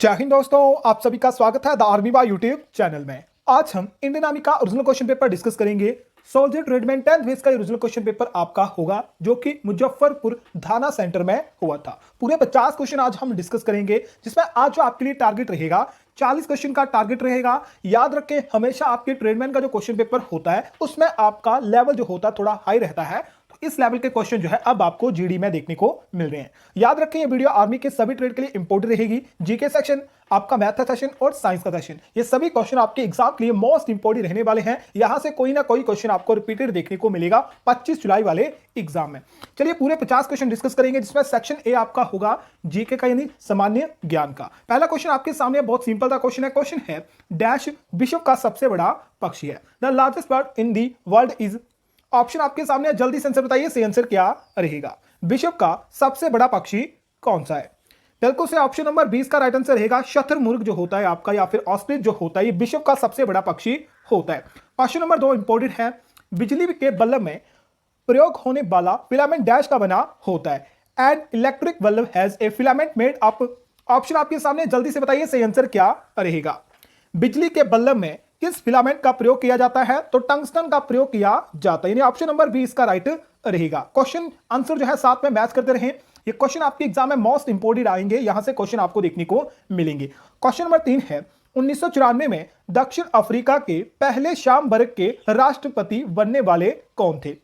जय हिंद दोस्तों, आप सभी का स्वागत है the army boy YouTube channel में। आज हम इंडियन आर्मी का ओरिजिनल क्वेश्चन पेपर डिस्कस करेंगे। सोल्जर ट्रीटमेंट 10th बेस का ओरिजिनल क्वेश्चन पेपर आपका होगा जो कि मुजफ्फरपुर थाना सेंटर में हुआ था। पूरे 50 क्वेश्चन आज हम डिस्कस करेंगे, जिसमें आज जो आपके लिए टारगेट रहेगा 40 क्वेश्चन का टारगेट रहेगा। याद रखें, हमेशा आपके ट्रेडमैन का जो क्वेश्चन पेपर होता है उसमें आपका लेवल जो होता है थोड़ा हाई रहता है। इस लेवल के क्वेश्चन जो है अब आपको जीडी में देखने को मिल रहे हैं। याद रखें, ये वीडियो आर्मी के सभी ट्रेड के लिए इंपोर्टेंट रहेगी। जीके सेक्शन, आपका मैथ का सेक्शन और साइंस का सेक्शन, ये सभी क्वेश्चन आपके एग्जाम के लिए मोस्ट इंपोर्टेंट रहने वाले हैं। यहां से कोई ना कोई क्वेश्चन आपको रिपीटेड देखने को मिलेगा 25 जुलाई वाले एग्जाम में। चलिए पूरे 50 क्वेश्चन डिस्कस करेंगे, जिसमें सेक्शन ए आपका होगा जीके का यानी सामान्य ज्ञान का। पहला क्वेश्चन आपके सामने बहुत सिंपल सा क्वेश्चन है डैश विश्व का सबसे बड़ा पक्षी है। The largest bird in the world is. Option आपके सामने, जल्दी से आंसर बताइए, सही आंसर क्या रहेगा। विश्व का सबसे बड़ा पक्षी कौन सा है? बिल्कुल से ऑप्शन नंबर 20 का राइट आंसर रहेगा शतुरमुर्ग जो होता है आपका, या फिर ऑस्ट्रिच जो होता है, ये विश्व का सबसे बड़ा पक्षी होता है। क्वेश्चन नंबर 2 इंपोर्टेंट है, बिजली के बल्ब में प्रयोग होने वाला फिलामेंट डैश का बना होता है। An electric bulb has a filament made up. Option आपके सामने, जल्दी से बताइए, सही आंसर क्या रहेगा। बिजली के बल्ब में किस फिलामेंट का प्रयोग किया जाता है? तो टंगस्टन का प्रयोग किया जाता है, यानी ऑप्शन नंबर 20 का राइट रहेगा। क्वेश्चन आंसर जो है साथ में मैच करते रहें, ये क्वेश्चन आपके एग्जाम में मोस्ट इंपोर्टेंट आएंगे, यहां से क्वेश्चन आपको देखने को मिलेंगे। क्वेश्चन नंबर 3 है, 1994 में दक्षिण अफ्रीका के पहले शाम वर्ग के राष्ट्रपति बनने वाले कौन थे?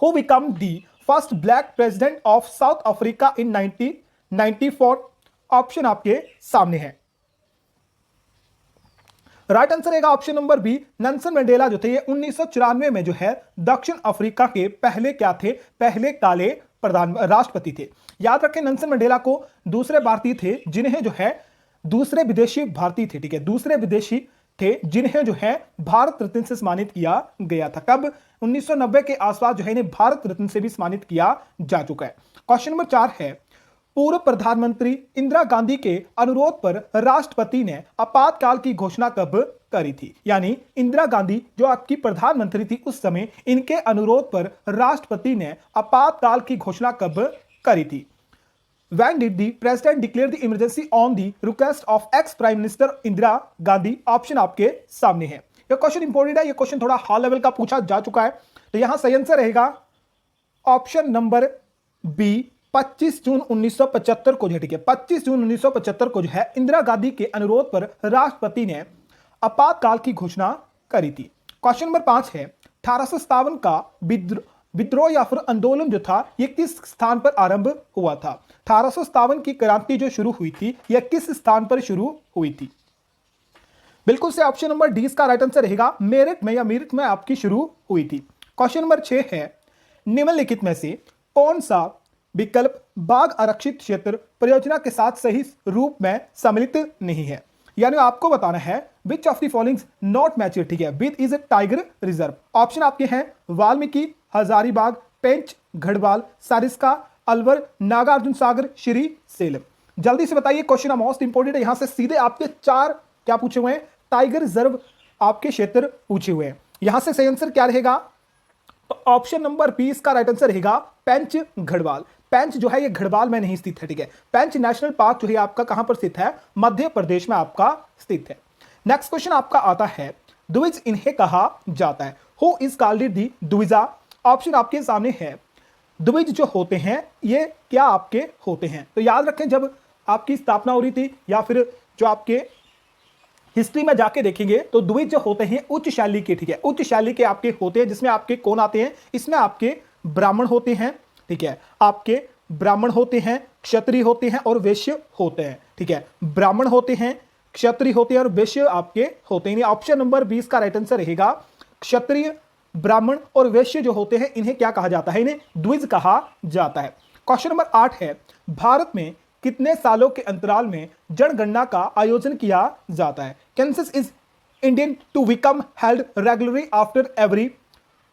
Who become the first black president of South Africa in 1994? Option आपके सामने है। राइट आंसर रहेगा option number B, Nelson Mandela जो थे ये 1994 में जो है दक्षिण अफ्रीका के पहले क्या थे? पहले काले राष्ट्रपति थे। याद रखें, नेल्सन मंडेला को दूसरे भारतीय थे जिन्हें जो है दूसरे विदेशी भारतीय थे, ठीक है, दूसरे विदेशी थे जिन्हें जो है भारत रत्न से सम्मानित किया गया था। कब? 1990 के आसपास जो है इन्हें भारत रत्न से भी सम्मानित किया जा चुका है। क्वेश्चन नंबर 4 है, पूर्व प्रधानमंत्री इंदिरा गांधी के अनुरोध पर राष्ट्रपति ने आपातकाल की घोषणा कब करी थी? यानी इंदिरा गांधी जो आपकी प्रधानमंत्री थी उस समय, इनके अनुरोध पर राष्ट्रपति ने आपातकाल की घोषणा कब करी थी? When did the president declare the emergency on the request of ex prime minister Indira Gandhi? Option आपके सामने है। यह क्वेश्चन इंपोर्टेंट है, यह क्वेश्चन थोड़ा हाई लेवल का पूछा जा चुका है, तो यहां सही आंसर रहेगा ऑप्शन नंबर बी, 25 जून 1975 को, ठीक है, 25 जून 1975 को जो है इंदिरा गांधी के अनुरोध पर राष्ट्रपति ने आपातकाल की घोषणा करी थी। क्वेश्चन नंबर 5 है, 1857 का विद्रोह या फिर आंदोलन जो था यह किस स्थान पर आरंभ हुआ था? 1857 की क्रांति जो शुरू हुई थी यह किस स्थान पर शुरू हुई थी? बिल्कुल से ऑप्शन नंबर डी का राइट आंसर रहेगा मेरठ में, या मेरठ में आपकी शुरू हुई थी। क्वेश्चन नंबर 6 है, निम्नलिखित में से कौन सा विकल्प बाघ आरक्षित क्षेत्र परियोजना के साथ सही रूप में सम्मिलित नहीं है? यानी आपको बताना है विच of the following not mature, ठीक है, with is a tiger reserve. Option आपके हैं वाल्मीकि, हजारीबाग, पेंच, गढ़वाल, सारिस्का, अलवर, नागार्जुन सागर, श्री सेलम। जल्दी से बताइए, क्वेश्चन मोस्ट इंपोर्टेंट है। यहां से सीधे आपके 4 क्या पूछे हुए हैं? टाइगर रिजर्व आपके क्षेत्र पूछे हुए हैं। यहां से सही आंसर क्या रहेगा? तो ऑप्शन नंबर 20 का राइट आंसर रहेगा पेंच गढ़वाल। पेंच जो है ये गढ़वाल में नहीं स्थित है, ठीक है। पेंच नेशनल पार्क जो है आपका कहां पर स्थित है? मध्य प्रदेश में आपका स्थित है। नेक्स्ट क्वेश्चन आपका आता है, द्विज इन्हें कहा जाता है। हु इज कॉल्ड दी द्विजा? ऑप्शन आपके सामने है। द्विज जो होते हैं ये क्या आपके होते हैं? तो याद रखें, जब आपकी स्थापना हो रही थी या फिर जो आपके हिस्ट्री में जाके देखेंगे तो द्विज जो होते हैं उच्च शैली के, ठीक है, उच्च शैली के आपके होते हैं, जिसमें आपके कौन आते हैं? इसमें आपके ब्राह्मण होते हैं, ठीक है, आपके ब्राह्मण होते हैं, क्षत्रिय होते हैं और वैश्य होते हैं, ठीक है। ब्राह्मण होते हैं, क्षत्रिय होते हैं और वैश्य आपके होते हैं। ऑप्शन नंबर 20 का राइट आंसर रहेगा क्षत्रिय, ब्राह्मण और वैश्य जो होते हैं इन्हें क्या कहा जाता है? इन्हें द्विज कहा जाता है। क्वेश्चन नंबर 8 है, भारत में कितने सालों के अंतराल में जनगणना का आयोजन किया जाता है? Census is Indian to become held regularly after every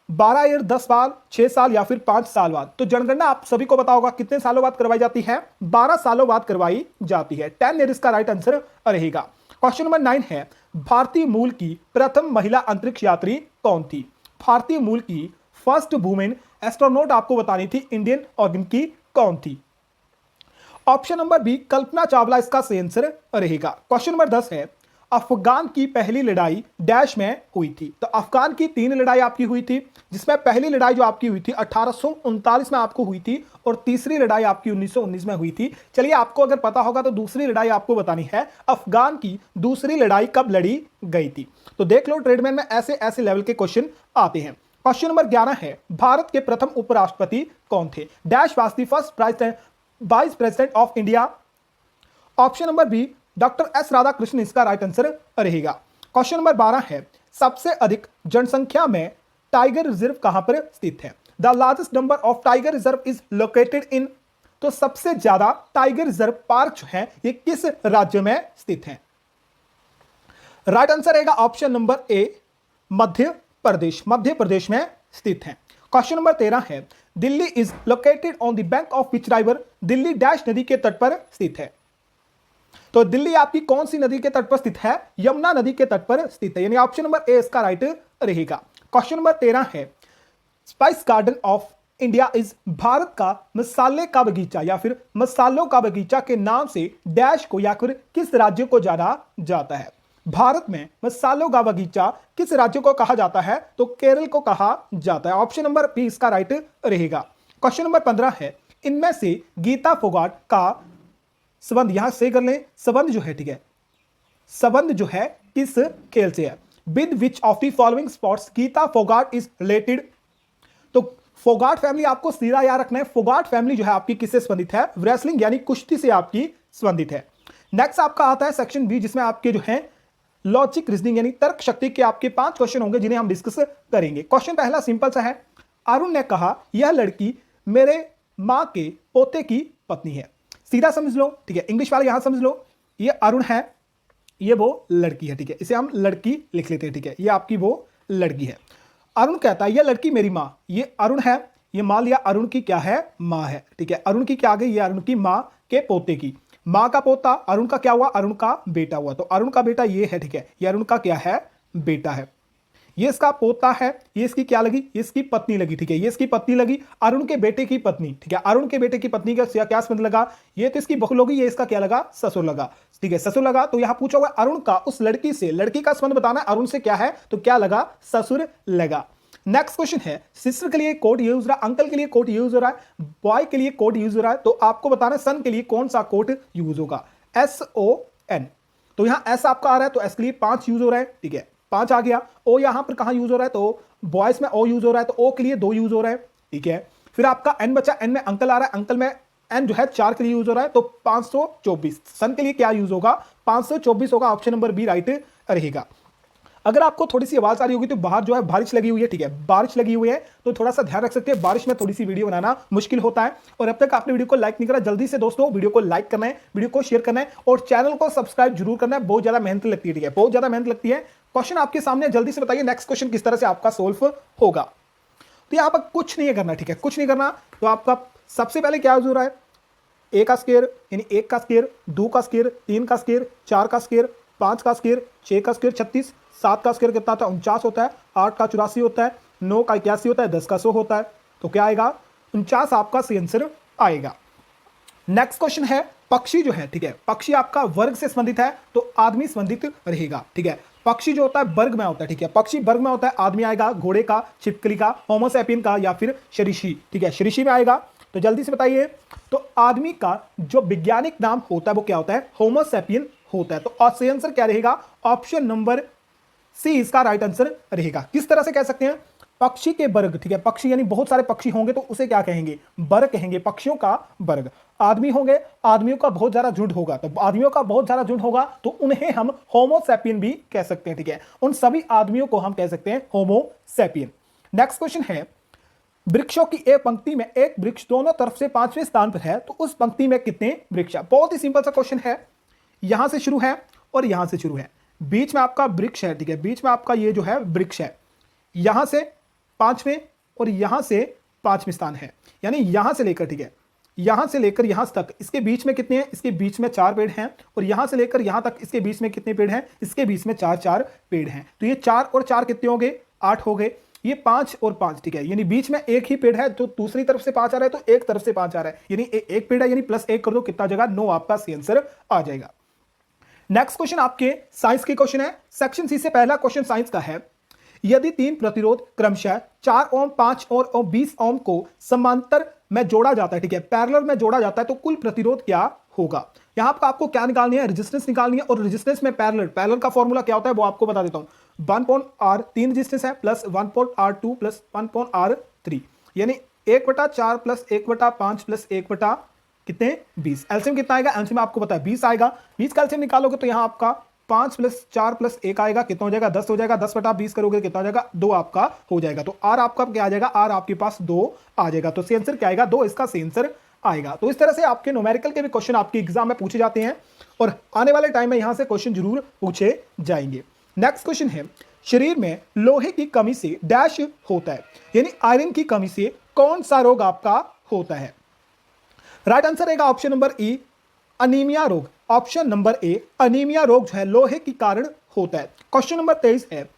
12 year, 10 साल, 6 साल या फिर 5 साल बाद। तो जनगणना आप सभी को पता होगा कितने सालों बाद करवाई जाती है? 12 सालों बाद करवाई जाती है। 10 ईयर इसका राइट आंसर रहेगा। क्वेश्चन नंबर 9 है, भारतीय मूल की प्रथम महिला अंतरिक्ष यात्री कौन थी? भारतीय मूल की फर्स्ट वुमेन एस्ट्रोनॉट आपको बतानी थी इंडियन ऑर्गन की कौन थी? Option number B Kalpana Chawla इसका सही आंसर रहेगा। क्वेश्चन नंबर 10 है, अफगान की पहली लड़ाई डैश में हुई थी। तो अफगान की 3 लड़ाई आपकी हुई थी, जिसमें पहली लड़ाई जो आपकी हुई थी 1839 में आपको हुई थी और तीसरी लड़ाई आपकी 1919 में हुई थी। चलिए, आपको अगर पता होगा तो दूसरी लड़ाई आपको बतानी है, अफगान की दूसरी लड़ाई कब लड़ी गई थी। तो देख लो, ट्रेडमैन में ऐसे ऐसे लेवल के क्वेश्चन आते हैं। क्वेश्चन नंबर 11 है, भारत के प्रथम उपराष्ट्रपति कौन थे? Dash was the first vice president of India. Option number B doctor S Radhakrishnan इसका राइट आंसर रहेगा। क्वेश्चन नंबर 12 है, सबसे अधिक जनसंख्या में टाइगर रिजर्व कहां पर स्थित है? The largest number of tiger reserve is located in. तो सबसे ज्यादा टाइगर रिजर्व पार्क जो है ये किस राज्य में स्थित है? राइट आंसर रहेगा ऑप्शन नंबर ए, मध्य प्रदेश। मध्य प्रदेश में स्थित है। क्वेश्चन नंबर 13 है, Delhi is located on the bank of which river. Delhi dash नदी के तट पर स्थित है। तो दिल्ली आपकी कौन सी नदी के तट पर स्थित है? यमुना नदी के तट पर स्थित है, यानी ऑप्शन नंबर ए इसका राइट रहेगा। क्वेश्चन नंबर 13 है, spice garden of India is Bharat का मसाले का बगीचा या फिर मसालों का बगीचा के नाम से डैश को या फिर किस राज्य को जाना जाता है? भारत में मसालों का बगीचा किस राज्य को कहा जाता है? तो केरल को कहा जाता है। ऑप्शन नंबर बी इसका राइट रहेगा। क्वेश्चन नंबर 15 है, इनमें से गीता फोगाट का संबंध, यहां से कर लें, संबंध जो है, ठीक है, संबंध जो है किस खेल से है? With which of the following sports Geeta Phogat is related. तो फोगाट फैमिली आपको सीधा याद रखना है। फोगाट फैमिली जो है आपकी किससे संबंधित है? रेसलिंग यानी कुश्ती से आपकी संबंधित है। नेक्स्ट आपका आता है सेक्शन बी, जिसमें आपके जो है लॉजिक रीजनिंग यानी तर्क शक्ति के आपके 5 क्वेश्चन होंगे, जिन्हें हम डिस्कस करेंगे। क्वेश्चन पहला सिंपल सा है, अरुण ने कहा यह लड़की मेरे मां के पोते की पत्नी है। सीधा समझ लो, ठीक है। इंग्लिश वाले यहां समझ लो, ये अरुण है, ये वो लड़की है, ठीक है। इसे हम लड़की लिख लेते हैं, ठीक है। ये आपकी वो लड़की है। अरुण कहता है यह लड़की मेरी मां, ये अरुण है, ये मान लिया अरुण की क्या है? मां है, ठीक है। अरुण की क्या आ गई? ये अरुण की मां के पोते की। मां का पोता अरुण का क्या हुआ? अरुण का बेटा हुआ। तो अरुण का बेटा ये है, ठीक है। ये अरुण का क्या है? बेटा है। ये इसका पोता है, ये इसकी क्या लगी? ये इसकी पत्नी लगी, ठीक है। ये इसकी पत्नी लगी, अरुण के बेटे की पत्नी, ठीक है। अरुण के बेटे की पत्नी का क्या संबंध लगा? ये तो इसकी बहू लगी, ये इसका क्या लगा? ससुर लगा, ठीक है, ससुर लगा। तो यहां पूछा हुआ अरुण का उस लड़की से, लड़की का संबंध बताना है, अरुण से क्या है? तो क्या लगा? ससुर लगा। नेक्स्ट क्वेश्चन है, सिस्टर के लिए कोड यूज हो रहा है, अंकल के लिए कोड यूज हो रहा है, बॉय के लिए कोड यूज हो रहा है, तो आपको बताना है सन के लिए कौन सा कोड यूज होगा? SON। तो यहां एस आपका आ रहा है, तो एस के लिए 5 यूज हो रहा है, ठीक है, 5 आ गया। ओ यहां पर कहां यूज हो रहा है? तो बॉयज में ओ यूज हो रहा है, तो ओ के लिए 2 यूज हो रहा है, ठीक है। फिर आपका एन बचा, एन में अंकल आ रहा है, अंकल में एन जो है 4 के लिए यूज हो रहा है, तो 524। सन के लिए क्या यूज होगा? 524 होगा। ऑप्शन नंबर बी राइट रहेगा। अगर आपको थोड़ी सी आवाज आ रही होगी तो बाहर जो है बारिश लगी हुई है, ठीक है, बारिश लगी हुई है, तो थोड़ा सा ध्यान रख सकते हैं। बारिश में थोड़ी सी वीडियो बनाना मुश्किल होता है। और अब तक आपने वीडियो को लाइक नहीं करा, जल्दी से दोस्तों वीडियो को लाइक करना है, वीडियो को शेयर करना है और चैनल को सब्सक्राइब जरूर करना है। बहुत ज्यादा मेहनत लगती है, ठीक है, बहुत ज्यादा मेहनत लगती है। क्वेश्चन आपके सामने, जल्दी से बताइए नेक्स्ट क्वेश्चन किस तरह से आपका सोल्व होगा। तो यहां पर कुछ नहीं करना, ठीक है, कुछ नहीं करना। तो आपका सबसे पहले क्या यूज हो रहा है? ए का स्क्वायर यानी 1 का स्क्वायर, 2 का स्क्वायर, 3 का स्क्वायर, 4 का स्क्वायर, 5 का स्क्वायर, 6 का स्क्वायर 36, 7 का स्क्वायर कितना था? 49 होता है, 8 का 84 होता है, 9 का 81 होता है, 10 का 100 होता है। तो क्या आएगा? 49 आपका सही आंसर आएगा। नेक्स्ट क्वेश्चन है, पक्षी जो है, ठीक है, पक्षी आपका वर्ग से संबंधित है, तो आदमी संबंधित रहेगा, ठीक है। पक्षी जो होता है वर्ग में होता है, ठीक है, पक्षी वर्ग में होता है। आदमी आएगा घोड़े का, छिपकली का, होमो सैपियन का या फिर सरीशी, ठीक है, सरीशी में आएगा। तो जल्दी से बताइए, तो आदमी का जो वैज्ञानिक नाम होता है वो क्या होता है? होमो सैपियन होता है। तो सही आंसर क्या रहेगा? ऑप्शन नंबर सी इसका राइट आंसर रहेगा। किस तरह से कह सकते हैं? पक्षी के वर्ग, ठीक है, पक्षी यानी बहुत सारे पक्षी होंगे तो उसे क्या कहेंगे? वर्ग कहेंगे, पक्षियों का वर्ग। आदमी होंगे, आदमियों का बहुत ज्यादा झुंड होगा, तो आदमियों का बहुत ज्यादा झुंड होगा तो उन्हें हम होमो सैपियन भी कह सकते हैं, ठीक है। उन सभी आदमियों को हम कह सकते हैं होमो सैपियन। नेक्स्ट क्वेश्चन है, वृक्षों की एक पंक्ति में एक वृक्ष दोनों तरफ से 5वें स्थान पर है, तो उस पंक्ति में कितने वृक्ष? बहुत ही सिंपल सा क्वेश्चन है। यहां से शुरू है और यहां से शुरू है, बीच में आपका वृक्ष है, ठीक है, बीच में आपका ये जो है वृक्ष है, यहां से 5वें और यहां से 5वें स्थान है, यानी यहां से लेकर, ठीक है, यहां से लेकर यहां तक, इसके बीच में कितने हैं? इसके बीच में 4 पेड़ हैं। और यहां से लेकर यहां तक इसके बीच में कितने पेड़ हैं? इसके बीच में 4 पेड़ हैं। तो ये 4 और 4 कितने हो गए? 8 हो गए। ये 5 और 5, ठीक है, यानी बीच में एक ही पेड़ है, तो दूसरी तरफ से 5 आ रहा है, तो एक तरफ से 5 आ रहा है, यानी एक पेड़ है, यानी +1 कर दो, कितना जगह 9 आपका सी आंसर आ जाएगा। नेक्स्ट क्वेश्चन आपके साइंस की क्वेश्चन है, सेक्शन सी से पहला क्वेश्चन साइंस का है। यदि 3 प्रतिरोध क्रमशः 4 ओम, 5 और 20 ओम को समांतर में जोड़ा जाता है, ठीक है, पैरेलल में जोड़ा जाता है, तो कुल प्रतिरोध क्या होगा। यहां पर आपको क्या निकालनी है, रेजिस्टेंस निकालनी है, और रेजिस्टेंस में पैरेलल का फॉर्मूला क्या होता है वो आपको बता देता हूं। 1/r 3 रेजिस्टेंस है प्लस 1/r2 प्लस 1/r3, यानी 1/4 प्लस 1/5 प्लस 1 कितने 20। एलसीएम कितना आएगा, एलसीएम आपको पता है 20 आएगा। 20 का एलसीएम निकालोगे तो यहां आपका 5 + 4 + 1 आएगा, कितना हो जाएगा 10 हो जाएगा। 10/20 करोगे कितना हो जाएगा 2 आपका हो जाएगा। तो आर आपका क्या आ जाएगा, आर आपके पास 2 आ जाएगा। तो सी आंसर क्या आएगा 2, इसका सी आंसर आएगा। तो इस तरह से आपके न्यूमेरिकल के भी क्वेश्चन आपके एग्जाम में पूछे जाते हैं और आने वाले टाइम में यहां से क्वेश्चन जरूर पूछे जाएंगे। नेक्स्ट क्वेश्चन है, शरीर में लोहे की कमी से डैश होता है, यानी आयरन की कमी से कौन सा रोग आपका होता है। राइट आंसर रहेगा ऑप्शन नंबर ई, अनीमिया रोग। ऑप्शन नंबर ए, अनीमिया रोग जो है लोहे के कारण होता है। क्वेश्चन नंबर 23 है,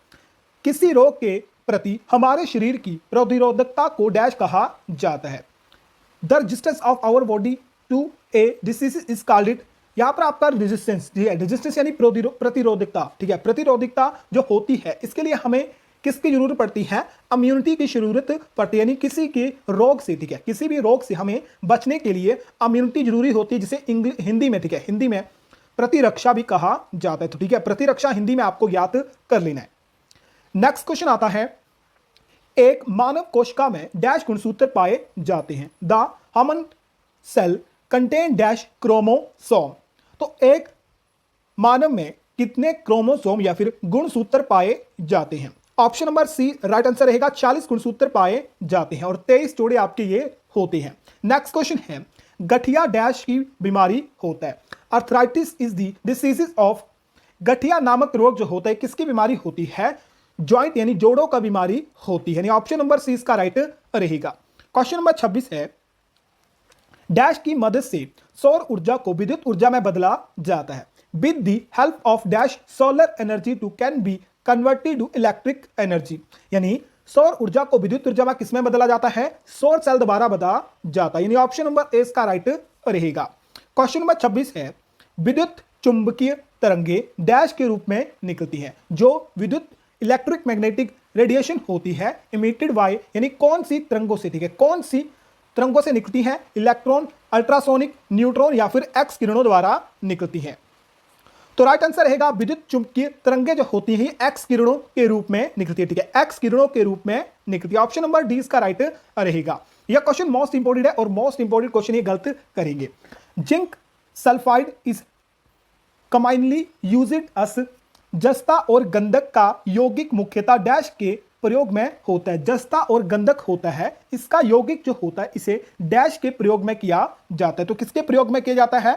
किसी रोग के प्रति हमारे शरीर की प्रतिरोधकता को डैश कहा जाता है। The resistance of our body to a disease is called it. यहां पर आपका रेजिस्टेंस, ठीक है, रेजिस्टेंस यानी प्रतिरोधकता, ठीक है, प्रतिरोधकता जो होती है इसके लिए हमें किसकी जरूरत पड़ती है, इम्यूनिटी की जरूरत पड़ती है, यानी किसी के रोग से, ठीक है, किसी भी रोग से हमें बचने के लिए इम्यूनिटी जरूरी होती है, जिसे हिंदी में, ठीक है, हिंदी में प्रतिरक्षा भी कहा जाता है। तो ठीक है, प्रतिरक्षा हिंदी में आपको याद कर लेना है। नेक्स्ट क्वेश्चन आता है, एक मानव कोशिका में डैश गुणसूत्र पाए जाते हैं। The human cell contain dash chromosome. तो एक मानव में कितने क्रोमोसोम या फिर गुणसूत्र पाए जाते हैं। Option number C right answer रहेगा, 40 गुणसूत्र पाए जाते हैं और 23 जोड़े आपके ये होते हैं। नेक्स्ट क्वेश्चन है, गठिया डैश की बीमारी होता है। Arthritis is the disease of. गठिया नामक रोग जो होता है किसकी बीमारी होती है, जॉइंट यानी जोड़ों का बीमारी होती है, यानी ऑप्शन नंबर सी इसका राइट रहेगा। क्वेश्चन नंबर 26 है, डैश की मदद से सौर ऊर्जा को विद्युत ऊर्जा में बदला जाता है। With the help of dash solar energy to can be converted to electric energy, यानी सौर ऊर्जा को विद्युत ऊर्जा में किसमें बदला जाता है, सौर सेल द्वारा बदला जाता है, यानी ऑप्शन नंबर ए इसका राइट रहेगा। क्वेश्चन नंबर 26 है, विद्युत चुंबकीय तरंगे डैश के रूप में निकलती हैं। जो विद्युत इलेक्ट्रिक मैग्नेटिक रेडिएशन होती है इमिटेड बाय, यानी कौन सी तरंगों से, ठीक है, कौन सी तरंगों से निकलती है, इलेक्ट्रॉन, अल्ट्रासोनिक, न्यूट्रॉन या फिर एक्स किरणों द्वारा निकलती है। तो राइट आंसर रहेगा, विद्युत चुंबकीय तरंगे जो होती है एक्स किरणों के रूप में निकलती है, ठीक है, एक्स किरणों के रूप में निकलती है। ऑप्शन नंबर डी इसका राइट रहेगा। यह क्वेश्चन मोस्ट इंपोर्टेंट है और मोस्ट इंपोर्टेंट क्वेश्चन ये गलत करेंगे। Zinc sulphide is commonly used as. जस्ता और गंधक का यौगिक मुख्यतः डैश के प्रयोग में होता है। जस्ता और गंधक होता है, इसका यौगिक जो होता है इसे डैश के प्रयोग में किया जाता है। तो किसके प्रयोग में किया जाता है,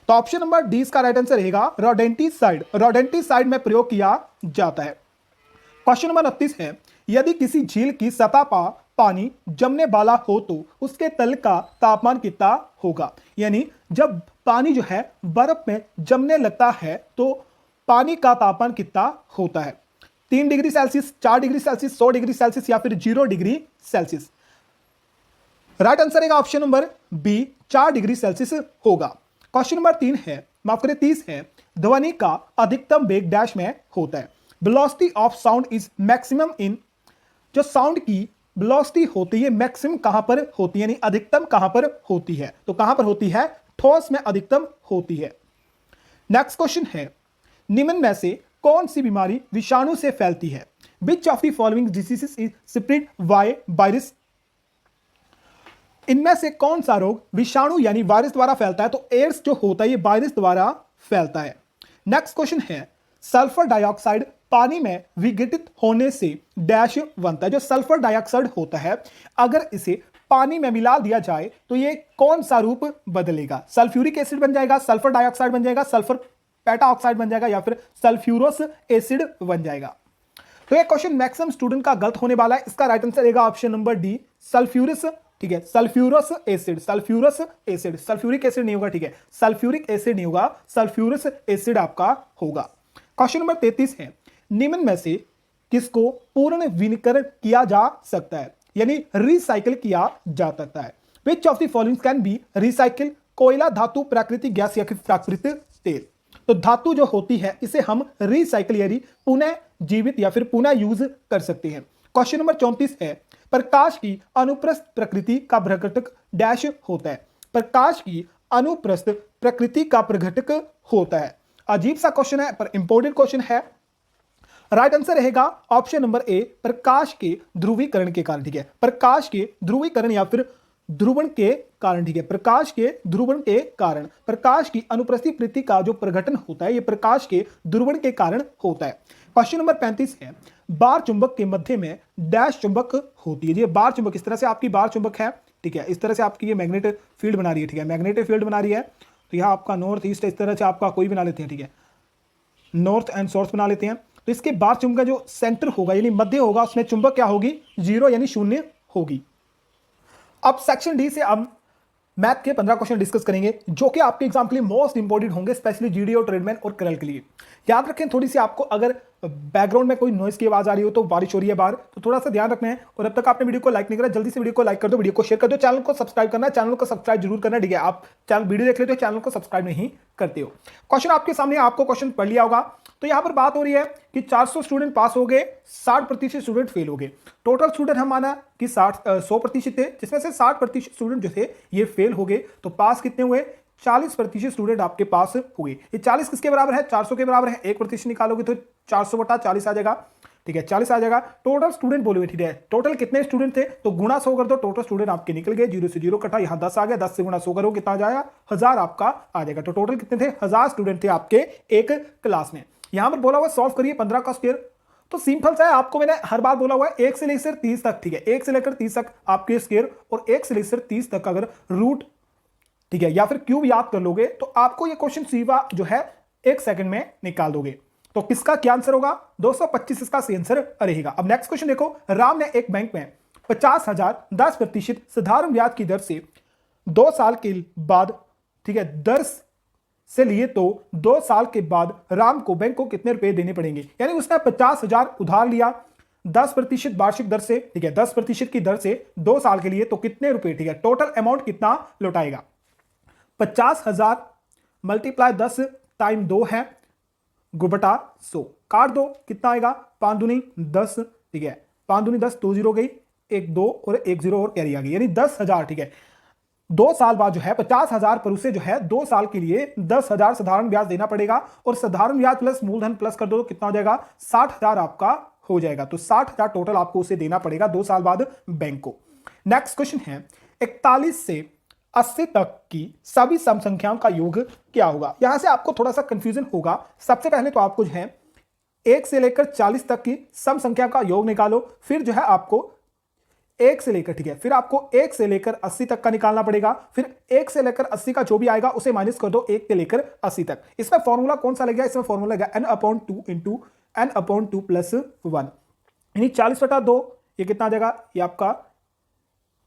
तो ऑप्शन नंबर डी इसका राइट आंसर रहेगा, रोडेंटिसाइड। रोडेंटिसाइड में प्रयोग किया जाता है। क्वेश्चन नंबर 29 है, यदि किसी झील की सतह पर पानी जमने वाला हो तो उसके तल का तापमान कितना होगा। यानी जब पानी जो है बर्फ में जमने लगता है तो पानी का तापमान कितना होता है, 3 degree Celsius, 4 degree Celsius, 100 degree Celsius या फिर 0 डिग्री सेल्सियस। राइट आंसर रहेगा option number B, 4 degree Celsius होगा। क्वेश्चन नंबर 3 है, माफ करें 30 है, ध्वनि का अधिकतम वेग डैश में होता है। Velocity of sound is maximum in. जो साउंड की वेलोसिटी होती है मैक्सिमम कहां पर होती है, यानी अधिकतम कहां पर होती है, तो कहां पर होती है, ठोस में अधिकतम होती है। नेक्स्ट क्वेश्चन है, निम्न में से कौन सी बीमारी विषाणु से फैलती है। विच of the following diseases is spread by virus. इनमें से कौन सा रोग विषाणु यानी वायरस द्वारा फैलता है, तो एड्स जो होता है ये वायरस द्वारा फैलता है। नेक्स्ट क्वेश्चन है, सल्फर डाइऑक्साइड पानी में विघटित होने से डैश बनता है। जो सल्फर डाइऑक्साइड होता है अगर इसे पानी में मिला दिया जाए तो ये कौन सा रूप बदलेगा, सल्फ्यूरिक एसिड बन जाएगा, सल्फर डाइऑक्साइड बन जाएगा, सल्फर पेटा ऑक्साइड बन जाएगा या फिर सल्फ्यूरस एसिड बन जाएगा। तो ये क्वेश्चन मैक्सिमम स्टूडेंट का गलत होने वाला है। इसका राइट आंसर रहेगा ऑप्शन नंबर डी, सल्फ्यूरस, ठीक है, sulphurous acid, sulphurous acid, sulphuric acid नहीं होगा, ठीक है, सल्फ्यूरिक एसिड नहीं होगा, सल्फ्यूरस एसिड आपका होगा। क्वेश्चन नंबर 33 है, निम्न में से किसको पूर्ण विनिकरण किया जा सकता है, यानी रिसाइकिल किया जा सकता है। विच of the following can be recycle? कोयला, धातु, प्राकृतिक गैस या फिर प्राकृतिक तेल। तो धातु जो होती है इसे हम रिसाइकिल यानी पुनः जीवित या फिर पुनः यूज कर सकते हैं। क्वेश्चन नंबर 34 है, प्रकाश की अनुप्रस्थ प्रकृति का प्रघटक डैश होता है। प्रकाश की अनुप्रस्थ प्रकृति का प्रघटक होता है। अजीब सा क्वेश्चन है पर इंपॉर्टेंट क्वेश्चन है। राइट आंसर रहेगा ऑप्शन नंबर ए, प्रकाश के ध्रुवीकरण के कारण। ठीक है, प्रकाश के ध्रुवीकरण या फिर ध्रुवण के कारण। ठीक है, प्रकाश के ध्रुवण के कारण। प्रकाश की अनुप्रस्थित प्रकृति का जो प्रघटन होता है यह प्रकाश के ध्रुवण के कारण होता है। क्वेश्चन नंबर 35 है, बार चुंबक के मध्य में डैश चुंबक होती है। ये बार चुंबक इस तरह से आपकी बार चुंबक है। ठीक है, इस तरह से आपकी ये मैग्नेटिक फील्ड बना रही है। ठीक है, मैग्नेटिक फील्ड बना रही है। तो यहाँ आपका नॉर्थ ईस्ट इस तरह से आपका कोई बना लेते हैं। ठीक है, नॉर्थ एंड साउथ बना लेते हैं। तो इसके बार चुंबक का जो सेंटर होगा यानी मध्य होगा उसमें चुंबक क्या होगी? 0 यानी शून्य होगी। अब सेक्शन डी से हम मैथ के 15 क्वेश्चन डिस्कस करेंगे जो कि आपके एग्जाम के लिए मोस्ट इंपॉर्टेंट होंगे, स्पेशली जीडी और ट्रेडमैन और करल के लिए। याद रखें, थोड़ी सी आपको अगर बैकग्राउंड में कोई नॉइस की आवाज आ रही हो तो बारिश हो रही है बाहर, तो थोड़ा सा ध्यान रखना है। और अब तक आपने वीडियो को लाइक नहीं करा, जल्दी से वीडियो को लाइक कर दो, वीडियो को शेयर कर दो, चैनल को सब्सक्राइब करना है, चैनल को सब्सक्राइब जरूर करना है। ठीक है, आप चैनल वीडियो देख लेते हो, चैनल को सब्सक्राइब नहीं करते हो। क्वेश्चन आपके सामने, आपको क्वेश्चन पढ़ लिया होगा। तो यहां पर बात हो रही है कि 400 स्टूडेंट पास हो गए, 60% स्टूडेंट फेल हो गए। टोटल स्टूडेंट हम माना कि 100% थे, जिसमें से 60% स्टूडेंट जो थे ये फेल हो गए। तो पास कितने हुए? 40% स्टूडेंट आपके पास हुए। ये 40 किसके बराबर है? 400 के बराबर है। 1% निकालोगे तो 400/40 आ जाएगा। ठीक है, 40 आ जाएगा। टोटल स्टूडेंट बोलोगे। ठीक है, टोटल कितने स्टूडेंट थे? तो गुणा 100 कर दो, टोटल स्टूडेंट आपके निकल गए। 0 से 0 कटा, यहां 10 आ गया। 10 से गुणा 100 करो, कितना आ जाएगा? 1000 आपका आ जाएगा। तो टोटल कितने थे? 1000 स्टूडेंट थे आपके एक क्लास में। यहां पर बोला हुआ सॉल्व करिए 15 का स्क्वायर। तो सिंपल सा है, आपको मैंने हर बार बोला हुआ है 1 से लेकर 30 तक। ठीक है, 1 से लेकर 30 तक आपके स्क्वायर, और 1 से लेकर 30 तक अगर रूट, ठीक है, या फिर क्यूब याद कर लोगे तो आपको ये क्वेश्चन सीधा जो है 1 सेकंड में निकाल दोगे। तो किसका क्या आंसर होगा? 225 इसका सही आंसर रहेगा। अब नेक्स्ट क्वेश्चन देखो, राम ने एक बैंक में 50,000 10% साधारण ब्याज की दर से 2 साल के बाद, ठीक है, दर से लिए तो 2 साल के बाद राम को बैंक को कितने रुपए देने पड़ेंगे? यानी उसने 50,000 उधार लिया 10% वार्षिक दर से। ठीक है, 10% की दर से 2 साल के लिए, तो कितने रुपए? ठीक है, टोटल अमाउंट कितना लौटाएगा? 50,000 मल्टीप्लाई 10 टाइम 2 है, गुबटा 100 काट दो, कितना आएगा? 5 दूनी 10। ठीक है, 5 दूनी 10, 2 0 गई, 1 2 और 1 0 और कैरी आ गई, यानी 10,000। ठीक है, 2 साल बाद जो है 50,000 पर उसे जो है 2 साल के लिए 10,000 साधारण ब्याज देना पड़ेगा। और साधारण ब्याज प्लस मूलधन प्लस कर दो तो कितना हो जाएगा? 60,000 आपका हो जाएगा। तो 60,000 टोटल आपको उसे देना पड़ेगा 2 साल बाद बैंक को। नेक्स्ट क्वेश्चन है, 41 से 80 तक की सभी सम संख्याओं का योग क्या होगा? यहां से आपको थोड़ा सा कंफ्यूजन होगा। सबसे पहले तो आपको जो है 1 से लेकर 40 तक की सम संख्या का योग निकालो, फिर जो है आपको 1 से लेकर, ठीक है, फिर आपको 1 से लेकर 80 तक का निकालना पड़ेगा। फिर 1 से लेकर 80 का जो भी आएगा उसे माइनस कर दो 1 से लेकर 80 तक। इसमें फॉर्मूला कौन सा लगेगा? इसमें फॉर्मूला लगेगा n/2 इंटू n/2 प्लस 1, यानी 40/2। ये कितना आ जाएगा? ये आपका,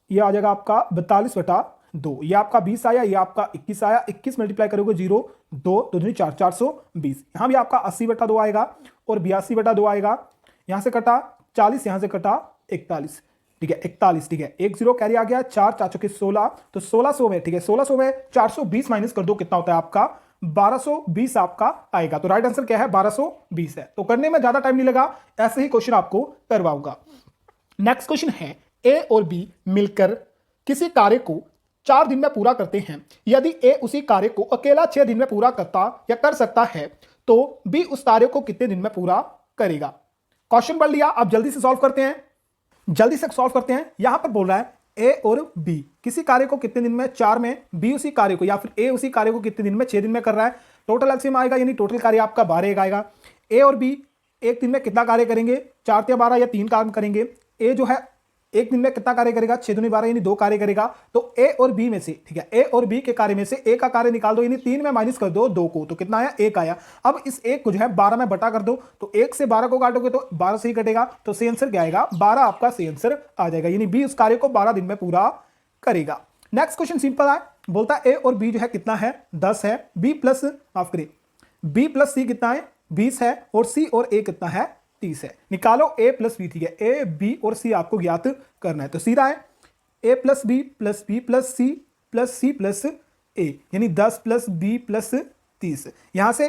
ये आ जाएगा आपका 42/2। ये आपका 20 आया, ये आपका 21 आया। 21 मल्टीप्लाई करोगे 0 2 2 दूनी 4, 420। यहां भी आपका 80/2 आएगा और 82/2 आएगा। यहां से कटा 40, यहां से कटा 41। ठीक है, 41। ठीक है, 1 0 कैरी आ गया, 4 4 चौके 16, तो 1600 में, ठीक है, 1600 में 420 माइनस कर दो, कितना होता है आपका? 1220 आपका आएगा। तो राइट आंसर क्या है? 1220 है। तो करने में ज्यादा टाइम नहीं लगा, ऐसे ही क्वेश्चन आपको करवाऊंगा। नेक्स्ट क्वेश्चन है, ए और बी मिलकर किसी कार्य को 4 दिन में पूरा करते हैं। यदि ए उसी कार्य को अकेला 6 दिन में पूरा करता या कर सकता है तो बी उस कार्य को कितने दिन में पूरा करेगा? क्वेश्चन पढ़ लिया, अब जल्दी से सॉल्व करते हैं, जल्दी से सॉल्व करते हैं। यहां पर बोल रहा है ए और बी किसी कार्य को कितने दिन में? 4 में। बी उसी कार्य को, या फिर ए उसी कार्य को कितने दिन में? 6 दिन में कर रहा है। टोटल एलसीएम आएगा, यानी टोटल कार्य आपका 12 आएगा। ए और बी एक दिन में कितना कार्य करेंगे? 4 या 12 या 3 काम करेंगे। ए जो है एक दिन में कितना कार्य करेगा? 6 दूनी 12, यानी 2 कार्य करेगा। तो ए और बी में से, ठीक है, ए और बी के कार्य में से ए का कार्य निकाल दो, यानी 3 में माइनस कर दो 2 को, तो कितना आया? 1 आया। अब इस 1 को जो है 12 में बटा कर दो, तो 1 से 12 को काटोगे तो 12 से ही कटेगा, तो सही आंसर क्या आएगा? 12 आपका सही आंसर आ जाएगा, यानी बी उस कार्य को 12 दिन में पूरा करेगा। नेक्स्ट क्वेश्चन सिंपल है, बोलता है ए और बी जो है कितना है? 10 है। बी प्लस, माफ करिए, बी प्लस सी कितना है? 20 है और सी और ए कितना है 30 है। निकालो ए प्लस बी, ठीक है, ए बी और सी आपको ज्ञात करना है। तो सीधा है A plus B plus B plus C plus A, यानी 10 प्लस बी प्लस 30। यहां से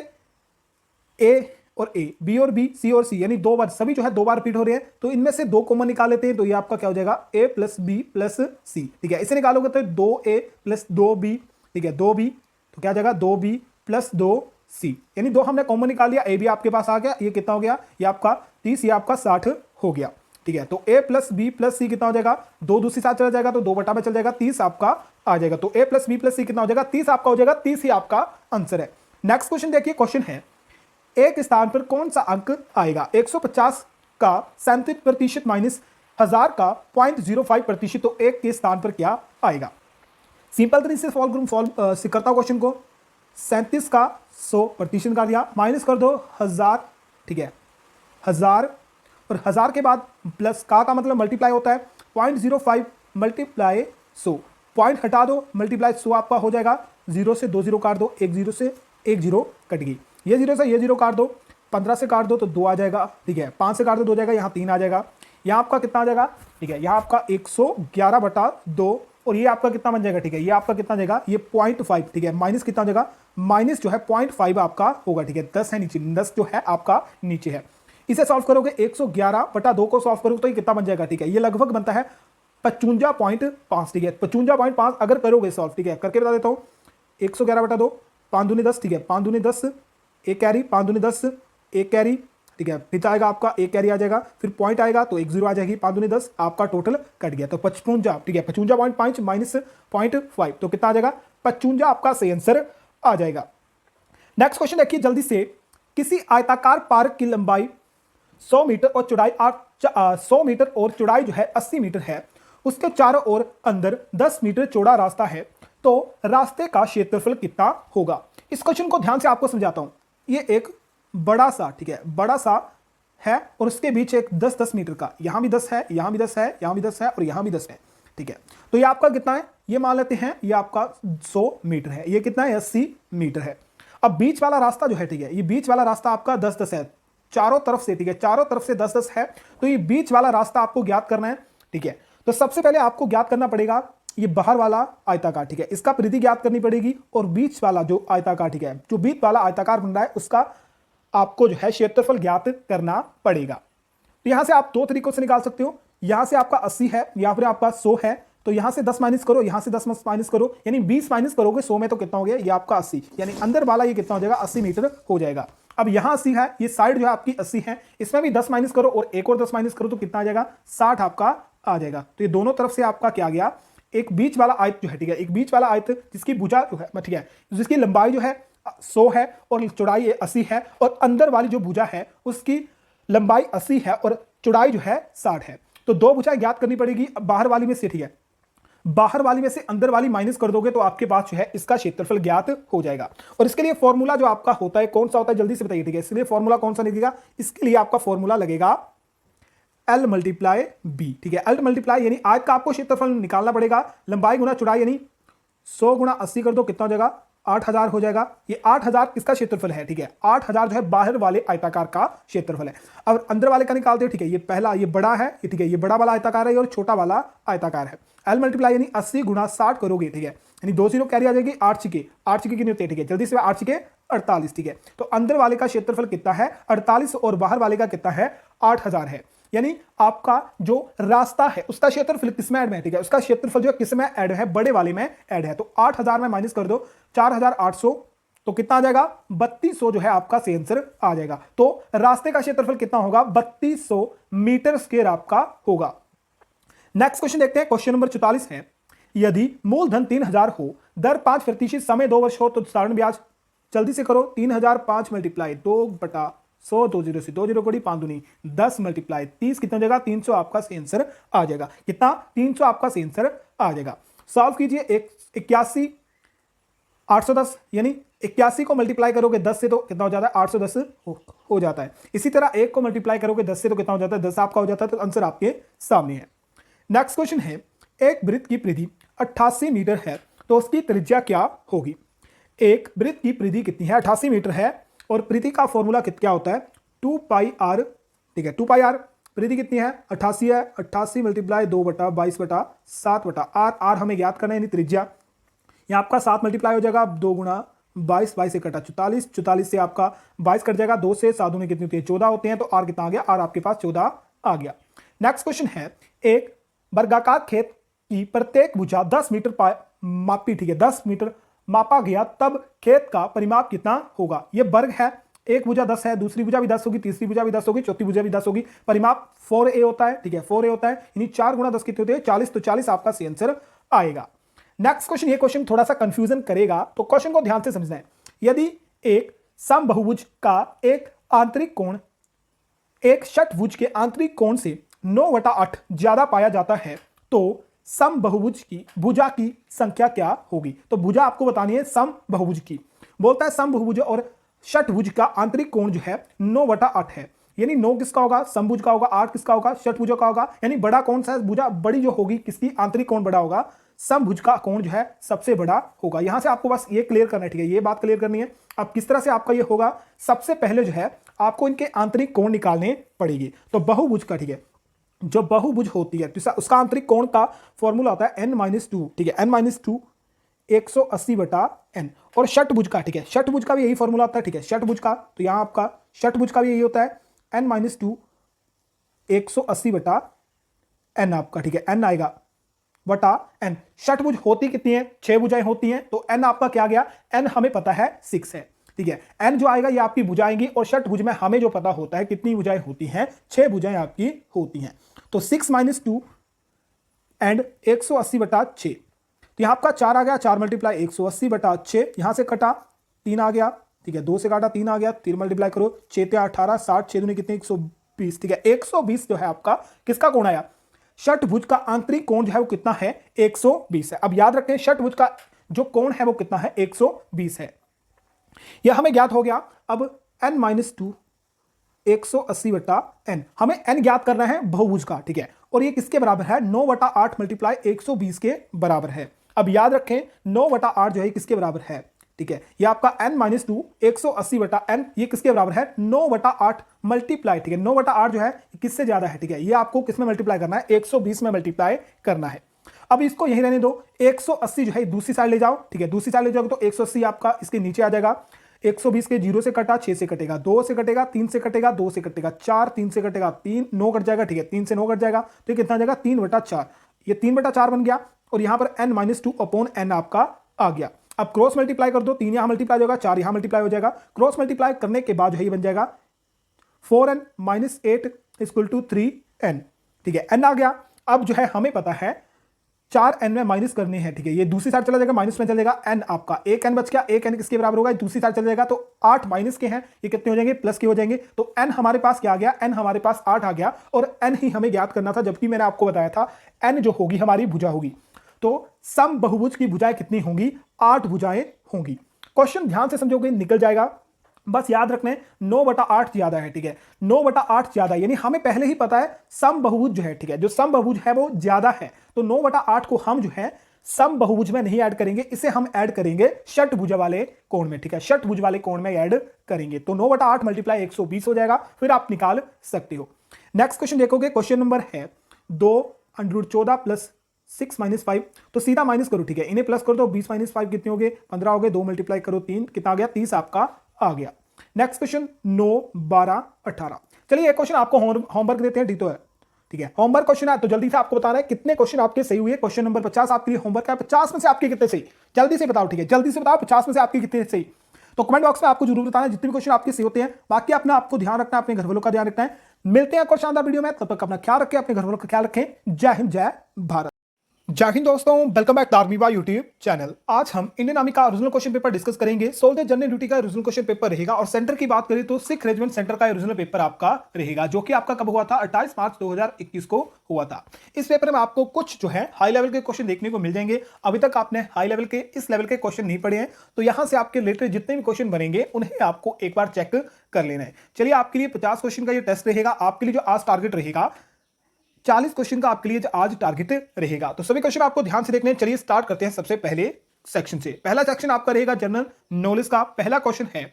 ए और ए, बी और बी, सी और सी, यानी दो बार सभी जो है दो बार रिपीट हो रहे हैं। तो इनमें से दो कॉमन निकाल लेते हैं, तो ये आपका क्या हो जाएगा ए प्लस बी प्लस सी, ठीक है। इसे निकालोगे तो 2a प्लस 2b, ठीक है, 2b, तो क्या हो जाएगा 2b प्लस 2c, यानी दो हमने कॉमन निकाल लिया, ए भी आपके पास आ गया। ये कितना हो गया, ये आपका 30, ये आपका 60 हो गया, ठीक है। तो a प्लस बी प्लस सी कितना हो जाएगा, 2 दूसरी साथ चला जाएगा तो 2 बटा में चल जाएगा, 30 आपका आ जाएगा। तो a प्लस बी प्लस सी कितना हो जाएगा, 30 आपका हो जाएगा, 30 ही आपका आंसर है। नेक्स्ट क्वेश्चन देखिए, क्वेश्चन है एक स्थान पर कौन सा अंक आएगा, 150 का 37% माइनस 1000 का 0.05%, तो एक के स्थान पर क्या आएगा। सिंपल तरीके से सॉल्व करता हूं क्वेश्चन को। 37 का 100% कर दिया, माइनस कर दो 1000, ठीक है, 1000 और 1000 के बाद प्लस का मतलब मल्टीप्लाई होता है 0.05 मल्टीप्लाई 100, पॉइंट हटा दो मल्टीप्लाई 100 आपका हो जाएगा, 0 से 2 0 काट दो, 1 0 से 1 0 कट गई, ये 0 से ये 0 काट दो, 15 से काट दो तो 2 आ जाएगा, ठीक है, 5 से काट दो 2 जाएगा, यहाँ 3 आ जाएगा, यहाँ आपका कितना आ जाएगा, ठीक है, यहाँ आपका 111/2 और ये आपका कितना बन जाएगा, ठीक है, ये आपका कितना जाएगा, ये 0.5, ठीक है, माइनस कितना हो जाएगा, माइनस जो है 0.5 आपका होगा, ठीक है, 10 है नीचे, 10 जो है आपका नीचे है। इसे सॉल्व करोगे 111/2 को सॉल्व करोगे तो ये कितना बन जाएगा, ठीक है, ये लगभग बनता है 55.5, ठीक है, 55.5 अगर करोगे सॉल्व, ठीक है, करके बता देता हूँ। 111/2, 5 दूनी 10, ठीक है, 5 दूनी 10, एक कैरी, 5 दूनी 10, एक कैरी, ठीक है, फिर आएगा आपका एक कैरी आ जाएगा, फिर पॉइंट आएगा तो 1 0 आ जाएगी, 5 दूनी 10, आपका टोटल कट गया, तो 55, ठीक है, 55.5 माइनस 0.5, तो कितना आ जाएगा 55 आपका सही आंसर आ जाएगा। नेक्स्ट क्वेश्चन देखिए जल्दी से, किसी आयताकार पार्क की लंबाई 100 मीटर और चौड़ाई 100 मीटर और चौड़ाई जो है 80 मीटर है, उसके चारों ओर अंदर 10 मीटर चौड़ा रास्ता है, तो रास्ते का क्षेत्रफल कितना होगा। इस क्वेश्चन को ध्यान से आपको समझाता हूं। ये एक बड़ा सा, ठीक है, बड़ा सा है और उसके बीच एक 10-10 मीटर का, यहां भी 10 है, यहां भी 10 है, यहां भी 10 है और यहां भी 10 है, ठीक है। तो ये आपका कितना है, ये मान लेते हैं ये आपका 100 मीटर है, ये कितना है 80 मीटर है। अब बीच वाला रास्ता जो है, ठीक है, ये बीच वाला रास्ता आपका 10-10 है चारों तरफ से, ठीक है, चारों तरफ से 10-10 है, तो ये बीच वाला रास्ता आपको ज्ञात करना है, ठीक है। तो सबसे पहले आपको ज्ञात करना पड़ेगा ये बाहर वाला आयताकार, ठीक है, इसका परिधि ज्ञात करनी पड़ेगी, और बीच वाला जो आयताकार, ठीक है, जो बीच वाला आयताकार बन रहा है उसका आपको जो है क्षेत्रफल ज्ञात करना पड़ेगा। तो यहां से आप दो तरीकों से निकाल सकते हो, यहां से आपका 80 है, यहां पर आपका 100 है, तो यहां से 10 माइनस करो, यहां से 10 माइनस करो, यानी 20 माइनस करोगे 100 में तो कितना हो गया, ये आपका 80, यानी अंदर वाला ये कितना हो जाएगा 80 मीटर हो जाएगा। अब यहां 80 है, ये साइड जो है आपकी 80 है, इसमें भी 10 माइनस करो और एक और 10 माइनस करो तो कितना आ जाएगा 60 आपका आ जाएगा। तो ये दोनों तरफ से आपका क्या गया, एक बीच वाला आयत जो है, ठीक है, एक बीच वाला आयत जिसकी भुजा जो है, ठीक है, जिसकी लंबाई जो है 100 है और चौड़ाई 80 है, और अंदर वाली जो भुजा है उसकी लंबाई 80 है और चौड़ाई जो है 60 है। तो दो भुजाएं ज्ञात करनी पड़ेगी बाहर वाली में से, ठीक है, बाहर वाली में से अंदर वाली माइनस कर दोगे तो आपके पास जो है इसका क्षेत्रफल ज्ञात हो जाएगा। और इसके लिए फॉर्मूला जो आपका होता है कौन सा होता है जल्दी से बताइए, ठीक है, इसलिए फॉर्मूला कौन सा लगेगा, इसके लिए आपका फॉर्मूला लगेगा L मल्टीप्लाई B, ठीक है, L मल्टीप्लाई यानी आयत का आपको क्षेत्रफल निकालना पड़ेगा, लंबाई गुना चौड़ाई, यानी 100 गुना 80 कर दो, कितना हो जाएगा 8000 हो जाएगा। ये 8000 किसका क्षेत्रफल है, ठीक है, 8000 जो है बाहर वाले आयताकार का क्षेत्रफल है। अब अंदर वाले का निकालते हैं, ठीक है, ये पहला ये बड़ा है, ठीक है, ये बड़ा वाला आयताकार है और छोटा वाला आयताकार है। L मल्टीप्लाई यानी 80 गुना 60 करोगे, ठीक है, यानी 2 0 कैरी आ जाएगी, 8 छिके कितने होते हैं, ठीक है, जल्दी से 8 छिके 48, ठीक है। तो अंदर वाले का क्षेत्रफल कितना है 48 और बाहर वाले का कितना है 8000 है, यानी आपका जो रास्ता है उसका क्षेत्रफल किसमें ऐड में है, ठीक है, उसका क्षेत्रफल जो है किसमें ऐड है, बड़े वाले में ऐड है। तो 8000 में माइनस कर दो 4800, तो कितना आ जाएगा 3200 जो है आपका सही आंसर आ जाएगा। तो रास्ते का क्षेत्रफल कितना होगा 3200 मीटर स्क्वायर आपका होगा। नेक्स्ट क्वेश्चन देखते हैं, क्वेश्चन नंबर 44 है, यदि मूलधन 3000 हो, दर 5% समय 2 वर्ष हो, तो साधारण ब्याज, जल्दी से करो, 3000 5 मल्टीप्लाई 2/100, 2 0 से 2 0 कोड़ी 5 दूनी 10 मल्टीप्लाई 30 कितना हो जाएगा 300 आपका सही आंसर आ जाएगा। कितना 300 आपका सही आंसर आ जाएगा। सॉल्व कीजिए, 81 810, यानी 81 को मल्टीप्लाई करोगे 10 से तो कितना हो जाता है 810 हो जाता है। इसी तरह 1 को मल्टीप्लाई करोगे 10 से तो कितना हो जाता है 10 आपका हो जाता है। तो आंसर आपके सामने है। नेक्स्ट क्वेश्चन है, एक वृत्त की परिधि 88 मीटर है तो उसकी त्रिज्या क्या होगी। एक वृत्त की परिधि कितनी है 88 मीटर है और प्रीति का फॉर्मूला क्या होता है 2πr, ठीक है 2πr। प्रीति कितनी है 88 है, 88 मल्टीप्लाई 2/22/7/r, आर हमें ज्ञात करना है यानी त्रिज्या। यहाँ आपका 7 मल्टीप्लाई हो जाएगा 2 गुणा 22, 22 से कटा 44, 44 से आपका 22 कट जाएगा, 2 से 7 दूनी कितनी होती है 14 होते हैं, तो आर कितना आ गया, आर आपके पास 14 आ गया। नेक्स्ट क्वेश्चन है, एक वर्गाकार खेत की प्रत्येक भुजा 10 मीटर मापी, ठीक है 10 मीटर मापा गया, तब खेत का परिमाप कितना होगा। ये वर्ग है, एक भुजा 10 है, दूसरी भुजा भी 10 होगी, तीसरी भुजा भी 10 होगी, चौथी भुजा भी 10 होगी, परिमाप 4a होता है, ठीक है 4a होता है, यानी 4 गुणा 10 कितने होते हैं 40, तो 40 आपका सही आंसर आएगा। नेक्स्ट क्वेश्चन, ये क्वेश्चन थोड़ा सा कंफ्यूजन करेगा, तो क्वेश्चन को ध्यान से समझना है। यदि एक समबहुभुज का एक आंतरिक कोण एक षटभुज के आंतरिक कोण से 9/8 ज्यादा पाया जाता है, तो समबहुभुज की भुजा की संख्या क्या होगी। तो भुजा आपको बतानी है समबहुभुज की। बोलता है समबहुभुज और षटभुज का आंतरिक कोण जो है 9/8 है, यानी 9 किसका होगा समभुज का होगा, 8 किसका होगा षटभुज का होगा, यानी बड़ा कौन सा भुजा बड़ी जो होगी किसकी आंतरिक कोण बड़ा होगा, समभुज का कोण जो है सबसे बड़ा होगा। यहां से आपको बस ये क्लियर करना है, ठीक है ये बात क्लियर करनी है। अब किस तरह से आपका ये होगा, सबसे पहले जो है आपको इनके आंतरिक कोण निकालने पड़ेगी। तो बहुभुज का, ठीक है जो बहुभुज होती है तो उसका आंतरिक कोण का फॉर्मूला होता है n-2, ठीक है n-2 180/n। और षटभुज का, ठीक है षटभुज का भी यही फॉर्मूला होता है, ठीक है षटभुज का, तो यहां आपका षटभुज का भी यही होता है n-2 180/n आपका, ठीक है n आएगा बटा n। षटभुज होती कितनी है 6 भुजाएं होती हैं, तो n आपका क्या गया, n हमें पता है 6 है, ठीक है n जो आएगा ये आपकी भुजाएंगी, और षटभुज में हमें जो पता होता है कितनी भुजाएं होती हैं 6 भुजाएं आपकी होती हैं। तो 6 - 2 एंड 180/6, तो यहां आपका 4 आ गया, 4 मल्टीप्लाई 180/6, यहां से कटा 3 आ गया, ठीक है 2 से काटा 3 आ गया, 3 मल्टीप्लाई करो 6 × 18 60, 6 दूनी कितने 120, ठीक है 120 जो है आपका किसका कोण आया, षटभुज का आंतरिक कोण जो है वो कितना है 120 है। अब याद रखें षटभुज का जो कोण है वो कितना है 120 है, यह हमें ज्ञात हो गया। अब n-2 180/n, हमें n ज्ञात करना है बहुभुज का, ठीक है, और ये किसके बराबर है 9/8 मल्टीप्लाई 120 के बराबर है। अब याद रखें 9/8 जो है किसके बराबर है, ठीक है ये आपका n-2 180/n ये किसके बराबर है 9/8 मल्टीप्लाई, ठीक है 9/8 जो है किससे ज्यादा है, ठीक है ये आपको किस में मल्टीप्लाई करना है 120 में मल्टीप्लाई करना है। अब इसको यही रहने दो, 180 जो है दूसरी साइड ले जाओ, ठीक है दूसरी साइड ले जाओगे तो 180 आपका इसके नीचे आ जाएगा, 120 के 0 से कटा 6 से कटेगा, 2 से कटेगा 3 से कटेगा, 2 से कटेगा 4, 3 से कटेगा 3, 9 कट जाएगा, ठीक है 3 से 9 कट जाएगा, तो ये कितना जाएगा 3/4, ये 3/4 बन गया, और यहां पर n-2/n आपका आ गया। अब क्रॉस मल्टीप्लाई कर दो, 3 यहां मल्टीप्लाई होगा, 4 यहां मल्टीप्लाई हो जाएगा, क्रॉस मल्टीप्लाई करने के बाद जो है ये बन जाएगा 4n - 8 = 3n, ठीक है n आ गया। अब जो है हमें पता है 4n में माइनस करनी है, ठीक है ये दूसरी साइड चला जाएगा, माइनस में चलेगा n आपका, एक n बच गया, एक n किसके बराबर होगा दूसरी साइड चला जाएगा, तो 8 माइनस के हैं ये कितने हो जाएंगे प्लस के हो जाएंगे, तो n हमारे पास क्या आ गया, n हमारे पास 8 आ गया, और n ही हमें ज्ञात करना था, जबकि मैंने आपको बताया था n जो होगी हमारी भुजा होगी। तो सम बहुभुज की भुजाएं कितनी होंगी 8 भुजाएं होंगी। क्वेश्चन ध्यान से समझोगे निकल जाएगा, बस याद रखना है 9/8 ज्यादा है, ठीक है 9/8 ज्यादा, यानी हमें पहले ही पता है सम बहुभुज जो है, ठीक है जो सम बहुभुज है वो ज्यादा है, तो 9/8 को हम जो है सम बहुभुज में नहीं ऐड करेंगे, इसे हम ऐड करेंगे षटभुज वाले कोण में, ठीक है षटभुज वाले कोण में ऐड करेंगे, तो 9/8 मल्टीप्लाई 120 हो जाएगा, फिर आप निकाल सकते हो। नेक्स्ट क्वेश्चन देखोगे, क्वेश्चन नंबर है 2√14 + 6 - 5, तो सीधा माइनस करो, ठीक है इन्हें प्लस करो, तो 20 - 5 कितने हो गए 15 हो गए, 2 मल्टीप्लाई करो 3 कितना आ गया 30 आपका आ गया। नेक्स्ट क्वेश्चन 9, 12, 18, चलिए एक क्वेश्चन आपको होमवर्क देते हैं, ठीक है ठीक है होमवर्क क्वेश्चन है, तो जल्दी से आपको बताना है कितने क्वेश्चन आपके सही हुए। क्वेश्चन नंबर 50 आपके लिए होमवर्क है, 50 में से आपके कितने सही जल्दी से बताओ, ठीक है जल्दी से बताओ 50 में से आपके कितने सही, तो कमेंट बॉक्स में आपको जरूर बताना जितने भी क्वेश्चन आपके सही होते हैं। बाकी अपना आपको ध्यान रखना है, अपने घर वालों का ध्यान रखना है। मिलते हैं एक और शानदार वीडियो में, तब तक अपना ख्याल रखें, अपने घर वालों का ख्याल रखें। जय हिंद, जय भारत। जय हिंद दोस्तों, वेलकम बैक दार्मीवा यूट्यूब चैनल। आज हम इंडियन आर्मी का ओरिजिनल क्वेश्चन पेपर डिस्कस करेंगे। सोल्जर जनरल ड्यूटी का ओरिजिनल क्वेश्चन पेपर रहेगा, और सेंटर की बात करें तो सिख रेजिमेंट सेंटर का ओरिजिनल पेपर आपका रहेगा, जो कि आपका कब हुआ था 28 मार्च 2021 को हुआ था। इस पेपर में आपको कुछ जो है हाई लेवल के क्वेश्चन देखने को मिल जाएंगे। अभी तक आपने हाई लेवल के इस लेवल के क्वेश्चन नहीं पढ़े हैं, तो यहां से आपके रिलेटेड जितने भी क्वेश्चन बनेंगे उन्हें आपको एक बार चेक कर लेना है। चलिए आपके लिए 50 क्वेश्चन का ये टेस्ट रहेगा। आपके लिए जो आज टारगेट रहेगा 40 क्वेश्चन का आपके लिए आज टारगेट रहेगा, तो सभी क्वेश्चन आपको ध्यान से देखने हैं। चलिए स्टार्ट करते हैं सबसे पहले सेक्शन से। पहला सेक्शन आपका रहेगा जनरल नॉलेज का। पहला क्वेश्चन है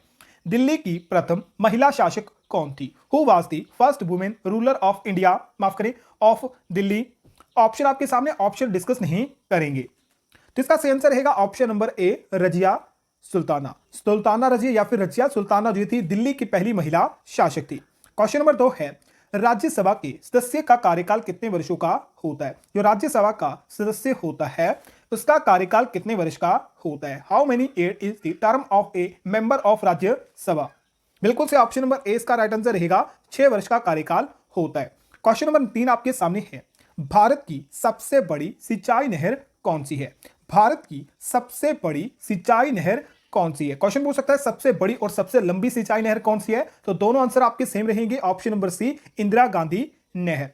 दिल्ली की प्रथम महिला शासक कौन थी? Who was the first women ruler of India, माफ करें, ऑफ दिल्ली? ऑप्शन आपके सामने, ऑप्शन डिस्कस नहीं करेंगे। तो इसका सही आंसर रहेगा ऑप्शन नंबर ए, रजिया सुल्ताना। सुल्ताना रजिया या फिर रजिया सुल्ताना जो थी दिल्ली की पहली महिला शासक थी। क्वेश्चन नंबर 2 है, राज्यसभा के सदस्य का कार्यकाल कितने वर्षों का होता है? जो राज्यसभा का सदस्य होता है उसका कार्यकाल कितने वर्ष का होता है? How many year is the term of A member of Rajya Sabha? बिल्कुल से ऑप्शन नंबर ए इसका राइट आंसर रहेगा, 6 वर्ष का कार्यकाल होता है। क्वेश्चन नंबर 3 आपके सामने है, भारत की सबसे बड़ी सिंचाई नहर कौन सी है? भारत की सबसे बड़ी सिंचाई नहर कौन सी है? क्वेश्चन पूछ सकता है सबसे बड़ी और सबसे लंबी सिंचाई नहर कौन सी है, तो दोनों आंसर आपके सेम रहेंगे, option number C, Indira Gandhi नहर।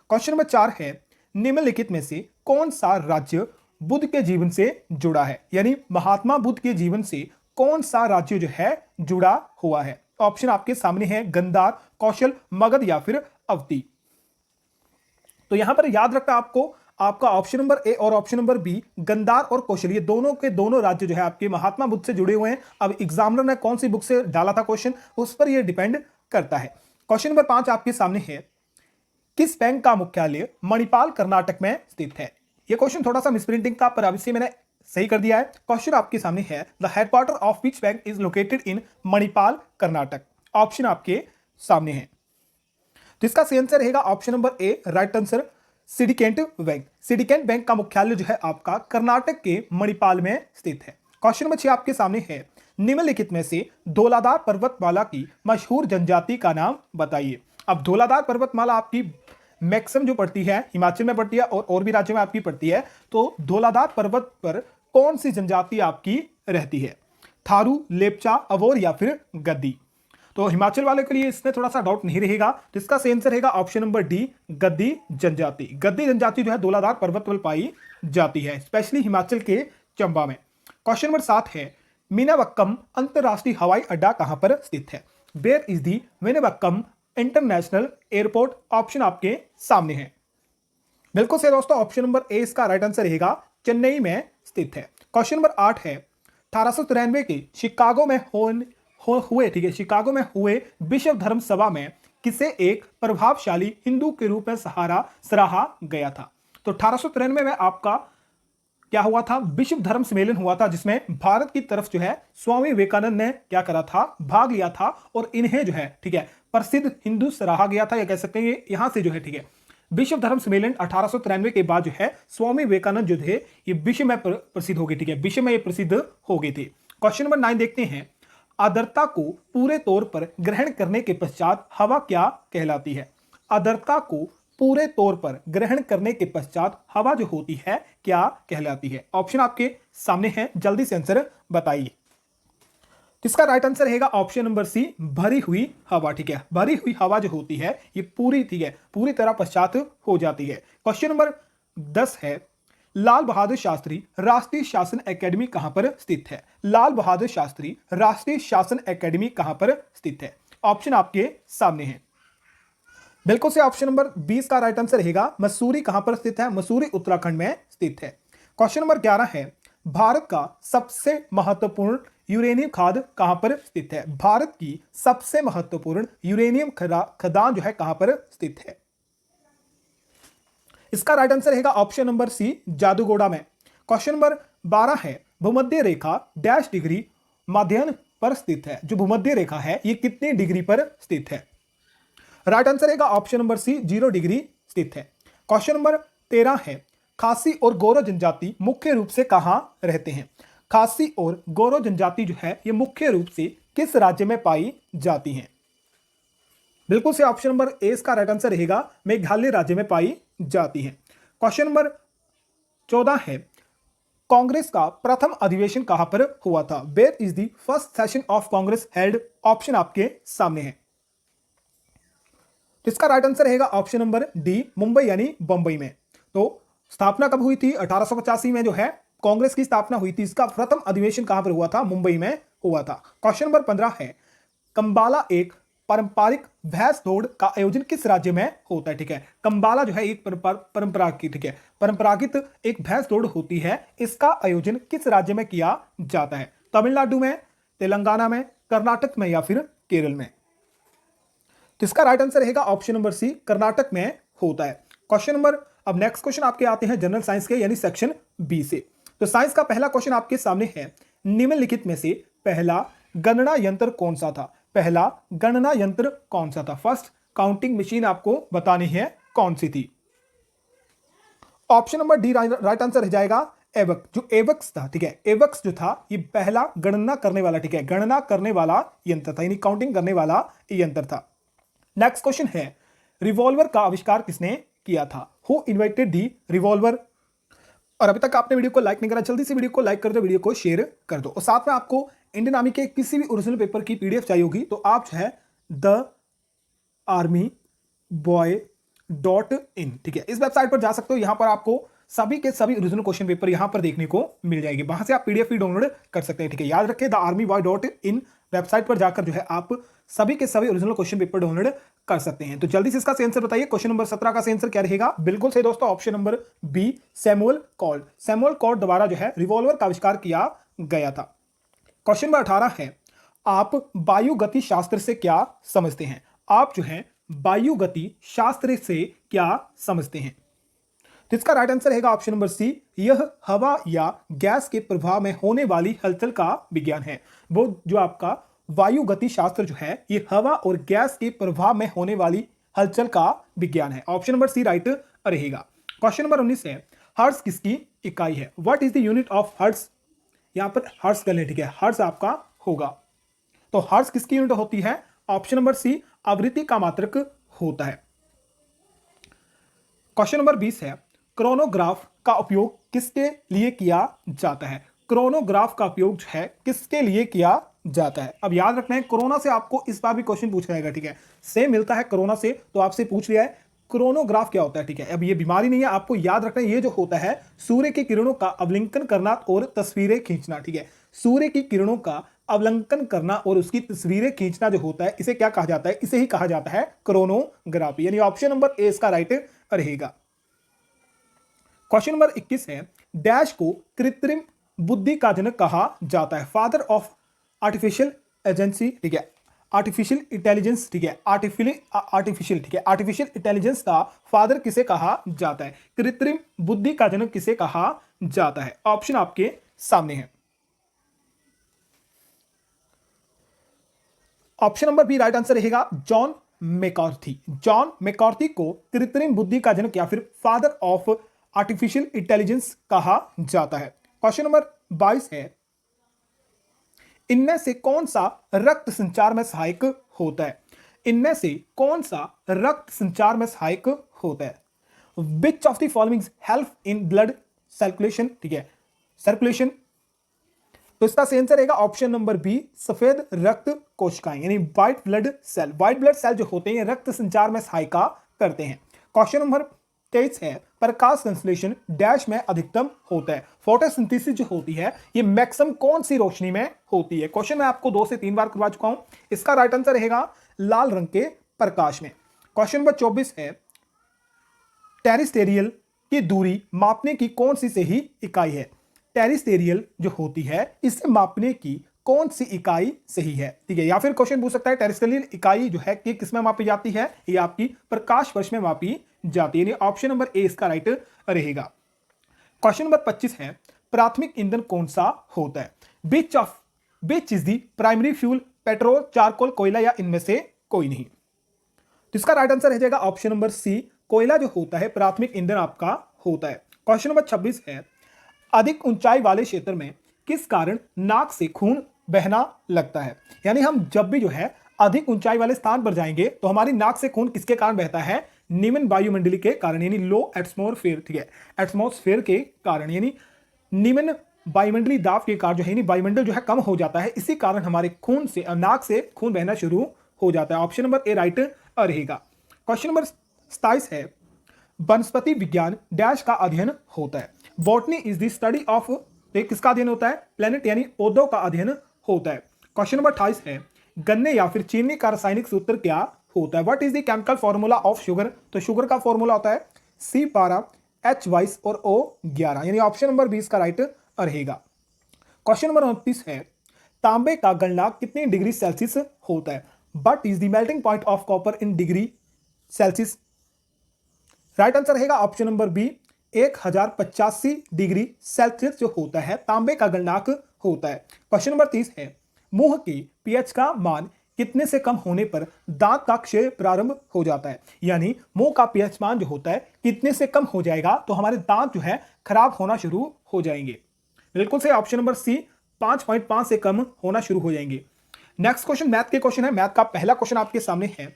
क्वेश्चन नंबर 4 है, निम्नलिखित में से कौन सा राज्य बुद्ध के जीवन से जुड़ा है? यानी महात्मा बुद्ध के जीवन से कौन सा राज्य जो है जुड़ा हुआ है? ऑप्शन आपके सामने है, गांधार, कौशल, मगध या फिर अवधी। तो यहां पर याद रखना आपको, आपका ऑप्शन नंबर ए और ऑप्शन नंबर बी, गांधार और कौशल, ये दोनों के दोनों राज्य जो है आपके महात्मा बुद्ध से जुड़े हुए हैं। अब एग्जामिनर ने कौन सी बुक से डाला था क्वेश्चन, उस पर यह डिपेंड करता है। क्वेश्चन नंबर 5 आपके सामने है, किस बैंक का मुख्यालय मणिपाल कर्नाटक में स्थित है? यह क्वेश्चन थोड़ा सा मिसप्रिंटिंग का, पर अब इसे मैंने सही कर दिया है। क्वेश्चन आपके सामने है, the headquarter of which bank is located in Manipal Karnataka? Option आपके सामने है, तो इसका सही आंसर रहेगा ऑप्शन नंबर ए, right answer, syndicate bank. Syndicate bank का मुख्यालय जो है आपका कर्नाटक के मणिपाल में स्थित है। क्वेश्चन नंबर 6 आपके सामने है, निम्नलिखित में से धौलाधार पर्वतमाला की मशहूर जनजाति का नाम बताइए। अब धौलाधार पर्वतमाला आपकी मैक्सिमम जो पड़ती है हिमाचल में पड़ती है और भी राज्यों में आपकी पड़ती है, तो धौलाधार पर्वत पर कौन सी जनजाति आपकी रहती है? थारू, लेपचा, अवोर या फिर गद्दी? तो हिमाचल वाले के लिए इसमें थोड़ा सा डाउट नहीं रहेगा, तो इसका सही आंसर रहेगा ऑप्शन नंबर डी, गद्दी जनजाति। गद्दी जनजाति जो है धौलाधार पर्वत पर पाई जाती है, स्पेशली हिमाचल के चंबा में। क्वेश्चन नंबर 7 है, मीनावक्कम अंतरराष्ट्रीय हवाई अड्डा कहां पर स्थित है? Where is the Meenambakkam International Airport? Option आपके सामने है, बिल्कुल सही दोस्तों, ऑप्शन नंबर ए इसका राइट आंसर रहेगा, चेन्नई में स्थित है। क्वेश्चन नंबर 8 है, 1893 के शिकागो में हुए, ठीक है, शिकागो में हुए विश्व धर्म सभा में किसे एक प्रभावशाली हिंदू के रूप में सराहा गया था? तो 1893 में आपका क्या हुआ था, विश्व धर्म सम्मेलन हुआ था, जिसमें भारत की तरफ जो है स्वामी विवेकानंद ने क्या करा था, भाग लिया था, और इन्हें जो है, ठीक है, प्रसिद्ध हिंदू सराहा गया था, या कह सकते हैं यहां से जो है, ठीक है, विश्व धर्म सम्मेलन 1893 के बाद जो है स्वामी विवेकानंद जो थे ये विश्व में प्रसिद्ध हो गए, ठीक है, विश्व में ये प्रसिद्ध हो गए थे। क्वेश्चन नंबर 9 देखते हैं, आर्द्रता को पूरे तौर पर ग्रहण करने के पश्चात हवा क्या कहलाती है? आर्द्रता को पूरे तौर पर ग्रहण करने के पश्चात हवा जो होती है क्या कहलाती है? ऑप्शन आपके सामने है, जल्दी से आंसर बताइए। इसका राइट आंसर रहेगा ऑप्शन नंबर सी, भरी हुई हवा, ठीक है, भरी हुई हवा जो होती है ये पूरी, ठीक है, पूरी तरह पश्चात हो जाती है। क्वेश्चन नंबर 10 है, लाल बहादुर शास्त्री राष्ट्रीय शासन एकेडमी कहां पर स्थित है? लाल बहादुर शास्त्री राष्ट्रीय शासन एकेडमी कहां पर स्थित है? ऑप्शन आपके सामने है, बिल्कुल से ऑप्शन नंबर 20 का राइट आंसर रहेगा, मसूरी कहां पर स्थित है? मसूरी उत्तराखंड में स्थित है। क्वेश्चन नंबर 11 है, भारत का सबसे महत्वपूर्ण यूरेनियम खाद कहां पर स्थित है? भारत की सबसे महत्वपूर्ण यूरेनियम खदान जो है कहां पर स्थित है? इसका राइट आंसर रहेगा ऑप्शन नंबर सी, जादूगोड़ा में। क्वेश्चन नंबर 12 है, भूमध्य रेखा डैश डिग्री माध्यान्ह पर स्थित है? जो भूमध्य रेखा है ये कितनी डिग्री पर स्थित है? राइट आंसर रहेगा ऑप्शन नंबर सी, 0 डिग्री स्थित है। क्वेश्चन नंबर 13 है, खासी और गोरो जनजाति मुख्य रूप से कहां रहते हैं? खासी और गोरो जनजाति जो है ये मुख्य रूप से किस राज्य में पाई जाती हैं? बिल्कुल से ऑप्शन नंबर ए इसका राइट आंसर रहेगा, मेघालय राज्य में पाई जाती हैं। क्वेश्चन नंबर 14 है, कांग्रेस का प्रथम अधिवेशन कहां पर हुआ था? Where is the first session of Congress held? Option आपके सामने है, इसका राइट आंसर रहेगा ऑप्शन नंबर डी, मुंबई यानी बंबई में। तो स्थापना कब हुई थी? 1885 में जो है कांग्रेस की स्थापना हुई थी। इसका प्रथम अधिवेशन कहां पर हुआ था? मुंबई में हुआ था। क्वेश्चन नंबर 15 है, कंबाला एक पारंपरिक भैंस दौड़ का आयोजन किस राज्य में होता है? ठीक है, कंबाला जो है एक परंपरागत, ठीक है, परंपरागत एक भैंस दौड़ होती है, इसका आयोजन किस राज्य में किया जाता है? तमिलनाडु में, तेलंगाना में, कर्नाटक में या फिर केरल में? तो इसका राइट आंसर रहेगा ऑप्शन नंबर सी, कर्नाटक में होता है। क्वेश्चन नंबर, अब नेक्स्ट क्वेश्चन आपके आते हैं जनरल साइंस के यानी सेक्शन बी से। तो साइंस का पहला क्वेश्चन आपके सामने है, निम्नलिखित में से पहला गणना यंत्र कौन सा था? पहला गणना यंत्र कौन सा था? फर्स्ट काउंटिंग मशीन आपको बतानी है कौन सी थी। Option number D right answer रह जाएगा एवक्स, जो एवक्स था, ठीक है। एवक्स जो था ये पहला गणना करने वाला, ठीक है, गणना करने वाला यंत्र था, यानी काउंटिंग करने वाला यंत्र था। नेक्स्ट क्वेश्चन है, रिवॉल्वर का आविष्कार किसने किया था? Who invented the revolver? और अभी तक आपने वीडियो को लाइक नहीं करा, जल्दी से वीडियो को लाइक कर दो, वीडियो को शेयर कर दो। और साथ में आपको इंडियन आर्मी के किसी भी ओरिजिनल पेपर की पीडीएफ चाहिए होगी तो आप जो है thearmyboy.in, ठीक है, इस वेबसाइट पर जा सकते हो। यहां पर आपको सभी के सभी ओरिजिनल क्वेश्चन पेपर यहां पर देखने को मिल जाएगी, वहां से आप पीडीएफ भी डाउनलोड कर सकते हैं, ठीक है। याद रखें thearmyboy.in वेबसाइट पर जाकर जो है आप सभी के सभी ओरिजिनल क्वेश्चन पेपर डाउनलोड कर सकते हैं। तो जल्दी से इसका सही आंसर बताइए। क्वेश्चन नंबर 17 का सही आंसर क्या रहेगा? बिल्कुल सही दोस्तों, option number B, Samuel Colt. Samuel Colt द्वारा जो है रिवॉल्वर का आविष्कार किया गया था। क्वेश्चन नंबर 18 है, आप वायुगति शास्त्र से क्या समझते हैं? आप जो है वायुगति शास्त्र से क्या समझते हैं? तो इसका राइट आंसर रहेगा ऑप्शन नंबर सी, यह हवा या गैस के प्रभाव में होने वाली हलचल का विज्ञान है। वो जो आपका वायुगति शास्त्र जो है ये हवा और गैस के प्रभाव में होने वाली हलचल का विज्ञान है। ऑप्शन नंबर सी राइट रहेगा। क्वेश्चन नंबर 19 है, हर्ट्ज किसकी इकाई है? What is the unit of hertz? यहां पर हर्ट्ज कर लें, ठीक है, हर्ट्ज आपका होगा। तो हर्ट्ज किसकी यूनिट होती है? ऑप्शन नंबर सी, आवृत्ति का मात्रक होता है। क्वेश्चन नंबर 20 है, क्रोनोग्राफ का उपयोग किसके लिए किया जाता है? क्रोनोग्राफ का उपयोग जो है किसके लिए किया जाता है? अब याद रखना है, कोरोना से आपको इस बार भी क्वेश्चन पूछा जाएगा, ठीक है, सेम मिलता है कोरोना से, तो आपसे पूछ लिया है क्रोनोग्राफ क्या होता है, ठीक है। अब ये बीमारी नहीं है, आपको याद रखना है, ये जो होता है सूर्य की किरणों का अवलोकन करना और तस्वीरें खींचना, ठीक है। सूर्य की किरणों का अवलोकन करना और उसकी तस्वीरें खींचना जो होता है, इसे क्या कहा जाता है? इसे ही कहा जाता है क्रोनोग्राफी, यानी ऑप्शन नंबर ए इसका राइट रहेगा। क्वेश्चन नंबर 21 है, डैश को कृत्रिम बुद्धि का जनक कहा जाता है? फादर ऑफ आर्टिफिशियल एजेंसी, ठीक है, आर्टिफिशियल इंटेलिजेंस, ठीक है, आर्टिफिशियल, ठीक है, आर्टिफिशियल इंटेलिजेंस का फादर किसे कहा जाता है? कृत्रिम बुद्धि का जनक किसे कहा जाता है? ऑप्शन आपके सामने है। Option number B right answer रहेगा जॉन मैकार्थी। जॉन मैकार्थी को कृत्रिम बुद्धि का जनक या फिर फादर ऑफ आर्टिफिशियल इंटेलिजेंस कहा जाता है। क्वेश्चन नंबर 22 है, इनमें से कौन सा रक्त संचार में सहायक होता है? इनमें से कौन सा रक्त संचार में सहायक होता है? विच of the following help in blood circulation, ठीक है, सर्कुलेशन। तो इसका सही आंसर रहेगा ऑप्शन नंबर बी, सफेद रक्त कोशिकाएं, यानी white blood cell. White blood cell जो होते हैं रक्त संचार में सहायता करते हैं। क्वेश्चन नंबर 23 है, प्रकाश संश्लेषण डैश में अधिकतम होता है? फोटोसिंथेसिस जो होती है ये मैक्सिमम कौन सी रोशनी में होती है? क्वेश्चन मैं आपको 2 से 3 बार करवा चुका हूं, इसका राइट आंसर रहेगा लाल रंग के प्रकाश में। क्वेश्चन नंबर 24 है, टेरिस्टेरियल की दूरी मापने की कौन सी सही इकाई है? टेरिस्टेरियल जो होती है इसे मापने की कौन सी इकाई सही है, ठीक है। या फिर क्वेश्चन पूछ सकता है टेरिस्टेरियल इकाई जो है कि किसमें मापी जाती है? ये आपकी प्रकाश वर्ष में मापी जाती है, ऑप्शन नंबर ए इसका राइट रहेगा। क्वेश्चन नंबर 25 है, प्राथमिक ईंधन कौन सा होता है? Which is the primary fuel, petrol, charcoal, कोयला या इनमें से कोई नहीं? तो इसका राइट आंसर रह जाएगा ऑप्शन नंबर सी, कोयला जो होता है प्राथमिक ईंधन आपका होता है। क्वेश्चन नंबर 26 है, अधिक ऊंचाई वाले क्षेत्र में किस कारण नाक से खून बहना लगता है? यानी हम जब भी जो है अधिक ऊंचाई वाले स्थान पर जाएंगे तो हमारी नाक से खून किसके कारण बहता है? निम्न वायुमंडली के कारण, यानी लो एटमॉस्फेयर, ठीक है, एटमॉस्फेयर के कारण, यानी निम्न वायुमंडलीय दाब के कारण जो है वायुमंडल जो है कम हो जाता है, इसी कारण हमारे खून से नाक से खून बहना शुरू हो जाता है। ऑप्शन नंबर ए राइट रहेगा। क्वेश्चन नंबर 27 है, वनस्पति विज्ञान डैश का अध्ययन होता है? Botany is the study of, किसका अध्ययन होता है? प्लेनेट, यानी पौधों का अध्ययन होता है। क्वेश्चन नंबर 28 है, गन्ने या फिर चीनी का रासायनिक सूत्र क्या होता है? What is the chemical formula of sugar? तो शुगर का फॉर्मूला होता है C12 H22 और O11, यानी ऑप्शन नंबर 20 का राइट रहेगा। क्वेश्चन नंबर 29 है, तांबे का गलनांक कितने डिग्री सेल्सियस होता है? What is the melting point of copper in degree Celsius? Right answer रहेगा option number B, 1085 degree Celsius जो होता है तांबे का गलनांक होता है। क्वेश्चन नंबर 30 है, मुंह की पीएच का मान कितने से कम होने पर दांत का क्षय प्रारंभ हो जाता है? यानी मुंह का पीएच मान जो होता है कितने से कम हो जाएगा तो हमारे दांत जो है खराब होना शुरू हो जाएंगे। बिल्कुल से ऑप्शन नंबर सी, 5.5 से कम होना शुरू हो जाएंगे। नेक्स्ट क्वेश्चन मैथ के क्वेश्चन है। मैथ का पहला क्वेश्चन आपके सामने है,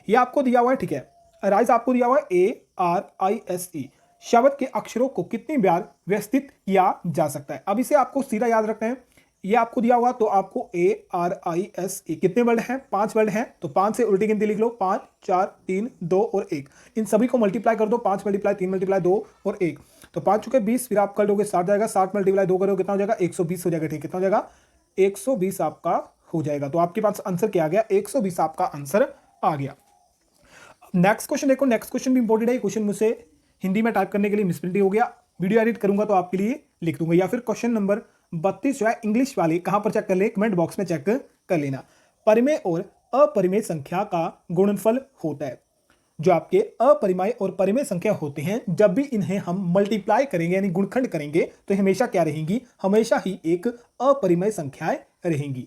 ये आपको दिया हुआ है, ठीक है, राइज आपको दिया हुआ है ARISE शब्द के अक्षरों को कितनी बार व्यवस्थित किया जा सकता है? अब इसे आपको सीधा याद रखना है, ये आपको दिया हुआ तो आपको ARISE कितने वर्ड हैं? 5 वर्ड हैं, तो 5 से उल्टी गिनती लिख लो, 5 4 3 2 और 1। इन सभी को मल्टीप्लाई कर दो, 5 मल्टीप्लाई 3 मल्टीप्लाई 2 और 1, तो 5 चुके 20, फिर आप कर लोगे 60 जाएगा, 60 मल्टीप्लाई 2 करोगे कितना हो जाएगा? 120 हो जाएगा। ठीक, कितना हो जाएगा? 120 आपका हो जाएगा। तो आपके पास आंसर क्या आ गया? 120 आपका आंसर आ गया। नेक्स्ट क्वेश्चन देखो, नेक्स्ट क्वेश्चन भी इंपॉर्टेंट है। क्वेश्चन मुझसे हिंदी में टाइप करने के लिए मिसप्रिंट हो गया, वीडियो एडिट करूंगा तो आपके लिए लिख दूंगा, या फिर क्वेश्चन नंबर 32 जो है इंग्लिश वाले कहां पर चेक कर ले, कमेंट बॉक्स में चेक कर लेना। परिमेय और अपरिमेय संख्या का गुणनफल होता है। जो आपके अपरिमेय और परिमेय संख्या होते हैं, जब भी इन्हें हम मल्टीप्लाई करेंगे यानी गुणखंड करेंगे तो हमेशा क्या रहेंगी? हमेशा ही एक अपरिमेय संख्याएं रहेंगी।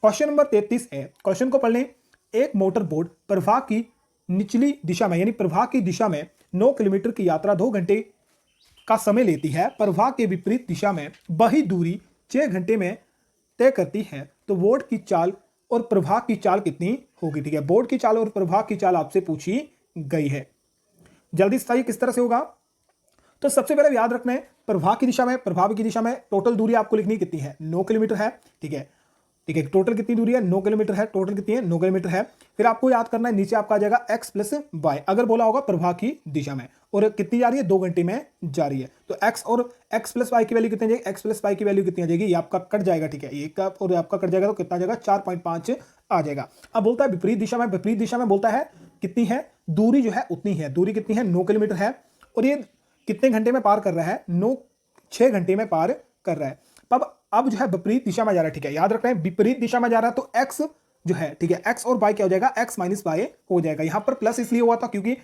क्वेश्चन नंबर 33 है, क्वेश्चन को पढ़ लें। एक मोटर बोट प्रवाह की निचली दिशा में यानी प्रवाह की दिशा में 9 किलोमीटर की यात्रा 2 घंटे का समय लेती है, प्रवाह के विपरीत दिशा में वही दूरी 6 घंटे में तय करती है, तो बोट की चाल और प्रवाह की चाल कितनी होगी? ठीक है, बोट की चाल और प्रवाह की चाल आपसे पूछी गई है। जल्दी बताइए किस तरह से होगा। तो सबसे पहले याद रखना है, प्रवाह की दिशा में टोटल दूरी आपको लिखनी कितनी है? 9 किलोमीटर है। ठीक है, ठीक है, टोटल कितनी दूरी है? 9 किलोमीटर है। टोटल कितनी है? 9 किलोमीटर है। फिर आपको याद करना है, नीचे आपका आ जाएगा x प्लस वाई, अगर बोला होगा प्रवाह की दिशा में, और कितनी जा रही है? 2 घंटे में जा रही है, तो x और x प्लस वाई की वैल्यू कितनी आ जाएगी? x प्लस वाई की वैल्यू कितनी आ जाएगी? ये आपका कट जाएगा। ठीक है, ये का और आपका कट जाएगा तो कितना आ जाएगा? 4.5 आ जाएगा। अब बोलता है विपरीत दिशा में, विपरीत दिशा में बोलता है कितनी है दूरी, जो है उतनी है। दूरी कितनी है? 9 किलोमीटर है, और ये कितने घंटे में पार कर रहा है? 6 घंटे में पार कर रहा है। अब जो है विपरीत दिशा में जा रहा है। ठीक है, याद रखना है विपरीत दिशा में जा रहा है तो x जो है, ठीक है, x और y क्या हो जाएगा? x माइनस वाई हो जाएगा। यहां पर प्लस इसलिए हुआ था क्योंकि,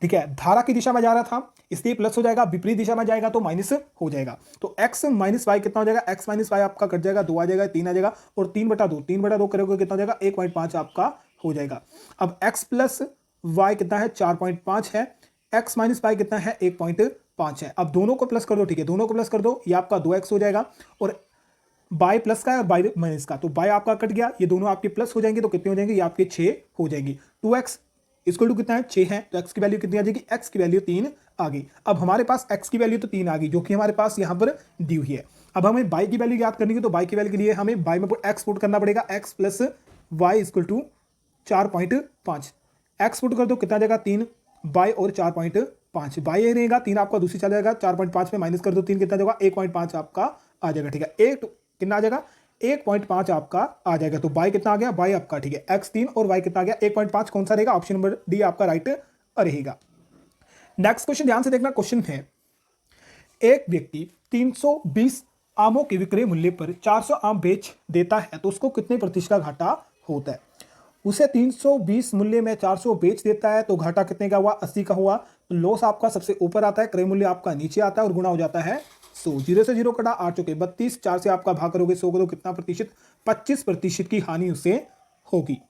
ठीक है, धारा की दिशा में जा रहा था इसलिए प्लस हो जाएगा, विपरीत दिशा में जाएगा तो माइनस हो जाएगा। तो x माइनस वाई कितना हो जाएगा? x माइनस वाई आपका कट जाएगा, 2 आ जाएगा, 3 आ जाएगा, और 3/2 करोगे कितना हो जाएगा? 1.5 आपका हो जाएगा। अब x प्लस वाई कितना है? 4.5 है। x माइनस वाई कितना है? 1.5 है। अब दोनों को प्लस कर दो। ठीक है, दोनों को प्लस कर दो, ये आपका 2x हो जाएगा, और बाय प्लस का है और बाय माइनस का, तो बाय आपका कट गया, ये दोनों आपके प्लस हो जाएंगे, तो कितने हो जाएंगे? ये आपके 6 हो जाएंगी। 2x इक्वल टू कितना है? 6 है, तो x की वैल्यू कितनी आ जाएगी? x की वैल्यू 3 आ गई। अब हमारे पास x की वैल्यू तो 3 आ गई, जो कि हमारे पास यहाँ पर दी हुई है। अब हमें बाई की वैल्यू याद करनी है, तो बाई की वैल्यू के लिए हमें बाई में x पुट करना पड़ेगा, x plus Y equal to 4.5। x put कर दो, कितना आ जाएगा? 3 बाई और 4.5, बाई ये रहेगा, 3 आपका दूसरी चला जाएगा, 4.5 में माइनस कर दो 3, कितना जाएगा? 1.5 आपका आ जाएगा। ठीक है, 1 कितना आ जाएगा? 1.5 आपका आ जाएगा। तो बाई कितना आ गया? बाई आपका, ठीक है, x 3 और y कितना आ गया? 1.5। कौन सा रहेगा? ऑप्शन नंबर डी आपका राइट रहेगा। नेक्स्ट क्वेश्चन ध्यान से देखना। क्वेश्चन है, एक व्यक्ति 320 आमों के विक्रय मूल्य पर 400 आम बेच देता है, तो उसको कितने प्रतिशत का घाटा होता है? उसे 320 मूल्य में 400 बेच देता है, तो घाटा कितने का हुआ? 80 का हुआ। तो लॉस आपका सबसे ऊपर आता है, क्रय मूल्य आपका नीचे आता है, और गुणा हो जाता है 100। 0 से 0 कटा, 8 चौके 32, 4 से आपका भाग करोगे 100 को, तो कितना प्रतिशत? 25% की हानि उसे होगी।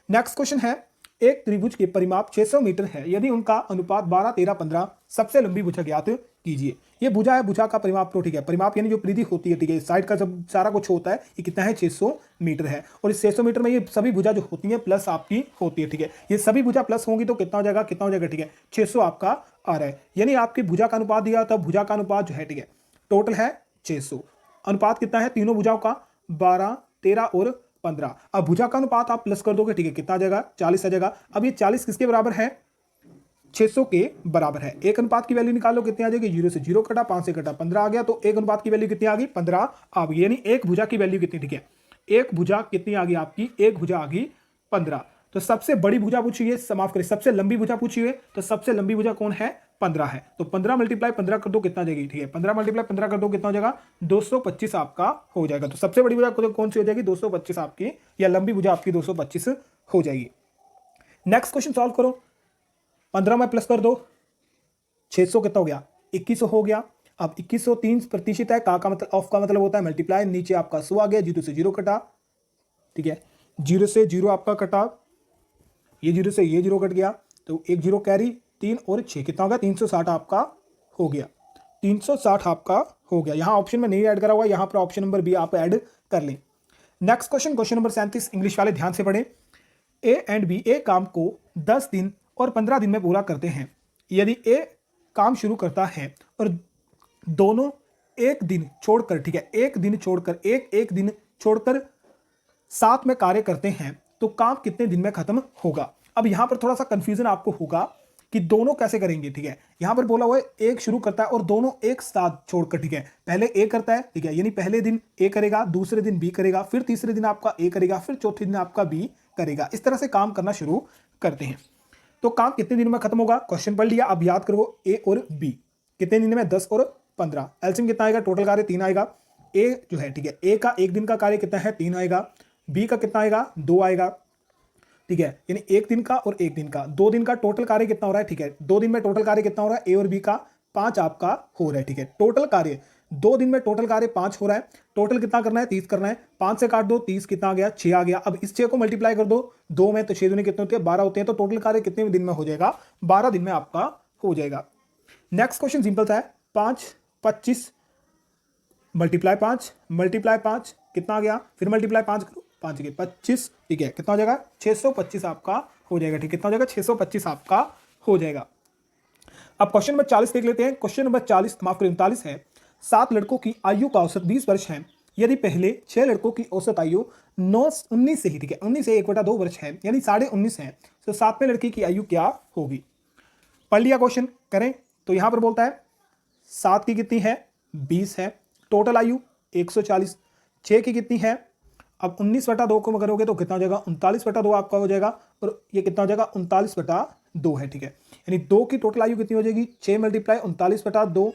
नेक्स्ट क्वेश्चन है, एक त्रिभुज के परिमाप 600 मीटर है, यदि उनका अनुपात 12 13 15, सबसे लंबी भुजा ज्ञात कीजिए। ये भुजा है, भुजा का परिमाप तो, ठीक है, परिमाप यानी जो परिधि होती है, ठीक है, साइड का जब सारा कुछ होता है, ये कितना है? 600 मीटर है, और इस 600 मीटर में ये सभी भुजा जो होती है प्लस आपकी होती है। ठीक है, ये सभी भुजा प्लस होंगी तो कितना हो जाएगा? कितना हो जाएगा? ठीक है, 600 आपका आ रहा है, यानी आपकी भुजा का अनुपात दिया, तब भुजा का अनुपात जो है, ठीक है, टोटल है 600। अनुपात कितना है तीनों भुजाओं का? 12 13 और 15। अब भुजा का अनुपात आप प्लस कर दोगे, ठीक है, कितना आ जाएगा? 40 आ जाएगा। अब ये 40 किसके बराबर है? 600 के बराबर है। एक अनुपात की वैल्यू निकालो, कितनी आ जाएगी? 0 से 0 कटा, 5 से कटा, 15 आ गया, तो एक अनुपात की वैल्यू कितनी आ गई? 15 आ गई, यानी एक भुजा की वैल्यू कितनी? ठीक है, एक भुजा कितनी आ गई आपकी? एक भुजा आ गई 15। तो सबसे बड़ी भुजा पूछी है, समाप्त करें, सबसे लंबी भुजा पूछी है, तो सबसे लंबी भुजा कौन है? 15 है। तो 15 मल्टीप्लाई 15 कर दो कितना आ जाएगी, ठीक है 15 मल्टीप्लाई 15 कर दो कितना हो जाएगा, 225 आपका हो जाएगा। तो सबसे बड़ी भुजा कौन सी हो जाएगी, 225 आपकी, या लंबी भुजा आपकी 225 हो जाएगी। नेक्स्ट क्वेश्चन सॉल्व करो। 15 में प्लस कर दो, 600 कितना हो गया, 2100 हो गया। अब 2100 3% है, का मतलब ऑफ का मतलब होता है मल्टीप्लाई, नीचे आपका 100 आ गया, 0 से 0 कटा, ठीक है 0 से 0 आपका कटा, ये 0 से ये 0 कट गया, तो एक 0 कैरी, 3 और 6 कितना हो गया, 360 आपका हो गया, 360 आपका हो गया। यहाँ ऑप्शन में नहीं ऐड करा हुआ, यहाँ पर ऑप्शन नंबर बी आप ऐड कर लें। Next question, question number 37, English वाले ध्यान से पढ़ें। ए एंड बी, ए काम को 10 दिन और 15 दिन में पूरा करते हैं। यदि ए काम शुरू करता है और दोनों एक दिन छोड़कर, ठीक है एक दिन छोड़कर, एक दिन छोड़कर साथ में कार्य करते हैं तो काम कितने दिन में खत्म होगा। अब यहां पर थोड़ा सा कंफ्यूजन आपको होगा कि दोनों कैसे करेंगे, ठीक है यहां पर बोला हुआ है एक शुरू करता है और दोनों एक साथ छोड़कर, ठीक है पहले ए करता है, ठीक है यानी पहले दिन ए करेगा, दूसरे दिन बी करेगा, फिर तीसरे दिन आपका ए करेगा, फिर चौथे दिन आपका बी करेगा। इस तरह से काम करना शुरू करते हैं। तो काम कितने दिन में खत्म होगा, क्वेश्चन पढ़ लिया, अब याद करो ए और बी कितने दिन में, 10 और 15, एलसीएम कितना आएगा, टोटल कार्य 3 आएगा। ए जो है, ठीक है ए का एक दिन का कार्य कितना है, 3 आएगा, बी का कितना आएगा, 2 आएगा, ठीक है यानी एक दिन का और एक दिन का, 2 दिन का टोटल कार्य कितना हो रहा है, ठीक है 2 दिन में टोटल कार्य कितना हो रहा है, ए और बी का 5 आपका हो रहा है, ठीक है टोटल कार्य 2 दिन में टोटल कार्य 5 हो रहा है। टोटल कितना करना है, 30 करना है, 5 से काट दो, 30 कितना आ गया, 6 आ गया। अब इस 6 को मल्टीप्लाई कर दो 2 में, तो 6 दूनी कितने होते हैं, 12 होते हैं। तो टोटल कार्य कितने दिन में हो जाएगा, 12 दिन में आपका हो जाएगा। नेक्स्ट क्वेश्चन सिंपल था, 5 25 मल्टीप्लाई 5 कितना आ गया, फिर मल्टीप्लाई 5 करो, 5 के 25, ठीक है कितना हो जाएगा, 625 आपका हो जाएगा, ठीक कितना हो जाएगा, 625 आपका हो जाएगा। अब क्वेश्चन नंबर 40 देख लेते हैं। क्वेश्चन नंबर 40 माफ करें 39 है। 7 लड़कों की आयु का औसत 20 वर्ष है। यदि पहले 6 लड़कों की औसत आयु 19 से ही, ठीक है 19 से 1/2 वर्ष है, यानी 19.5 है, तो 7वें लड़के की आयु क्या होगी। पढ़ लिया क्वेश्चन, करें तो यहां पर बोलता है 7 की कितनी है, 20 है, टोटल आयु 140, 6 की कितनी है, अब 19/2 को करोगे तो कितना हो जाएगा, 39/2 आपका हो जाएगा, और ये कितना हो जाएगा, 39/2 है, ठीक है यानी 2 की टोटल आयु कितनी हो जाएगी, 6 मल्टीप्लाई 39/2,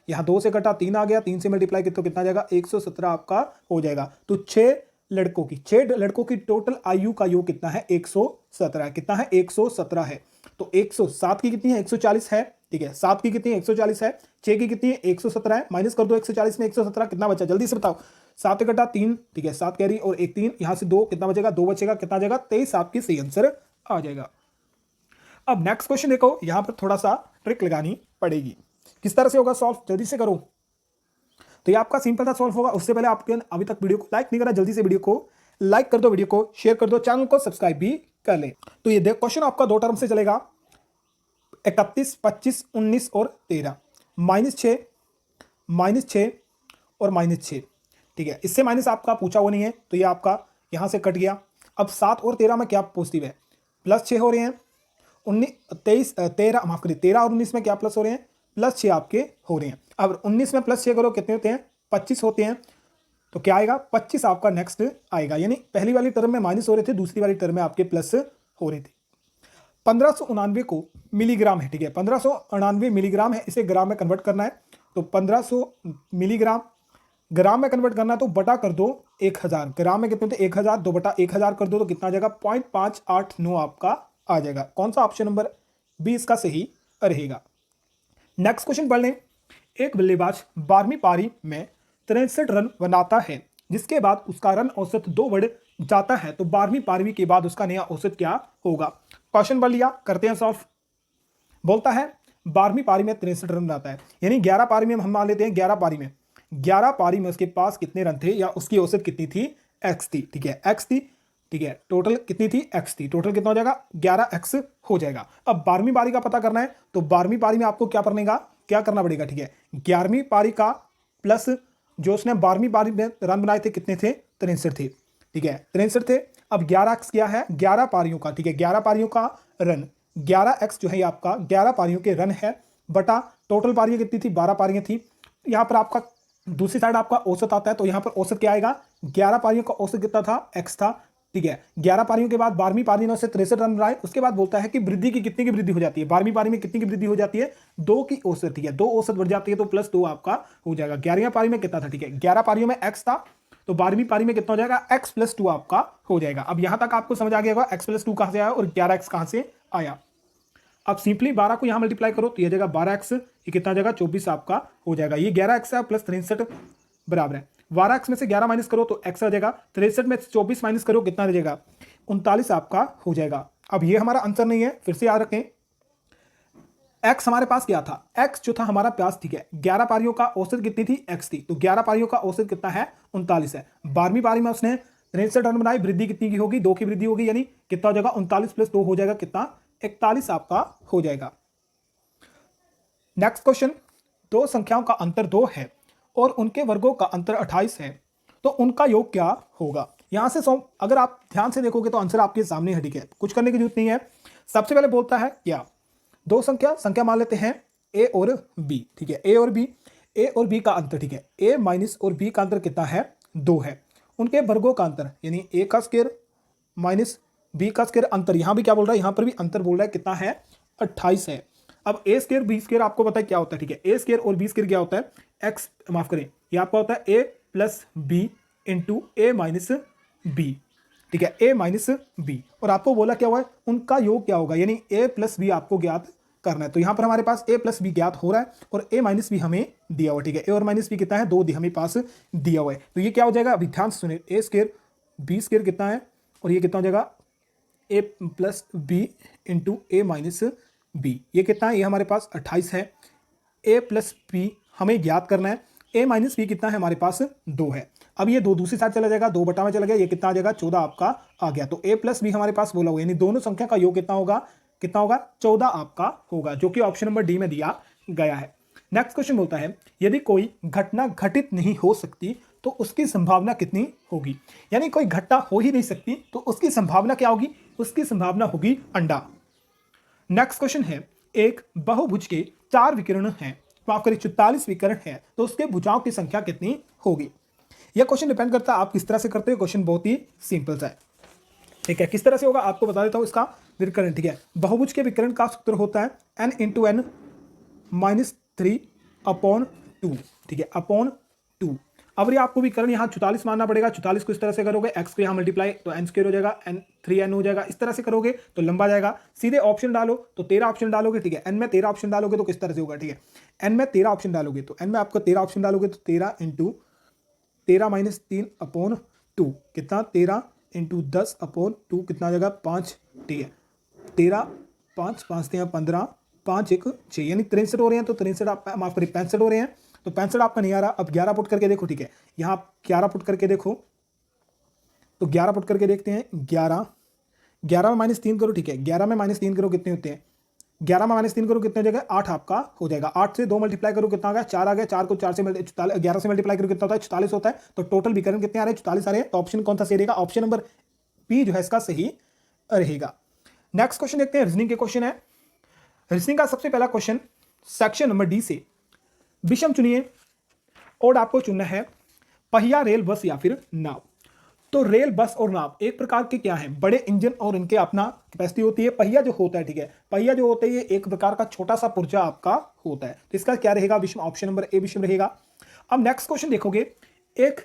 यहाँ 2 से कटा 3 आ गया, 3 से मल्टीप्लाई कितना आ जाएगा, 117 आपका हो जाएगा। तो 6 लड़कों की टोटल आयु का योग कितना है, 117 है, कितना है 117 है। तो 107 की कितनी है, 140 है, ठीक है 7 की कितनी है, 140 है, 6 की कितनी है, 117 है, माइनस कर दो 140 में 117 कितना बचा, जल्दी से बताओ, 7 कटा 3, ठीक है 7 कैरी और 1 3, यहां से 2 कितना बचेगा, 2 बचेगा, कितना आ जाएगा 23 आपकी सही आंसर आ जाएगा। अब नेक्स्ट क्वेश्चन देखो, यहां पर थोड़ा सा ट्रिक लगानी पड़ेगी, किस तरह से होगा सॉल्व, जल्दी से करो। तो ये आपका सिंपल था सॉल्व होगा। उससे पहले आपने अभी तक वीडियो को लाइक नहीं करा, जल्दी से वीडियो को लाइक कर दो, वीडियो को शेयर कर दो, चैनल को सब्सक्राइब भी कर ले। तो ये देख क्वेश्चन आपका 2 टर्म से चलेगा, 31 25 19 और 13, -6 और -6, ठीक है इससे माइनस आपका पूछा हुआ नहीं है, तो ये आपका यहां से कट गया। अब 7 और 13 में क्या पॉजिटिव है, +6 हो रहे हैं, 13 माफ करिए 13 और 19 में क्या प्लस हो रहे हैं, +6 आपके हो रहे हैं। अब 19 में +6 करो कितने होते हैं, 25 होते हैं, तो क्या आएगा 25 आपका नेक्स्ट आएगा, यानी पहली वाली टर्म में माइनस हो रहे थे, दूसरी वाली टर्म में आपके प्लस हो रहे थे। 1599 को मिलीग्राम है, ठीक है 1599 मिलीग्राम है, इसे ग्राम में कन्वर्ट करना है, तो 1500 मिलीग्राम ग्राम में कन्वर्ट करना है, तो बटा कर दो 1000, ग्राम में कितने होते 1000, 2 बटा 1000 कर दो तो कितना आ जाएगा 0.589 आपका आ जाएगा। कौन सा ऑप्शन नंबर बी इसका सही रहेगा। नेक्स्ट क्वेश्चन पढ़ लें। एक बल्लेबाज 12वीं पारी में 63 रन बनाता है, जिसके बाद उसका रन औसत 2 बढ़ जाता है, तो 12वीं पारी के बाद उसका नया औसत क्या होगा। क्वेश्चन पढ़ लिया, करते हैं सॉल्व। बोलता है 12वीं पारी में 63 रन बनाता है, यानी 11 पारी में हम मान लेते हैं 11 पारी में उसके पास कितने रन थे, या उसकी औसत कितनी थी, x थी, ठीक है x थी, ठीक है टोटल कितनी थी, x थी, टोटल कितना हो जाएगा 11x हो जाएगा। अब 12वीं पारी का पता करना है, तो 12वीं पारी में आपको क्या करना पड़ेगा, ठीक है 11वीं पारी का प्लस जो उसने 12वीं पारी में रन बनाए थे कितने थे, 63 थे, ठीक है 63 थे। अब 11x क्या है, 11 पारियों का, ठीक है 11 पारियों का रन, 11x जो है आपका 11 पारियों के रन है, बटा टोटल पारियां कितनी थी, 12 पारियां थी। यहाँ पर आपका दूसरी साइड आपका औसत आता है, तो यहाँ पर औसत क्या आएगा, 11 पारियों का औसत कितना था, x था, ठीक है। 11 पारियों के बाद 12वीं पारी ने उससे 63 रन बनाए। उसके बाद बोलता है कि वृद्धि की कितनी की वृद्धि हो जाती है, 12वीं पारी में कितनी की वृद्धि हो जाती है, 2 की औसत, ठीक है, 2 औसत बढ़ जाती है तो +2 आपका हो जाएगा। 11वीं पारी में कितना था, ठीक है, 11 पारियों में x था, तो 12वीं पारी में कितना हो जाएगा, x + 2 आपका हो जाएगा। अब यहां तक आपको समझ आ गया होगा x + 2 कहां से आया और 11x कहां से आया। अब सिंपली 12 को यहां मल्टीप्लाई करो तो यह जगह 12x, ये कितना आ जाएगा, 24 आपका हो जाएगा। ये 11x है प्लस 63 बराबर है, 12x में से 11 माइनस करो तो x आ जाएगा, 63 में से 24 माइनस करो कितना आ जाएगा, 39 आपका हो जाएगा। अब ये हमारा आंसर नहीं है, फिर से याद रखें, x हमारे पास क्या था, x जो था हमारा पास, ठीक है, 11 पारियों का औसत कितनी थी, x थी, तो 11 पारियों का औसत कितना है, 39 है। 12वीं पारी में उसने 63 रन बनाए, वृद्धि कितनी की होगी, 2 की वृद्धि होगी, यानी कितना हो जाएगा, 39 + 2 हो जाएगा कितना, 41 आपका हो जाएगा। नेक्स्ट क्वेश्चन, दो संख्याओं का अंतर 2 है और उनके वर्गों का अंतर 28 है, तो उनका योग क्या होगा। यहां से अगर आप ध्यान से देखोगे तो आंसर आपके सामने है, ठीक है, कुछ करने की जरूरत नहीं है। सबसे पहले बोलता है क्या, दो संख्या मान लेते हैं a और b, ठीक है, a और b का अंतर, ठीक है, a माइनस और b का अंतर कितना है, 2 है। उनके वर्गों का अंतर यानी a का स्क्वायर माइनस b का स्क्वायर, अंतर यहां भी क्या बोल रहा है, यहां पर भी अंतर बोल रहा है कितना है, 28 है। अब a स्क्वायर b स्क्वायर आपको पता है क्या होता है, ठीक है, a स्क्वायर और b स्क्वायर क्या होता है, x, माफ करें, ये आपका होता है a + b into a minus b, ठीक है, a माइनस b, और आपको बोला क्या हुआ है, उनका योग क्या होगा, यानी a + b आपको ज्ञात करना है। तो यहां पर हमारे पास a + b ज्ञात हो रहा है और a माइनस b हमें दिया हुआ, ठीक है, a और माइनस b कितना है, 2 हमें पास दिया हुआ है। तो ये क्या हो जाएगा, अभी ध्यान से सुनिए, a स्क्वायर b स्क्वायर कितना है और ये कितना हो जाएगा, a + b into a minus b, ये कितना है, ये हमारे पास 28 है। a + b हमें ज्ञात करना है, a माइनस b कितना है, हमारे पास 2 है। अब ये 2 दूसरी साइड चला जाएगा, 2 बटा में चला गया, ये कितना आ जाएगा, 14 आपका आ गया। तो a + b हमारे पास बोला हुआ, यानी दोनों संख्या का योग कितना होगा, 14 आपका होगा, जो कि ऑप्शन नंबर डी में दिया गया है। नेक्स्ट क्वेश्चन बोलता है, यदि कोई घटना घटित नहीं हो सकती तो उसकी संभावना कितनी होगी, यानी कोई घटना हो ही नहीं सकती तो उसकी संभावना क्या होगी, उसकी संभावना होगी अंडा। नेक्स्ट क्वेश्चन है, एक बहुभुज के 4 विकर्ण हैं, माफ करिए 44 विकर्ण है, तो उसके भुजाओं की संख्या कितनी होगी। यह क्वेश्चन डिपेंड करता है आप किस तरह से करते हो, क्वेश्चन बहुत ही सिंपल सा है, ठीक है। किस तरह से होगा आपको बता देता हूं, इसका विकर्ण, ठीक है, बहुभुज के विकर्ण का सूत्र होता है n × n - 3/2, ठीक है, अपॉन 2। अब ये आपको विकर्ण यहाँ 44 मानना पड़ेगा, 44 को इस तरह से करोगे, x को यहाँ मल्टीप्लाई तो n² हो जाएगा, n 3n हो जाएगा, इस तरह से करोगे तो लंबा जाएगा। सीधे ऑप्शन डालो तो 13 ऑप्शन डालोगे, ठीक है, n में 13 ऑप्शन डालोगे तो किस तरह से होगा, ठीक है, n में 13 ऑप्शन डालोगे तो n में आपको 13 ऑप्शन डालोगे तो 13 × 13 - 3/2 कितना, 13 × 10/2 कितना आ जाएगा, 5, ठीक है, 13 5 5 3 15 5 1 6, यानी 63 हो रहे हैं, तो 63 आप माफ करिए 65 हो रहे हैं, तो 65 आपका नहीं आ रहा। अब 11 पुट करके देखो, ठीक है, यहाँ 11 पुट करके देखो, तो 11 पुट करके देखते हैं, 11 में -3 करो, ठीक है, 11 में -3 करो कितने होते हैं, 11 में -3 करो कितने हो जाएगा, 8 आपका हो जाएगा। 8 से 2 मल्टीप्लाई करो कितना आ गया, 4 आ गया, 4 को 4 से 11 से मल्टीप्लाई करो कितना होता है, 44 होता है। तो टोटल विकर्ण कितने आ रहे हैं, 44 आ रहे हैं। तो ऑप्शन कौन सा सही रहेगा, ऑप्शन नंबर बी जो है इसका सही रहेगा। नेक्स्ट क्वेश्चन देखते हैं, रीजनिंग के क्वेश्चन है। रीजनिंग का सबसे पहला क्वेश्चन सेक्शन नंबर डी से, विषम चुनिए और आपको चुनना है पहिया, रेल, बस या फिर नाव। तो रेल, बस और नाव एक प्रकार के क्या हैं, बड़े इंजन और इनके अपना कैपेसिटी होती है। पहिया जो होता है, ठीक है, पहिया जो होता है ये एक प्रकार का छोटा सा पुर्जा आपका होता है, तो इसका क्या रहेगा, विषम, ऑप्शन नंबर ए विषम रहेगा। अब नेक्स्ट क्वेश्चन देखोगे, एक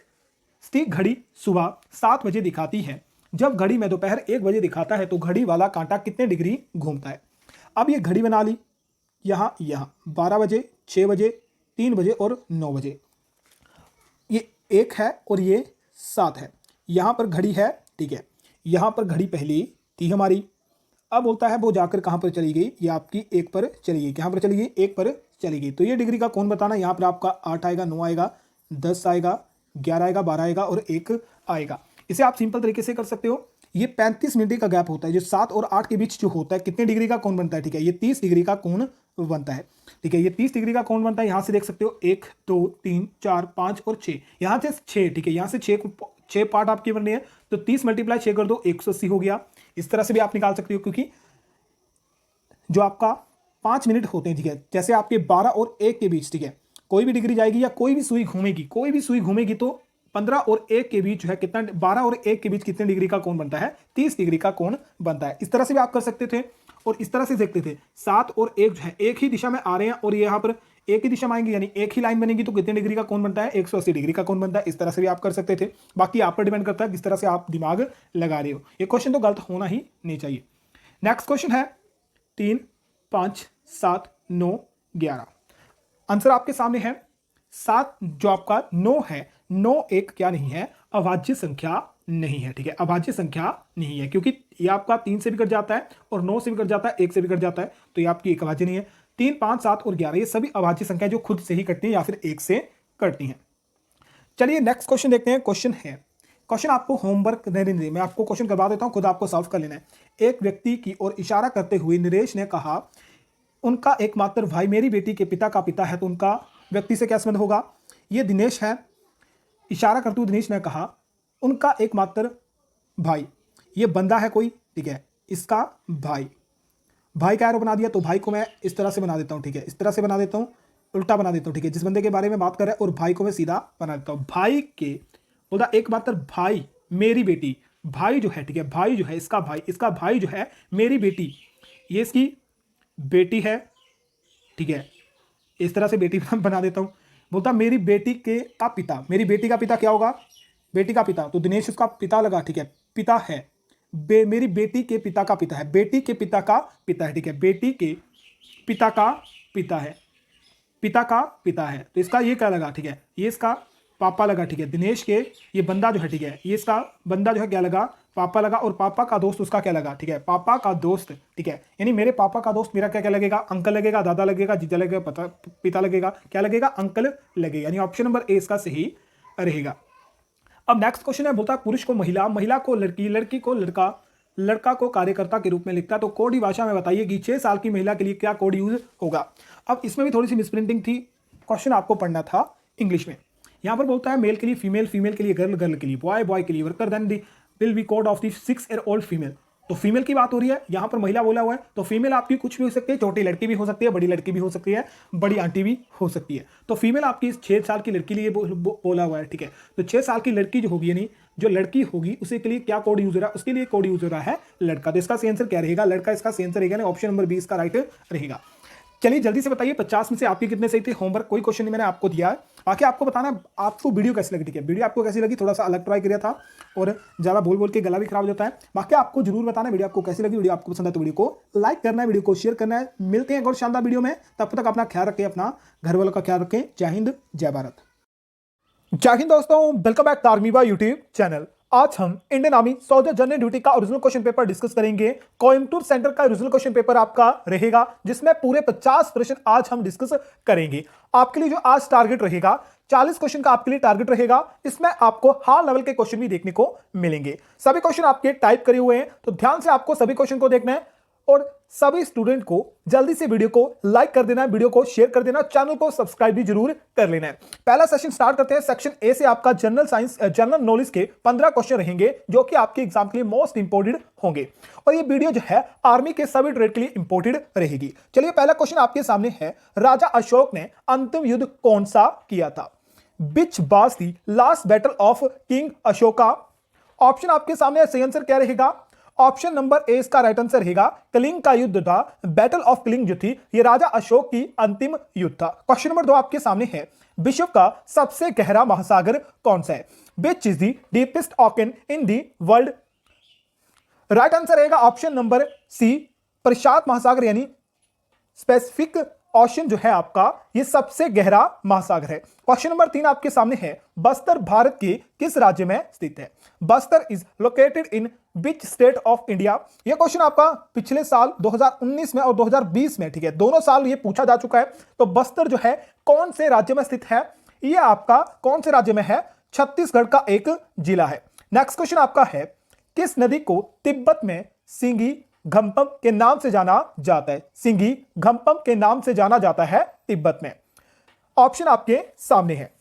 सटीक घड़ी सुबह 7 बजे दिखाती है, जब घड़ी में दोपहर 1 बजे दिखाता है तो घड़ी वाला कांटा कितने डिग्री घूमता है। अब ये घड़ी बना ली, यहाँ 12 बजे, 6 बजे, 3 बजे और 9 बजे, ये 1 है और ये 7 है, यहाँ पर घड़ी है, ठीक है, यहाँ पर घड़ी पहली थी हमारी। अब बोलता है वो जाकर कहाँ पर चली गई, ये आपकी 1 पर चली गई, कहाँ पर चली गई, 1 पर चली गई। तो ये डिग्री का कौन बताना, यहाँ पर आपका 8 आएगा, 9 आएगा, 10 आएगा, 11 आएगा, 12 आएगा और 1 आएगा। इसे आप सिंपल तरीके से कर सकते हो। ये 35 मिनट का गैप होता है, जो 7 और 8 के बीच जो होता है, कितने डिग्री का कोण बनता है, ठीक है, ये 30 डिग्री का कोण बनता है, ठीक है, ये 30 डिग्री का कोण बनता है। यहाँ से देख सकते हो 1 2 3 4 5 और 6, यहाँ से 6, ठीक है, यहाँ से 6 पार्ट आपकी बननी है, तो 30 × 6 कर दो, 180 हो गया। इस तरह से भी आप निकाल सकते हो, क्योंकि जो आपका 5 मिनट होते हैं, ठीक है, जैसे आपके 12 और 1 के बीच, ठीक है, कोई भी डिग्री जाएगी या कोई भी सुई घूमेगी, तो 15 और 1 के बीच जो है कितना, 12 और 1 के बीच कितने डिग्री का कोण बनता है, 30 डिग्री का कोण बनता है। इस तरह से भी आप कर सकते थे और इस तरह से देखते थे 7 और 1 जो है एक ही दिशा में आ रहे हैं और यहाँ पर एक ही दिशा में आएंगे, यानी एक ही लाइन बनेगी तो कितने डिग्री का कोण बनता है, 180 डिग्री का कोण बनता है। इस तरह से भी आप कर सकते थे। बाकी आप पर डिपेंड करता है किस तरह से आप दिमाग लगा रहे हो। ये क्वेश्चन तो गलत होना ही नहीं चाहिए। नेक्स्ट क्वेश्चन है 3, 5, 7, 9, 11। आंसर आपके सामने है 7 जो आपका 9 है, 9 एक क्या नहीं है, अभाज्य संख्या नहीं है। ठीक है, अभाज्य संख्या नहीं है क्योंकि ये आपका 3 से भी कट जाता है और 9 से भी कट जाता है, 1 से भी कट जाता है, तो ये आपकी एक अभाज्य नहीं है। 3, 5, 7 और 11 ये सभी अभाज्य संख्या जो खुद से ही कटती है या फिर 1 से कटती हैं। चलिए नेक्स्ट क्वेश्चन देखते हैं। क्वेश्चन आपको होमवर्क नहीं, मैं आपको क्वेश्चन करवा देता हूं, खुद आपको सॉल्व कर लेना है। एक व्यक्ति की ओर इशारा करते हुए नरेश ने कहा, उनका एकमात्र भाई मेरी बेटी के पिता का पिता है, तो उनका व्यक्ति से क्या संबंध होगा। ये दिनेश है, इशारा करते हुए दिनेश ने कहा उनका एकमात्र भाई, ये बंदा है कोई, ठीक है, इसका भाई का एरो बना दिया, तो भाई को मैं इस तरह से बना देता हूं, ठीक है, इस तरह से बना देता हूं, उल्टा बना देता हूं, ठीक है, जिस बंदे के बारे में बात कर रहा है और भाई को मैं सीधा बना देता हूं। भाई के बोला एकमात्र भाई मेरी बेटी, भाई जो है, ठीक है, भाई जो है इसका भाई जो है मेरी बेटी, ये इसकी बेटी है, ठीक है, इस तरह से बेटी बना देता हूं। बोलता मेरी बेटी के का पिता, मेरी बेटी का पिता क्या होगा, बेटी का पिता, तो दिनेश उसका पिता लगा, ठीक है, पिता है, मेरी बेटी के पिता का पिता है, बेटी के पिता का पिता है, ठीक है, बेटी के पिता का पिता है, पिता का पिता है, तो इसका ये क्या लगा, ठीक है, ये इसका पापा लगा, ठीक है, दिनेश के ये बंदा जो है, ठीक है, ये इसका बंदा जो है क्या लगा, पापा लगा, और पापा का दोस्त उसका क्या लगा, ठीक है, पापा का दोस्त, ठीक है, यानी मेरे पापा का दोस्त मेरा क्या क्या लगेगा, अंकल लगेगा, दादा लगेगा, जीजा लगेगा, पिता लगेगा, क्या लगेगा, अंकल लगेगा, यानी ऑप्शन नंबर ए इसका सही रहेगा। अब नेक्स्ट क्वेश्चन है, बोलता पुरुष को महिला, महिला को लड़की, लड़की को लड़का, लड़का को कार्यकर्ता के रूप में लिखता है, तो कोडी भाषा में बताइए कि 6 साल की महिला के लिए क्या कोड यूज होगा। अब इसमें भी थोड़ी सी मिसप्रिंटिंग थी, क्वेश्चन आपको पढ़ना था इंग्लिश में। यहां पर बोलता है मेल के लिए फीमेल, फीमेल के लिए गर्ल, गर्ल के लिए बॉय, बॉय के लिए worker, then the will be code of the 6-year-old female, तो फीमेल की बात हो रही है, यहां पर महिला बोला हुआ है, तो फीमेल आपकी कुछ भी हो सकती है, छोटी लड़की भी हो सकती है, बड़ी लड़की भी हो सकती है, बड़ी आंटी भी हो सकती है, तो फीमेल आपकी 6 साल की लड़की लिए बोला हुआ है, ठीक है, तो 6 साल की लड़की जो होगी, यानी जो लड़की होगी उसी के लिए क्या कोड यूज हो रहा है, उसके लिए कोड यूज हो रहा है लड़का, तो इसका सही आंसर क्या रहेगा, लड़का इसका सही आंसर रहेगा, ऑप्शन नंबर 20 का राइट रहेगा। चलिए जल्दी से बताइए 50 में से आपके कितने सही थे। होमवर्क कोई क्वेश्चन नहीं मैंने आपको दिया है, बाकी आपको बताना आपको वीडियो कैसी लगी, ठीक है, वीडियो आपको कैसी लगी, थोड़ा सा अलग ट्राई किया था और ज़्यादा बोल बोल के गला भी खराब हो जाता है। बाकी आपको जरूर बताना वीडियो आपको कैसी लगी, वीडियो आपको पसंद है तो वीडियो को लाइक करना है, वीडियो को शेयर करना है। मिलते हैं एक और शानदार वीडियो में, तब तक अपना ख्याल रखें, अपना घर वालों का ख्याल रखें। जय हिंद, जय भारत। जय हिंद दोस्तों, welcome back to army by YouTube channel. आज हम Indian army soldier general duty का ओरिजिनल क्वेश्चन पेपर डिस्कस करेंगे। कोयंबटूर सेंटर का ओरिजिनल क्वेश्चन पेपर आपका रहेगा, जिसमें पूरे 50 प्रश्न आज हम डिस्कस करेंगे। आपके लिए जो आज टारगेट रहेगा 40 क्वेश्चन का आपके लिए टारगेट रहेगा। इसमें आपको हाल लेवल के क्वेश्चन भी देखने को मिलेंगे। सभी क्वेश्चन आपके टाइप करे हुए हैं, तो ध्यान से आपको सभी क्वेश्चन को देखना है और सभी स्टूडेंट को जल्दी से वीडियो को लाइक कर देना है, वीडियो को शेयर कर देना, चैनल को सब्सक्राइब भी जरूर कर लेना है। पहला सेशन स्टार्ट करते हैं। सेक्शन ए से आपका जनरल साइंस जनरल नॉलेज के 15 क्वेश्चन रहेंगे, जो कि आपके एग्जाम के लिए मोस्ट इंपोर्टेंट होंगे और ये वीडियो जो है आर्मी के सभी ट्रेड के लिए इंपोर्टेंट रहेगी। चलिए पहला क्वेश्चन आपके सामने है, राजा अशोक ने अंतिम युद्ध कौन सा किया था? Which was the last battle of king Ashoka? Option आपके सामने, सही आंसर क्या रहेगा? ऑप्शन नंबर ए इसका राइट आंसर रहेगा, कलिंग का युद्ध था, बैटल ऑफ कलिंग जो थी ये राजा अशोक की अंतिम युद्ध था। क्वेश्चन नंबर 2 आपके सामने है, विश्व का सबसे गहरा महासागर कौन सा है? Which is the deepest ocean in the world? Right answer रहेगा ऑप्शन नंबर सी, प्रशांत महासागर, यानी स्पेसिफिक ओशन जो है आपका ये सबसे गहरा महासागर है। क्वेश्चन नंबर 3 आपके सामने है, बस्तर भारत के किस राज्य में स्थित है? Bastar is located in which state of India? यह क्वेश्चन आपका पिछले साल 2019 में और 2020 में, ठीक है, दोनों साल ये पूछा जा चुका है। तो बस्तर जो है कौन से राज्य में स्थित है? यह आपका कौन से राज्य में है? छत्तीसगढ़ का एक जिला है। नेक्स्ट क्वेश्चन आपका है, किस नदी को तिब्बत में सिंगी घम्पम के नाम से जाना जाता है? सिंगी घम्पम के नाम से जाना जाता है तिब्बत में। ऑप्शन आपके सामने है,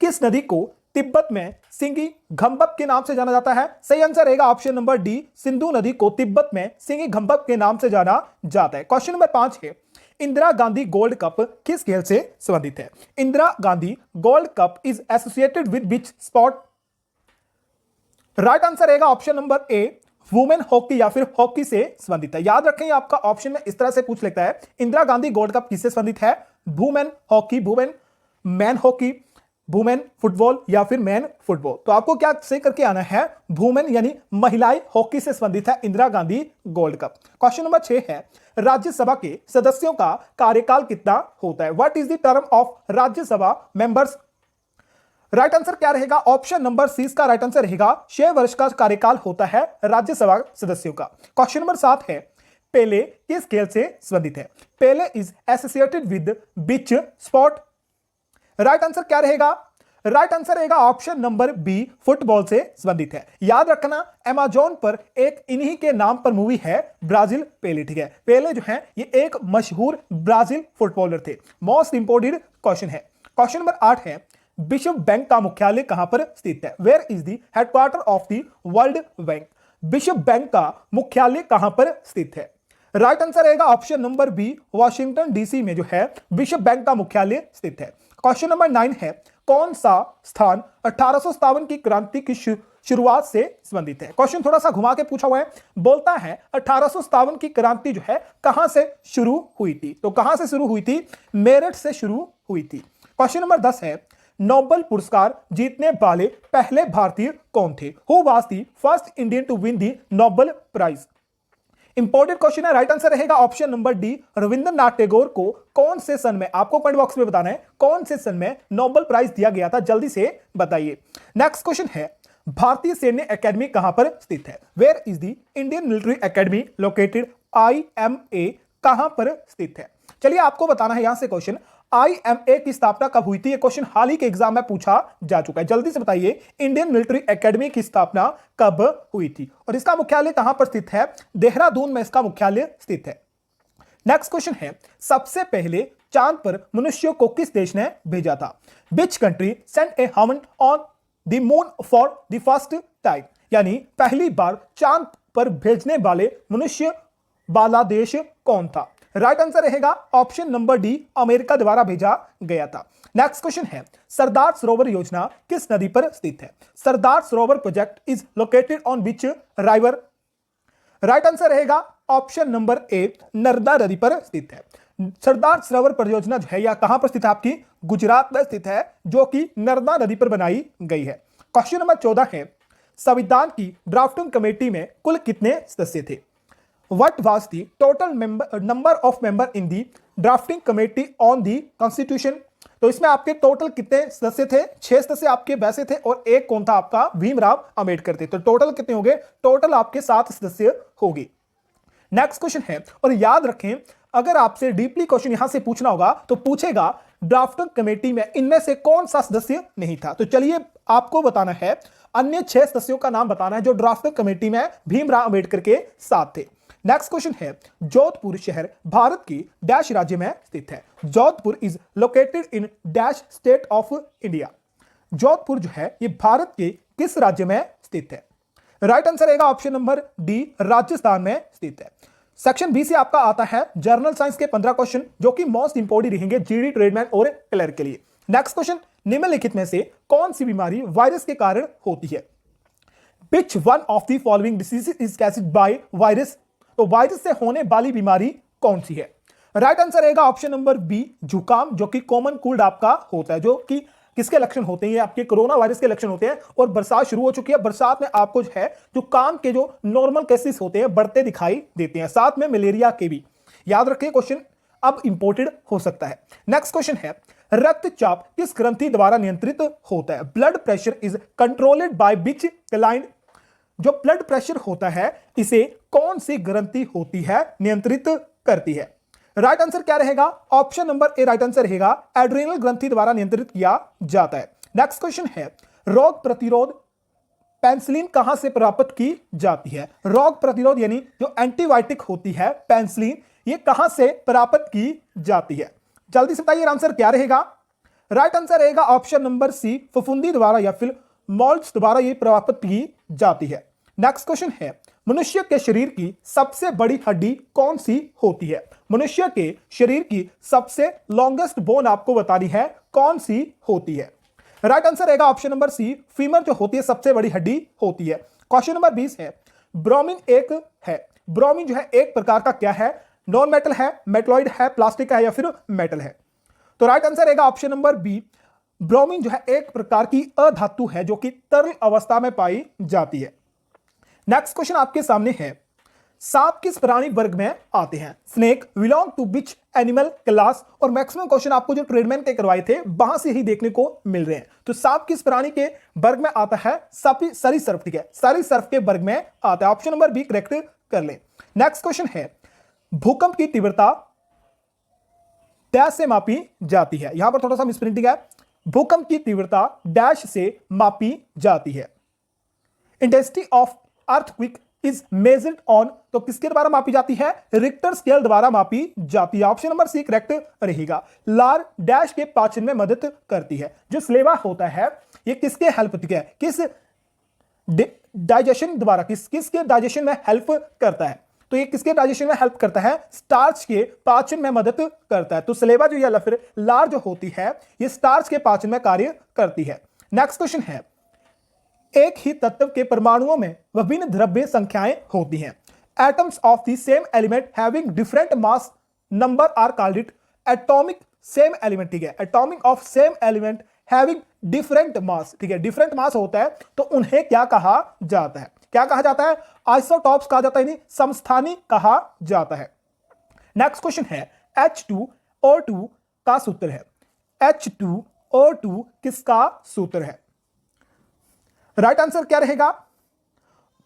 किस नदी को तिब्बत में सिंगी घम्पम के नाम से जाना जाता है? सही आंसर रहेगा ऑप्शन नंबर डी, सिंधु नदी को तिब्बत में सिंगी घम्पम के नाम से जाना जाता है। क्वेश्चन नंबर 5 है, इंदिरा गांधी गोल्ड कप किस खेल से संबंधित है? Indira Gandhi Gold Cup is associated with which sport? Right answer रहेगा option number A, women hockey या फिर हॉकी से संबंधित है। याद रखें आपका ऑप्शन में इस तरह से पूछ लेता है, इंदिरा गांधी गोल्ड कप किससे संबंधित है? Women hockey, women man hockey, women football या फिर मैन फुटबॉल। तो आपको क्या सही करके आना है? वुमेन यानी महिलाएं हॉकी से संबंधित है Indira Gandhi Gold cup. Question number 6 है, राज्यसभा के सदस्यों का कार्यकाल कितना होता है? What is the term of Rajya Sabha members? Right answer क्या रहेगा? ऑप्शन नंबर सी इसका राइट आंसर रहेगा, 6 वर्ष का कार्यकाल होता है राज्यसभा सदस्यों का। क्वेश्चन नंबर 7 है, पेले किस खेल से संबंधित है? Pele is associated with which sport? Right answer क्या रहेगा? राइट आंसर रहेगा ऑप्शन नंबर बी, फुटबॉल से संबंधित है। याद रखना अमेज़न पर एक इन्हीं के नाम पर मूवी है, ब्राजील पेले, ठीक है। पेले जो है ये एक मशहूर ब्राजील फुटबॉलर थे। मोस्ट इंपोर्टेंट क्वेश्चन है। क्वेश्चन नंबर 8 है, विश्व बैंक का मुख्यालय कहां पर स्थित है? Where is the headquarter of the world bank? विश्व बैंक का मुख्यालय कहां पर स्थित है? राइट आंसर रहेगा option number B, Washington DC में जो है विश्व बैंक का मुख्यालय स्थित है। क्वेश्चन नंबर 9 है, कौन सा स्थान 1857 की क्रांति की शुरुआत से संबंधित है? क्वेश्चन थोड़ा सा घुमा के पूछा हुआ है, बोलता है 1857 की क्रांति जो है कहां से शुरू हुई थी? तो कहां से शुरू हुई थी? मेरठ से शुरू हुई थी। क्वेश्चन नंबर 10 है, नोबेल पुरस्कार जीतने वाले पहले भारतीय कौन थे? Who was the first Indian to win the Nobel prize? Important question है। राइट आंसर रहेगा option number D, Rabindranath Tagore को कौन से सन में, आपको कमेंट बॉक्स में बताना है कौन से सन में नोबेल प्राइज दिया गया था, जल्दी से बताइए। नेक्स्ट क्वेश्चन है, भारतीय सैन्य अकेडमी कहां पर स्थित है? Where is the Indian military academy located? IMA कहां पर स्थित है? चलिए आपको बताना है यहां से क्वेश्चन, IMA की स्थापना कब हुई थी? ये क्वेश्चन हाल ही के एग्जाम में पूछा जा चुका है। जल्दी से बताइए, इंडियन मिलिट्री एकेडमी की स्थापना कब हुई थी और इसका मुख्यालय कहां पर स्थित है? देहरादून में इसका मुख्यालय स्थित है। नेक्स्ट क्वेश्चन है, सबसे पहले चांद पर मनुष्यों को किस देश ने भेजा था? Which country sent a human on the moon for the first time? यानी पहली बार चांद पर भेजने वाले मनुष्य वाला देश कौन था? राइट आंसर रहेगा ऑप्शन नंबर डी, अमेरिका द्वारा भेजा गया था। नेक्स्ट क्वेश्चन है, सरदार सरोवर योजना किस नदी पर स्थित है? Sardar Sarovar project is located on which river? Right answer रहेगा ऑप्शन नंबर ए, नर्मदा नदी पर स्थित है। सरदार सरोवर परियोजना जो है यह कहां पर स्थित है? आपकी गुजरात में स्थित है, जो कि नर्मदा नदी पर बनाई गई है। क्वेश्चन नंबर 14 है, संविधान की ड्राफ्टिंग कमेटी में कुल कितने सदस्य थे? What was the total number of member in the drafting committee on the constitution? तो इसमें आपके टोटल कितने सदस्य थे? 6 सदस्य आपके वैसे थे और एक कौन था? आपका भीमराव अंबेडकर थे। तो टोटल कितने हो गए? टोटल आपके 7 सदस्य होंगे। नेक्स्ट क्वेश्चन है, और याद रखें अगर आपसे डीपली क्वेश्चन यहां से पूछना होगा तो पूछेगा ड्राफ्टिंग कमेटी में इनमें से कौन सा सदस्य नहीं था। तो चलिए आपको बताना है, अन्य 6 सदस्यों का नाम बताना है जो ड्राफ्टिंग कमेटी में भीमराव अंबेडकर के साथ थे। नेक्स्ट क्वेश्चन है, जोधपुर शहर भारत की डैश राज्य में स्थित है? Jodhpur is located in dash state of India? Jodhpur जो है ये भारत के किस राज्य में स्थित है? राइट आंसर रहेगा ऑप्शन नंबर डी, राजस्थान में स्थित है। सेक्शन बी से आपका आता है जर्नल साइंस के 15 क्वेश्चन जो कि मोस्ट इंपोर्टेंट रहेंगे जीडी, ट्रेडमैन और क्लर्क के लिए। नेक्स्ट क्वेश्चन, निम्नलिखित में से कौन सी बीमारी वायरस के कारण होती है? Which one of the following disease is caused by virus? तो वायरस से होने वाली बीमारी कौन सी है? राइट आंसर रहेगा ऑप्शन नंबर बी, जुकाम, जो कि कॉमन कोल्ड आपका होता है, जो कि किसके लक्षण होते हैं? ये आपके कोरोना वायरस के लक्षण होते हैं। और बरसात शुरू हो चुकी है, बरसात में आपको जो है जुकाम के जो नॉर्मल केसेस होते हैं बढ़ते दिखाई देते हैं, साथ में मलेरिया के भी। याद रखिए क्वेश्चन अब इंपोर्टेड हो सकता है। नेक्स्ट क्वेश्चन है, रक्तचाप किस ग्रंथि द्वारा नियंत्रित होता है? Blood pressure is controlled by which gland? जो ब्लड प्रेशर होता है इसे कौन सी ग्रंथि होती है नियंत्रित करती है? राइट आंसर क्या रहेगा? ऑप्शन नंबर ए राइट आंसर रहेगा, एड्रेनल ग्रंथि द्वारा नियंत्रित किया जाता है। नेक्स्ट क्वेश्चन है, रोग प्रतिरोध पेनिसिलिन कहां से प्राप्त की जाती है? रोग प्रतिरोध यानी जो एंटीबायोटिक होती है पेनिसिलिन, ये कहां से प्राप्त की जाती है? जल्दी से बताइए आंसर क्या रहेगा? राइट आंसर रहेगा ऑप्शन नंबर सी, फफूंदी द्वारा या फिर मॉल्ट्स द्वारा ये प्राप्त की जाती है। नेक्स्ट क्वेश्चन है, मनुष्य के शरीर की सबसे बड़ी हड्डी कौन सी होती है? मनुष्य के शरीर की सबसे लॉन्गेस्ट बोन आपको बतानी है कौन सी होती है? राइट आंसर रहेगा ऑप्शन नंबर सी, फीमर जो होती है सबसे बड़ी हड्डी होती है। क्वेश्चन नंबर 20 है, ब्रोमीन एक है, ब्रोमीन जो है एक प्रकार का क्या है? नॉन मेटल है, मेटलॉइड है, प्लास्टिक है या फिर मेटल है? तो राइट आंसर रहेगा ऑप्शन नंबर बी, ब्रोमीन जो है एक प्रकार की अधातु है जो कि तरल अवस्था में पाई जाती है। नेक्स्ट क्वेश्चन आपके सामने है, सांप किस प्राणी वर्ग में आते हैं? Snake belong to which animal class? और मैक्सिमम क्वेश्चन आपको जो ट्रेडमैन के करवाए थे वहां से ही देखने को मिल रहे हैं। तो सांप किस प्राणी के वर्ग में आता है? सरीसृप, ठीक है, सरीसृप के वर्ग में आता है। ऑप्शन नंबर बी करेक्ट कर लें। नेक्स्ट क्वेश्चन है, भूकंप की तीव्रता डैश से मापी जाती है? यहां पर थोड़ा सा मिसप्रिंटिंग है, भूकंप की तीव्रता डैश से मापी जाती है। Intensity of earthquake is measured on, तो किसके द्वारा मापी जाती है? रिक्टर स्केल द्वारा मापी जाती है। ऑप्शन नंबर सी करेक्ट रहेगा। लार डैश के पाचन में मदद करती है। जो स्लेवा होता है ये किसके हेल्प, ठीक है, किस डाइजेशन द्वारा, किसके डाइजेशन में हेल्प करता है? तो ये किसके डाइजेशन में हेल्प करता है? स्टार्च के पाचन में मदद करता है। तो स्लेवा जो या फिर लार जो होती है ये स्टार्च के पाचन में कार्य करती है। नेक्स्ट क्वेश्चन है, एक ही तत्व के परमाणुओं में विभिन्न द्रव्य संख्याएं होती हैं। Atoms of the same element having different mass number are called it atomic same element, ठीक है, atomic of same element having different mass, ठीक है, डिफरेंट मास होता है तो उन्हें क्या कहा जाता है? क्या कहा जाता है? आइसोटॉप्स कहा जाता है, नहीं समस्थानी कहा जाता है। नेक्स्ट क्वेश्चन है, H2O2 का सूत्र है, H2O2 किसका सूत्र है? राइट आंसर क्या रहेगा?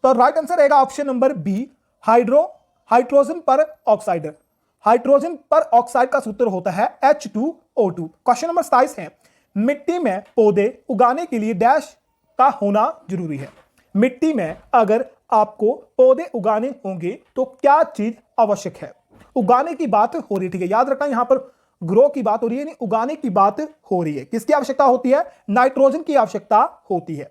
तो राइट आंसर रहेगा ऑप्शन नंबर बी, हाइड्रोजन पर ऑक्साइड। हाइड्रोजन पर ऑक्साइड का सूत्र होता है H2O2। क्वेश्चन नंबर 27 है, मिट्टी में पौधे उगाने के लिए डैश का होना जरूरी है? मिट्टी में अगर आपको पौधे उगाने होंगे तो क्या चीज आवश्यक है? उगाने की बात हो रही है, ठीक है, याद रखना यहां पर ग्रो की बात हो रही है, नहीं उगाने की बात हो रही है। किसकी आवश्यकता होती है? नाइट्रोजन की आवश्यकता होती है।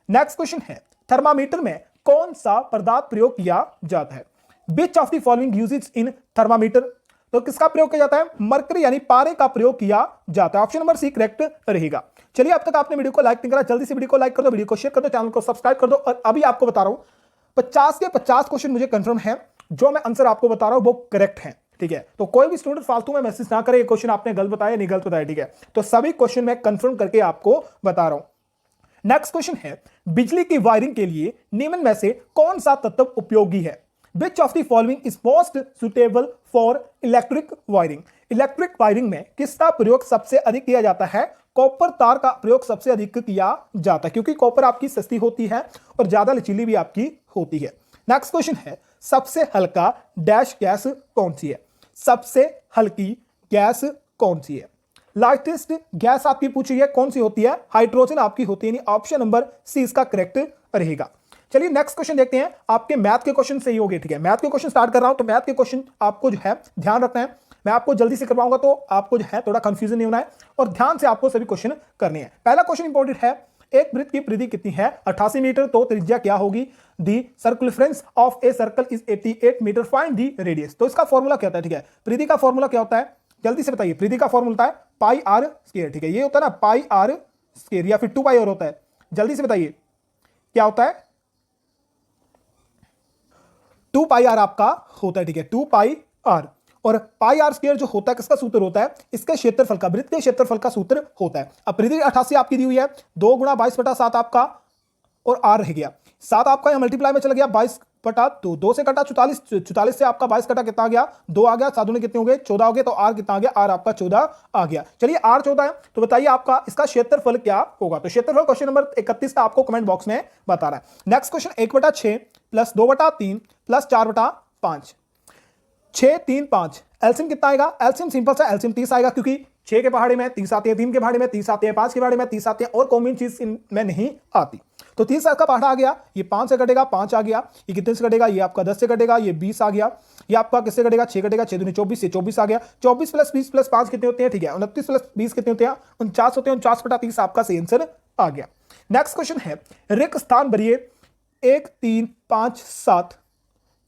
नेक्स्ट क्वेश्चन है, थर्मामीटर में कौन सा पदार्थ प्रयोग किया जाता है? विच of the following uses in thermometer? तो किसका प्रयोग किया जाता है? मरकरी यानी पारे का प्रयोग किया जाता है। ऑप्शन नंबर सी करेक्ट रहेगा। चलिए, अब तक आपने वीडियो को लाइक नहीं करा, जल्दी से वीडियो को लाइक कर दो, वीडियो को शेयर कर दो, चैनल को सब्सक्राइब कर दो। और अभी आपको बता रहा हूं 50 के 50 क्वेश्चन मुझे कंफर्म है, जो मैं आंसर आपको बता रहा हूं वो करेक्ट है, ठीक है। तो कोई भी स्टूडेंट फालतू में मैसेज ना करे, ये क्वेश्चन आपने गलत बताया नहीं गलत बताया, ठीक है। तो सभी क्वेश्चन मैं कंफर्म करके आपको बता रहा हूं। नेक्स्ट क्वेश्चन है, बिजली की वायरिंग के लिए निम्न में से कौन सा तत्व उपयोगी है? Which of the following is most suitable for electric wiring? Electric wiring में किसका प्रयोग सबसे अधिक किया जाता है? कॉपर तार का प्रयोग सबसे अधिक किया जाता है, क्योंकि कॉपर आपकी सस्ती होती है और ज्यादा लचीली भी आपकी होती है। नेक्स्ट क्वेश्चन है, सबसे हल्का डैश गैस कौन सी है? सबसे हल्की गैस कौन सी है? लाइटेस्ट गैस आपकी पूछी है कौन सी होती है? हाइड्रोजन आपकी होती है। ऑप्शन नंबर सी इसका करेक्ट रहेगा। चलिए नेक्स्ट क्वेश्चन देखते हैं। आपके मैथ के क्वेश्चन सही हो गए, ठीक है। मैथ के क्वेश्चन स्टार्ट कर रहा हूं, तो मैथ के क्वेश्चन आपको जो है ध्यान रखना है। मैं आपको जल्दी से करवाऊंगा तो आपको जो है थोड़ा कंफ्यूजन नहीं होना है और ध्यान से आपको सभी क्वेश्चन करने हैं। पहला क्वेश्चन इंपॉर्टेंट है, एक वृत्त की परिधि कितनी है? 88 मीटर। तो त्रिज्या क्या होगी? The circumference of a circle is 88 metre, find the radius. तो इसका फॉर्मूला क्या होता है, ठीक है। परिधि का फॉर्मूला क्या होता है? जल्दी से बताइए। परिधि का फॉर्मूला होता है पाई आर स्क्वायर, ठीक है। ये होता है ना पाई आर स्क्वायर या फिर 2 पाई आर होता है। जल्दी से बताइए क्या होता है? 2 पाई आर आपका होता है, ठीक है, 2 पाई आर। और पाई आर स्क्वायर जो होता है किसका सूत्र होता है? इसके क्षेत्रफल का, वृत्त के क्षेत्रफल का सूत्र होता है। अब परिधि 88 आपकी दी हुई है, 2 गुणा 22/7 आपका और आर रह गया 7 आपका, यहां मल्टीप्लाई में चला गया 22/2, 2 से कटा 44, 44 से आपका 22 कटा कितना आ गया? 2 आ गया। 7 दूनी कितने हो गए? 14 हो गए। तो आर कितना आ गया? आर आपका 14 आ गया। चलिए आर 14 है, तो बताइए आपका इसका क्षेत्रफल क्या होगा? तो क्षेत्रफल क्वेश्चन नंबर 31 का आपको कमेंट बॉक्स में बता रहा है। Next question, 1/6 plus 2/3 plus 4/5, 6, 3, 5, LCM कितना आएगा? एलसीएम सिंपल सा एलसीएम 30 आएगा, क्योंकि 6 के पहाड़े में 30 आती है, 3 के पहाड़े में 30 आती है, 5 के पहाड़े में 30 आती है और कॉमन चीज इनमें नहीं आती। तो 30 का पहाड़ा आ गया, ये 5 से कटेगा 5 आ गया, ये कितने से कटेगा? ये आपका 10 से कटेगा, ये 20 आ गया, ये आपका किससे कटेगा? 6 कटेगा, 6 दूनी 24 से 24 आ गया। 24 प्लस 20 प्लस 5 कितने होते हैं? ठीक है, 29 प्लस 20 कितने होते हैं? 49 होते हैं। 49/30 आपका सही आंसर आ गया। नेक्स्ट क्वेश्चन है, रिक्त स्थान भरिए 1, 3, 5, 7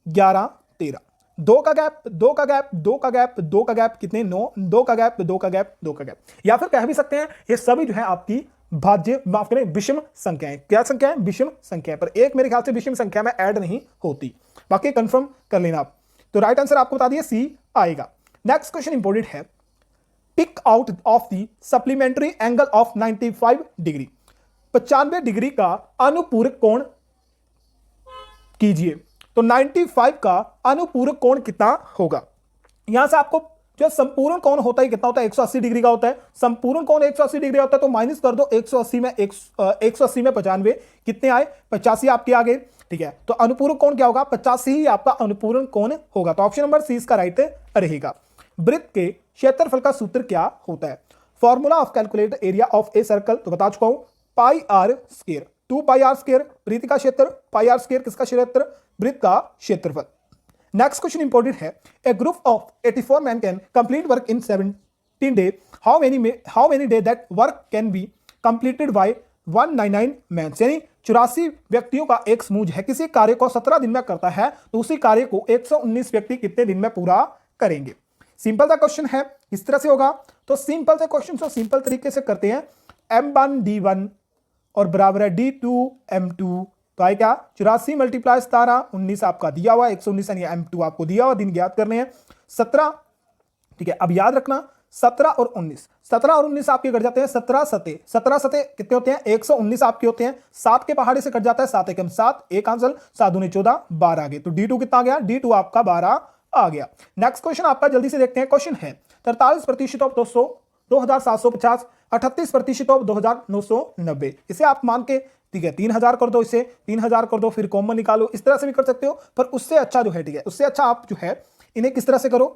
11, 13, 2 का गैप, 2 का गैप, 2 का गैप, 2 का गैप, कितने 9, 2 का गैप, 2 का गैप, 2 का गैप। या फिर कह भी सकते हैं ये सभी जो है आपकी भाज्य, माफ करें, विषम संख्याएं। क्या संख्या है? विषम संख्या। पर एक मेरे ख्याल से विषम संख्या में ऐड नहीं होती, बाकी कंफर्म कर लेना आप। तो राइट आंसर आपको बता दिए सी आएगा। नेक्स्ट क्वेश्चन इंपॉर्टेंट है, pick out of the supplementary angle of 95 degree. 95 degree का अनुपूरक कोण कीजिए। तो 95 का अनुपूरक कोण कितना होगा? यहां से आपको जो संपूर्ण कोण होता है कितना होता है? 180 डिग्री का होता है। संपूर्ण कोण 180 डिग्री होता है, तो माइनस कर दो 180 में 180 में 95, कितने आए? 85 आपके आगे। ठीक है, तो अनुपूरक कोण क्या होगा? 85 ही आपका अनुपूरक कोण होगा। तो ऑप्शन नंबर सी इसका राइट रहेगा। वृत्त के क्षेत्रफल का सूत्र क्या होता है? Formula of calculate area of a circle, तो बता चुका हूं, pi r square, 2 pi r square वृत्त का क्षेत्र, पाई आर स्क्वायर किसका क्षेत्र? वृत्त का क्षेत्रफल। नेक्स्ट क्वेश्चन इंपॉर्टेंट है, a group of 84 man can complete work in 17 day, how many day that work can be completed by 199 man. यानी 84 व्यक्तियों का एक समूह है, किसी कार्य को 17 दिन में करता है, तो उसी कार्य को 119 व्यक्ति कितने दिन में पूरा करेंगे? सिंपल सा क्वेश्चन है, इस तरह से होगा। तो सिंपल से क्वेश्चन को सिंपल तरीके से करते हैं, m1 d1 और बराबर है d2 m2। तो आए क्या? 84 मल्टीप्लाई 17, 19 आपका दिया हुआ, 119 यानी m2 आपको दिया हुआ, दिन ज्ञात करने हैं। 17, ठीक है, अब याद रखना 17 और 19, 17 और 19 आपके कट जाते हैं, 17 सते कितने होते हैं? 119 आपके होते हैं। 7 के पहाड़े से कट जाता है, 7 एकम 7, एक आंसर, 7 दूनी 14, 12 आ गए। तो d2 कितना आ गया? d2 आपका 12 आ गया। नेक्स्ट क्वेश्चन आपका जल्दी से देखते हैं। क्वेश्चन है 43% ऑफ 200 2750, 38% ऑफ 2990। इसे आप मान के, ठीक है, 3000 कर दो, इसे 3000 कर दो, फिर कॉमन निकालो, इस तरह से भी कर सकते हो। पर उससे अच्छा जो है, ठीक है, उससे अच्छा आप जो है इन्हें किस तरह से करो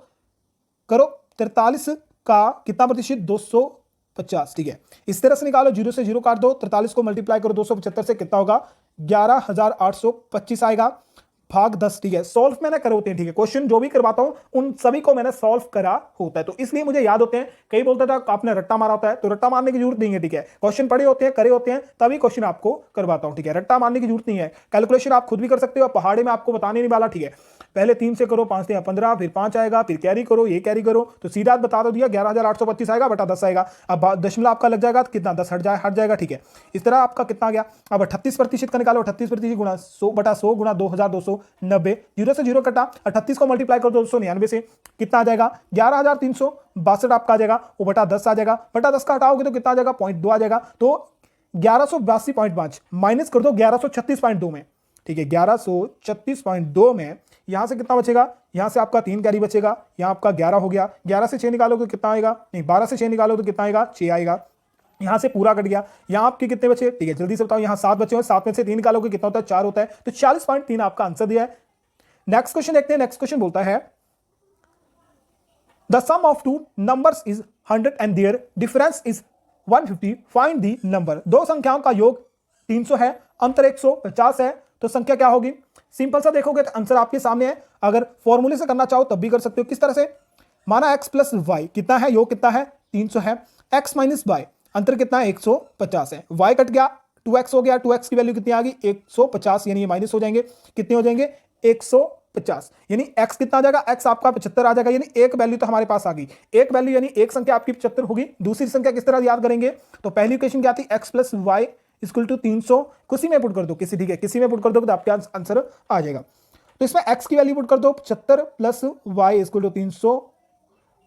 43 का कितना प्रतिशत? 250, ठीक है, इस तरह से निकालो, 0 से 0 काट दो, 43 को मल्टीप्लाई करो 275 से, कितना होगा? 11825 आएगा, भाग 10। ठीक है, सॉल्व मैंने करे होते हैं, ठीक है, क्वेश्चन जो भी करवाता हूं उन सभी को मैंने सॉल्व करा होता है, तो इसलिए मुझे याद होते हैं। कई बोलते थे आपने रट्टा मारा होता है, तो रट्टा मारने की जरूरत नहीं है, ठीक है, क्वेश्चन पढ़े होते हैं, करे होते हैं, तभी क्वेश्चन आपको करवाता हूं, ठीक है, रट्टा मारने की जरूरत नहीं है। कैलकुलेशन आप खुद भी कर सकते हो, पहाड़े में आपको बताने नहीं वाला, ठीक है, पहले 3 से करो, 5 से 15, फिर 5 आएगा, फिर कैरी करो, ये कैरी करो, तो सीधा बता दो दिया 11825 आएगा बटा 10 आएगा। अब दशमलव आपका लग जाएगा, कितना? 10 हट जाएगा, ठीक है, इस तरह आपका कितना आ गया? अब 38% का निकालो, 38% गुणा 100 बटा 100 गुणा 2290, 0 से 0 कटा, 38 को मल्टीप्लाई करो 299 से, कितना आ जाएगा? 11362 आपका आ जाएगा, वो बटा 10 आ जाएगा, बटा 10 का हटाओगे तो कितना आ जाएगा? 0.2 आ जाएगा। तो 1182.5 माइनस कर दो 1136.2 में, ठीक है, 1136.2 में यहां से कितना बचेगा? यहां से आपका 3 कैरी बचेगा, यहां आपका 11 हो गया, 11 से 6 निकालोगे तो कितना आएगा? नहीं, 12 से 6 निकालोगे तो कितना आएगा? 6 आएगा। यहां से पूरा कट गया, यहां आपके कितने बचे? ठीक है, जल्दी से बताओ, यहां 7 बचे हुए, 7 में से 3 निकालोगे कितना होता है? 4 होता है, तो 40.3 आपका आंसर दिया है। नेक्स्ट क्वेश्चन देखते हैं। नेक्स्ट क्वेश्चन बोलता है, the sum of two numbers is 100 and their difference is 150, find the number. दो संख्याओं का योग 300 है, अंतर 150 है, तो संख्या क्या होगी? सिंपल सा देखोगे तो आंसर आपके सामने है। अगर फॉर्मूले से करना चाहो तब भी कर सकते हो। किस तरह से? माना x प्लस वाई कितना है? योग कितना है? 300 है। x माइनस वाई, अंतर कितना है? 150 है। y कट गया, 2x हो गया, 2x की वैल्यू कितनी आ गई? 150, यानी ये माइनस हो जाएंगे, कितने हो जाएंगे? 150, यानी x कितना आ जाएगा? x आपका 75 आ जाएगा, यानी एक वैल्यू तो हमारे पास आ गई। एक वैल्यू यानी एक संख्या आपकी 75 होगी। दूसरी संख्या किस तरह याद करेंगे? तो पहली इक्वेशन क्या थी? x plus Y equal to 300, किसी में पुट कर दो, किसी, ठीक है, किसी में पुट कर दो तो आपका आंसर आ जाएगा। तो इसमें x की वैल्यू पुट कर दो 75 plus Y equal to 300,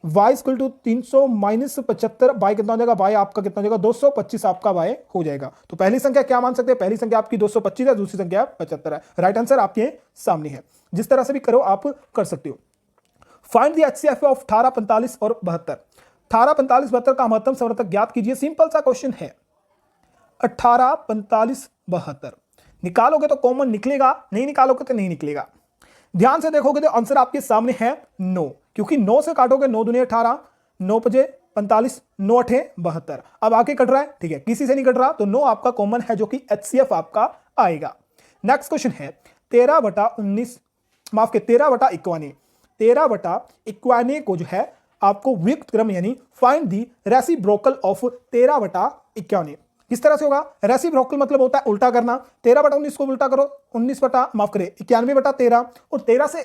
y equal to 300 minus 75, y कितना हो जाएगा? y आपका कितना हो जाएगा? 225 आपका y हो जाएगा। तो पहली संख्या क्या मान सकते हैं? पहली संख्या आपकी 225 है, दूसरी संख्या 75 है। राइट आंसर आपके सामने है। जिस तरह से भी करो आप कर सकते हो। फाइंड द HCF ऑफ 18, 45 और 72। 18, 45, 72 का महत्तम समवर्तक ज्ञात कीजिए। सिंपल सा क्वेश्चन है। 18, 45, 72 निकालोगे तो कॉमन निकलेगा, नहीं निकालोगे तो नहीं निकलेगा। ध्यान से देखोगे तो आंसर आपके सामने है 9, क्योंकि 9 से काटोगे 9 दूनी 18, 9 पजे 45, 9 अठे 72। अब आके कट रहा है, ठीक है, किसी से नहीं कट रहा, तो 9 आपका कॉमन है, जो कि HCF आपका आएगा। नेक्स्ट क्वेश्चन है 13/19, माफ के 13/51। 13/51 को जो है आपको व्युत्क्रम यानी फाइंड दी रेसिप्रोकल ऑफ 13/51। किस तरह से होगा, रेसिप्रोकल मतलब होता है उल्टा करना। 13/19 को उल्टा करो 19 बटा माफ करें 91/13, और 13 से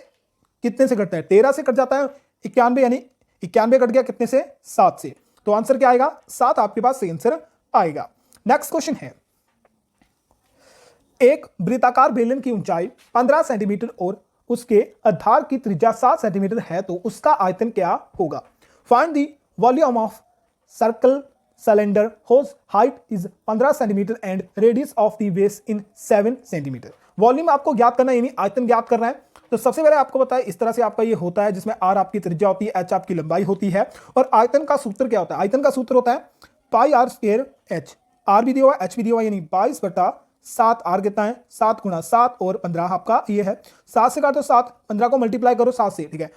कितने से कटता है, 13 से कट जाता है 91, यानी 91 कट गया कितने से, 7 से। तो आंसर क्या आएगा, 7 आपके पास सही आंसर आएगा। नेक्स्ट क्वेश्चन है, एक वृत्ताकार बेलन की ऊंचाई 15 सेंटीमीटर और उसके आधार की त्रिज्या 7 सेंटीमीटर है तो उसका आयतन क्या होगा। Find the volume of circle cylinder whose height is 15 centimetre and radius of the base in 7 centimetre. Volume आपको ज्ञात करना है, यानी आयतन ज्ञात करना है। तो सबसे पहले आपको पता है इस तरह से आपका ये होता है, जिसमें आर आपकी त्रिज्या होती है, एच आपकी लंबाई होती है, और आयतन का सूत्र क्या होता है, आयतन का सूत्र होता है पाई आर स्क्वायर एच, आर भी दिया हुआ एच भी दिया हुआ, यानी 22/7 आर कितना है 7 गुणा 7 और 15 आपका ये है, 7 से काटो 7, 15 को मल्टीप्लाई करो 7 से, ठीक है।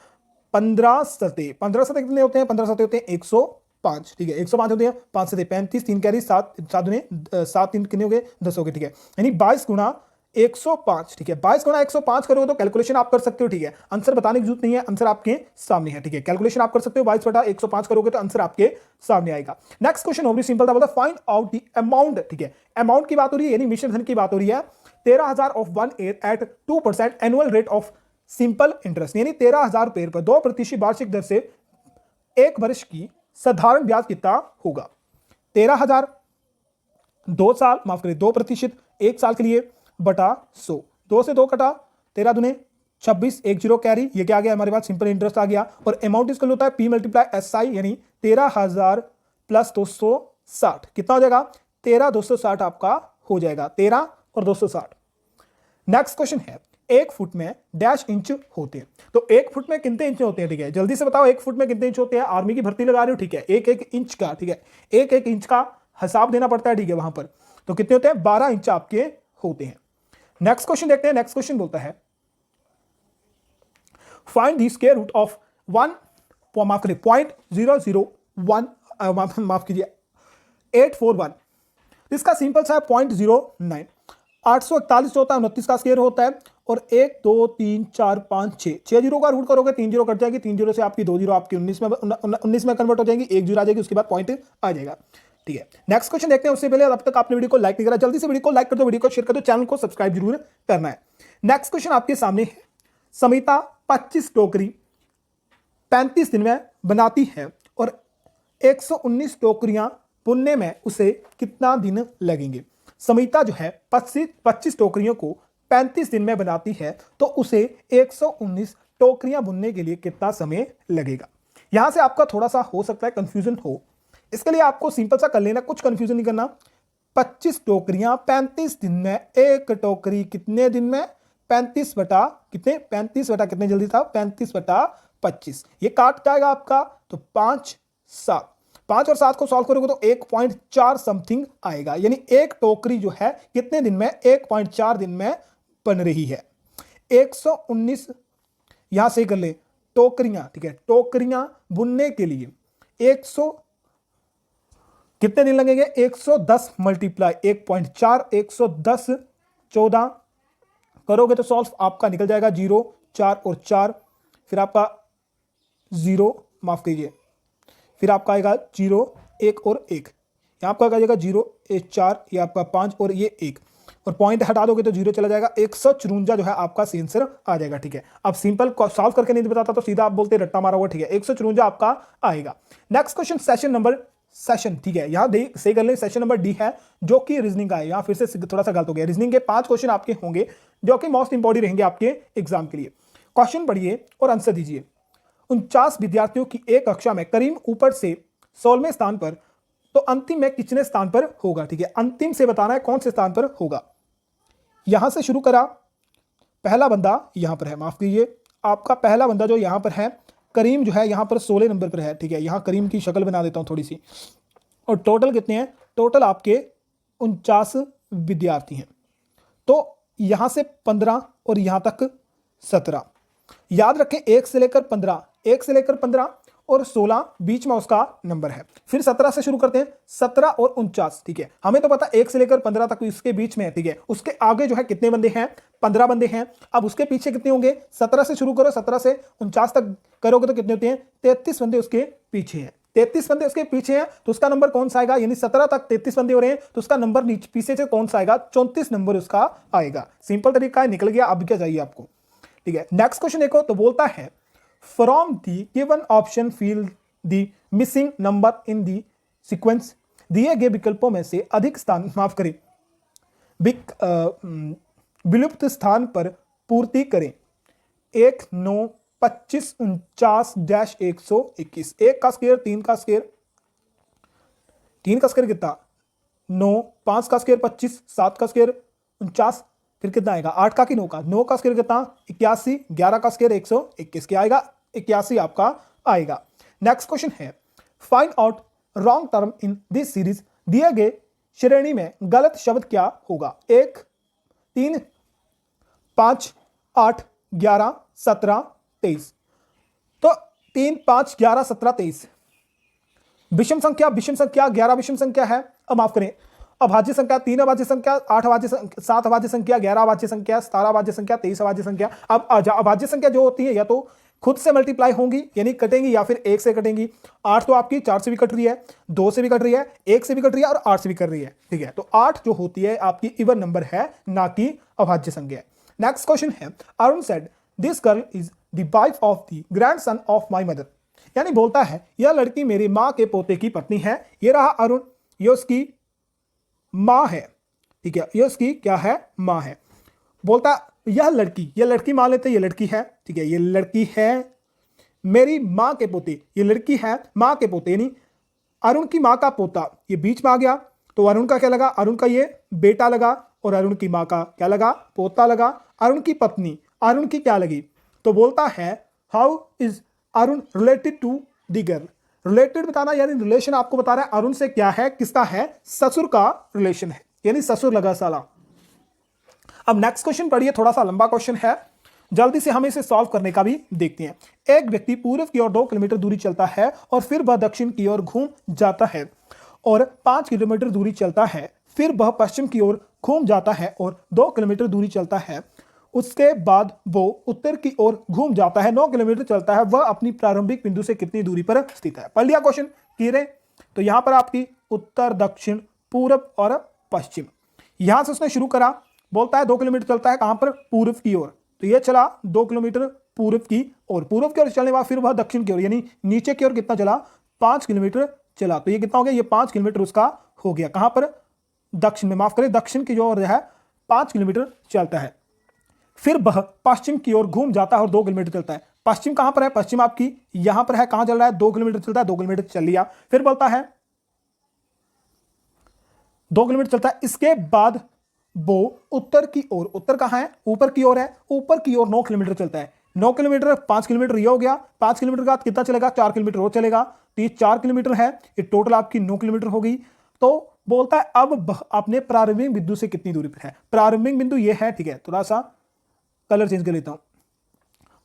15 सते कितने होते हैं, 15 सते होते हैं 105, ठीक है, 105 होते हैं, 5 सते 35, 3 कैरी 7, 7 दूने 7, 3 कितने हो गए 10 हो गए, ठीक है, यानी 22 गुणा 105, ठीक है। 22 गुणा 105 करोगे तो कैलकुलेशन आप कर सकते हो, ठीक है, आंसर बताने की जरूरत नहीं है, आंसर आपके सामने है, ठीक है, कैलकुलेशन आप कर सकते हो। 22/105 करोगे तो आंसर आपके सामने आएगा। नेक्स्ट क्वेश्चन ओवरी सिंपल था, बोलता फाइंड आउट द अमाउंट, ठीक है, अमाउंट की बात हो रही है, यानी मिश्र धन की बात हो रही है। 13,000 of 1/8 at 2% annual rate of simple interest, यानी 13,000 रुपए पर 2% वार्षिक दर से 1 वर्ष की साधारण ब्याज कितना होगा। 13,000 2 साल माफ करिए 2% 1 साल के लिए बटा 100, 2 से 2 कटा, 13 दूने 26, 1 0 कैरी, ये क्या आ गया हमारे पास, सिंपल इंटरेस्ट आ गया। और अमाउंट इसका होता है P × SI, यानी 13,000 प्लस 260 कितना हो जाएगा, 13,260 आपका हो जाएगा, 13 और 260। नेक्स्ट क्वेश्चन है, 1 फुट में डैश इंच होते हैं, तो 1 फुट में कितने इंच होते हैं, ठीक है, जल्दी से बताओ 1 फुट में कितने इंच होते हैं। आर्मी की भर्ती लगा रहे हो, ठीक है, 1-1 इंच का, ठीक है, 1-1 इंच का हिसाब देना पड़ता है, ठीक है, वहां पर तो कितने होते हैं, 12 इंच आपके होते हैं। नेक्स्ट क्वेश्चन देखते हैं। नेक्स्ट क्वेश्चन बोलता है find the square root of 1 माफ करिए 0.001 माफ कीजिए 841, इसका सिंपल सा है 0.09। 841 जो होता है 29 का स्क्वायर होता है, और 1 2 3 4 5 6 जीरो का रूट करोगे 3 जीरो कट जाएगी, 3 जीरो से आपकी 2 जीरो आपकी 19 में कन्वर्ट हो जाएगी, 1 जीरो आ जाएगी, उसके बाद पॉइंट आ जाएगा, ठीक है। नेक्स्ट क्वेश्चन देखते हैं, उससे पहले अब तक आपने वीडियो को लाइक नहीं करा, जल्दी से वीडियो को लाइक कर दो, वीडियो को शेयर कर दो, चैनल को सब्सक्राइब जरूर करना है। नेक्स्ट क्वेश्चन आपके सामने है, समिता 25 टोकरी 35 दिन में बनाती है और 119 टोकरियां बुनने में उसे कितना दिन लगेंगे। समिता जो है 25 टोकरियों को 35 दिन में बनाती है तो उसे 119 टोकरियां बुनने के लिए कितना समय लगेगा। यहां से आपका थोड़ा सा हो सकता है कंफ्यूजन हो, इसके लिए आपको सिंपल सा कर लेना, कुछ कंफ्यूजन नहीं करना। 25 टोकरियां 35 दिन में, एक टोकरी कितने दिन में, 35 बटा कितने, 35 बटा कितने, जल्दी था 35/25, ये काट जाएगा आपका तो 5 7, 5 और 7 को सॉल्व करोगे तो 1.4 समथिंग आएगा, यानी एक टोकरी जो है कितने दिन में, 1.4 दिन में बन रही है। 119 यहां से कर ले टोकरियां, ठीक है, टोकरियां बुनने के लिए 100 कितने दिन लगेंगे, 110 मल्टीप्लाई 1.4, 110 14 करोगे तो सॉल्व आपका निकल जाएगा 0 4 और 4, फिर आपका 0 माफ कीजिए, फिर आपका आएगा 0 1 और 1, यहाँ आपका आ जाएगा 0 1 4, ये आपका 5 और ये 1, और पॉइंट हटा दोगे तो 0 चला जाएगा, 154 जो है आपका आंसर आ जाएगा, ठीक है। अब सिंपल सॉल्व करके नहीं बताता तो सीधा आप बोलते रट्टा मारा हुआ, ठीक है, 154 आपका आएगा। नेक्स्ट क्वेश्चन सेशन, ठीक है, यहां सही कर लें, सेशन नंबर डी है जो कि रीजनिंग का है, यहां फिर से थोड़ा सा गलत हो गया। रीजनिंग के 5 क्वेश्चन आपके होंगे जो कि मोस्ट इंपॉर्टेंट रहेंगे आपके एग्जाम के लिए। क्वेश्चन पढ़िए और आंसर दीजिए। 49 विद्यार्थियों की एक कक्षा में करीम ऊपर से 16वें स्थान पर, तो अंतिम में कितने स्थान पर होगा, ठीक है, अंतिम से बताना है कौन से स्थान पर होगा। यहां से शुरू करा, पहला बंदा यहां पर है, माफ कीजिए, आपका पहला बंदा जो यहां पर है करीम जो है यहां पर 16 नंबर पर है, ठीक है, यहां करीम की शक्ल बना देता हूं थोड़ी सी, और टोटल कितने हैं, टोटल आपके 49 विद्यार्थी हैं, तो यहां से 15 और यहां तक 17, याद रखें 1 से लेकर 15 और 16 बीच में उसका नंबर है। फिर 17 से शुरू करते हैं, 17 और 49, ठीक है, हमें तो पता 1 से लेकर 15 तक इसके बीच में है, ठीक है, उसके आगे जो है कितने बंदे हैं, 15 बंदे हैं। अब उसके पीछे कितने होंगे, 17 से शुरू करो, 17 से 49 तक करोगे तो कितने होते हैं, 33 बंदे उसके पीछे हैं, 33 बंदे उसके पीछे हैं तो उसका नंबर कौन सा आएगा, यानी 17 तक 33 बंदे हो रहे हैं तो उसका नंबर नीचे पीछे से कौन सा आएगा, 34 नंबर उसका आएगा। सिंपल तरीका है, निकल गया। अब क्या चाहिए आपको, ठीक है। नेक्स्ट क्वेश्चन देखो, तो बोलता है from the given option fill the missing number in the sequence. दिए गए विकल्पों में से अधिक स्थान, माफ करें, विलुप्त स्थान पर पूर्ति करें। 1 9 25 49 121। 1 का स्क्वायर, 3 का स्क्वायर, 3 का स्क्वायर कितना 9, 5 का स्क्वायर 25, 7 का स्क्वायर 49, फिर कितना आएगा 8 का कि 9 का, 9 का स्क्वायर कितना 81, 11 का स्क्वायर 121, क्या आएगा 81 आपका आएगा। नेक्स्ट क्वेश्चन है find out wrong term in this series. दिए गए श्रेणी में गलत शब्द क्या होगा। 1 3 5 8 11 17 23। तो 3 5 11 17 23 विषम संख्या, विषम संख्या 11 विषम संख्या है। अब माफ करें, अभाज्य संख्या 3 अभाज्य संख्या, 8 अभाज्य, 7 अभाज्य संख्या, 11 अभाज्य संख्या, 17 अभाज्य संख्या, 23 अभाज्य संख्या। अब अभाज्य संख्या जो होती है या तो खुद से मल्टीप्लाई होंगी यानी कटेंगी या फिर 1 से कटेंगी। 8 तो आपकी 4 से भी कट रही है, 2 से भी कट रही है, 1 से भी कट रही है और 8 से भी कट रही है, ठीक है। तो 8 जो होती है आपकी इवन नंबर है, ना कि अभाज्य संख्या। नेक्स्ट क्वेश्चन है Arun said this girl is the wife of the grandson of my mother. यानी बोलता है यह लड़की मेरी माँ के पोते की पत्नी है। ये रहा अरुण, ये उसकी माँ है, ठीक है, ये उसकी क्या है, माँ है। बोलता यह लड़की मान लेते ये लड़की है, ठीक है, ये लड़की है मेरी माँ के पोते, ये लड़की है माँ के पोते, यानी अरुण की माँ का पोता, ये बीच में आ गया तो अरुण का क्या लगा, अरुण का ये बेटा लगा और अरुण की माँ का क्या लगा, पोता लगा। अरुण की पत्नी, अरुण की क्या लगी, तो बोलता है how is Arun related to the girl. Related बताना यानी रिलेशन आपको बता रहा है अरुण से क्या है, किसका है, ससुर का रिलेशन है, यानी ससुर लगा साला। अब नेक्स्ट क्वेश्चन पढ़िए, थोड़ा सा लंबा क्वेश्चन है, जल्दी से हम इसे सॉल्व करने का भी देखते हैं। एक व्यक्ति पूर्व की ओर 2 किलोमीटर दूरी चलता है और फिर वह दक्षिण की ओर घूम जाता है और 5 किलोमीटर दूरी चलता है, फिर वह पश्चिम की ओर घूम जाता है और 2 किलोमीटर दूरी चलता है, उसके बाद वो उत्तर की ओर घूम जाता है, 9 किलोमीटर चलता है। वह अपनी प्रारंभिक बिंदु से कितनी दूरी पर स्थित है। पढ़ लिया क्वेश्चन क्लियर है। तो यहां पर आपकी उत्तर, दक्षिण, पूर्व और पश्चिम, यहां से उसने शुरू करा। बोलता है 2 किलोमीटर चलता है कहां पर, पूर्व की ओर, तो ये चला 2 किलोमीटर पूर्व की ओर, पूर्व की ओर चलने के बाद फिर वह दक्षिण की ओर यानी नीचे की ओर कितना चला, 5 किलोमीटर चला। तो ये कितना हो गया, ये 5 किलोमीटर उसका हो गया। कहां पर, दक्षिण में, माफ करें, दक्षिण की ओर है 5 किलोमीटर चलता है। फिर वह पश्चिम की ओर घूम जाता है और 2 किलोमीटर चलता है। पश्चिम कहां पर है, पश्चिम आपकी यहां पर है, कहां चल रहा है, 2 किलोमीटर चलता है, 2 किलोमीटर चल लिया। फिर बोलता है 2 किलोमीटर चलता है, इसके बाद वो उत्तर की ओर, उत्तर कहां है, ऊपर की ओर है, ऊपर की ओर 9 किलोमीटर चलता है। 9 किलोमीटर 5 किलोमीटर ये हो गया, 5 किलोमीटर का कितना चलेगा, 4 किलोमीटर और चलेगा, तो ये 4 किलोमीटर है, ये टोटल आपकी 9 किलोमीटर हो गई। तो बोलता है अब अपने प्रारंभिक बिंदु से कितनी दूरी पर है। प्रारंभिक बिंदु ये है, ठीक है, थोड़ा सा कलर चेंज कर लेता हूं।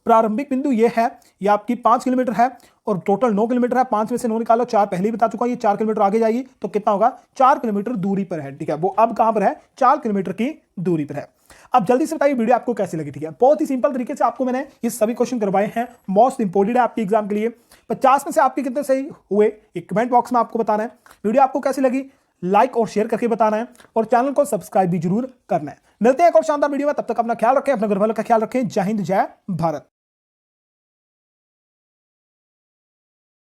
प्रारंभिक बिंदु ये है, ये आपकी 5 किलोमीटर है और टोटल 9 किलोमीटर है। 5 में से 9 निकालो, 4 पहले ही बता चुका हूं, ये 4 किलोमीटर आगे जाएगी तो कितना होगा, 4 किलोमीटर दूरी पर है, ठीक है। वो अब कहां पर है, 4 किलोमीटर की दूरी पर है। अब जल्दी से बताइए वीडियो आपको कैसी लगी, ठीक है। बहुत ही सिंपल तरीके से आपको मैंने ये सभी क्वेश्चन करवाए हैं, मोस्ट इंपोर्टेंट है आपके एग्जाम के लिए। 50 में से आपके कितने सही हुए ये कमेंट बॉक्स में आपको बताना है। वीडियो आपको कैसी लगी लाइक और शेयर करके बताना है और चैनल को सब्सक्राइब भी जरूर करना है। मिलते हैं एक और शानदार वीडियो में, तब तक अपना ख्याल रखें, अपने घर वालों का ख्याल रखें। जय हिंद, जय भारत।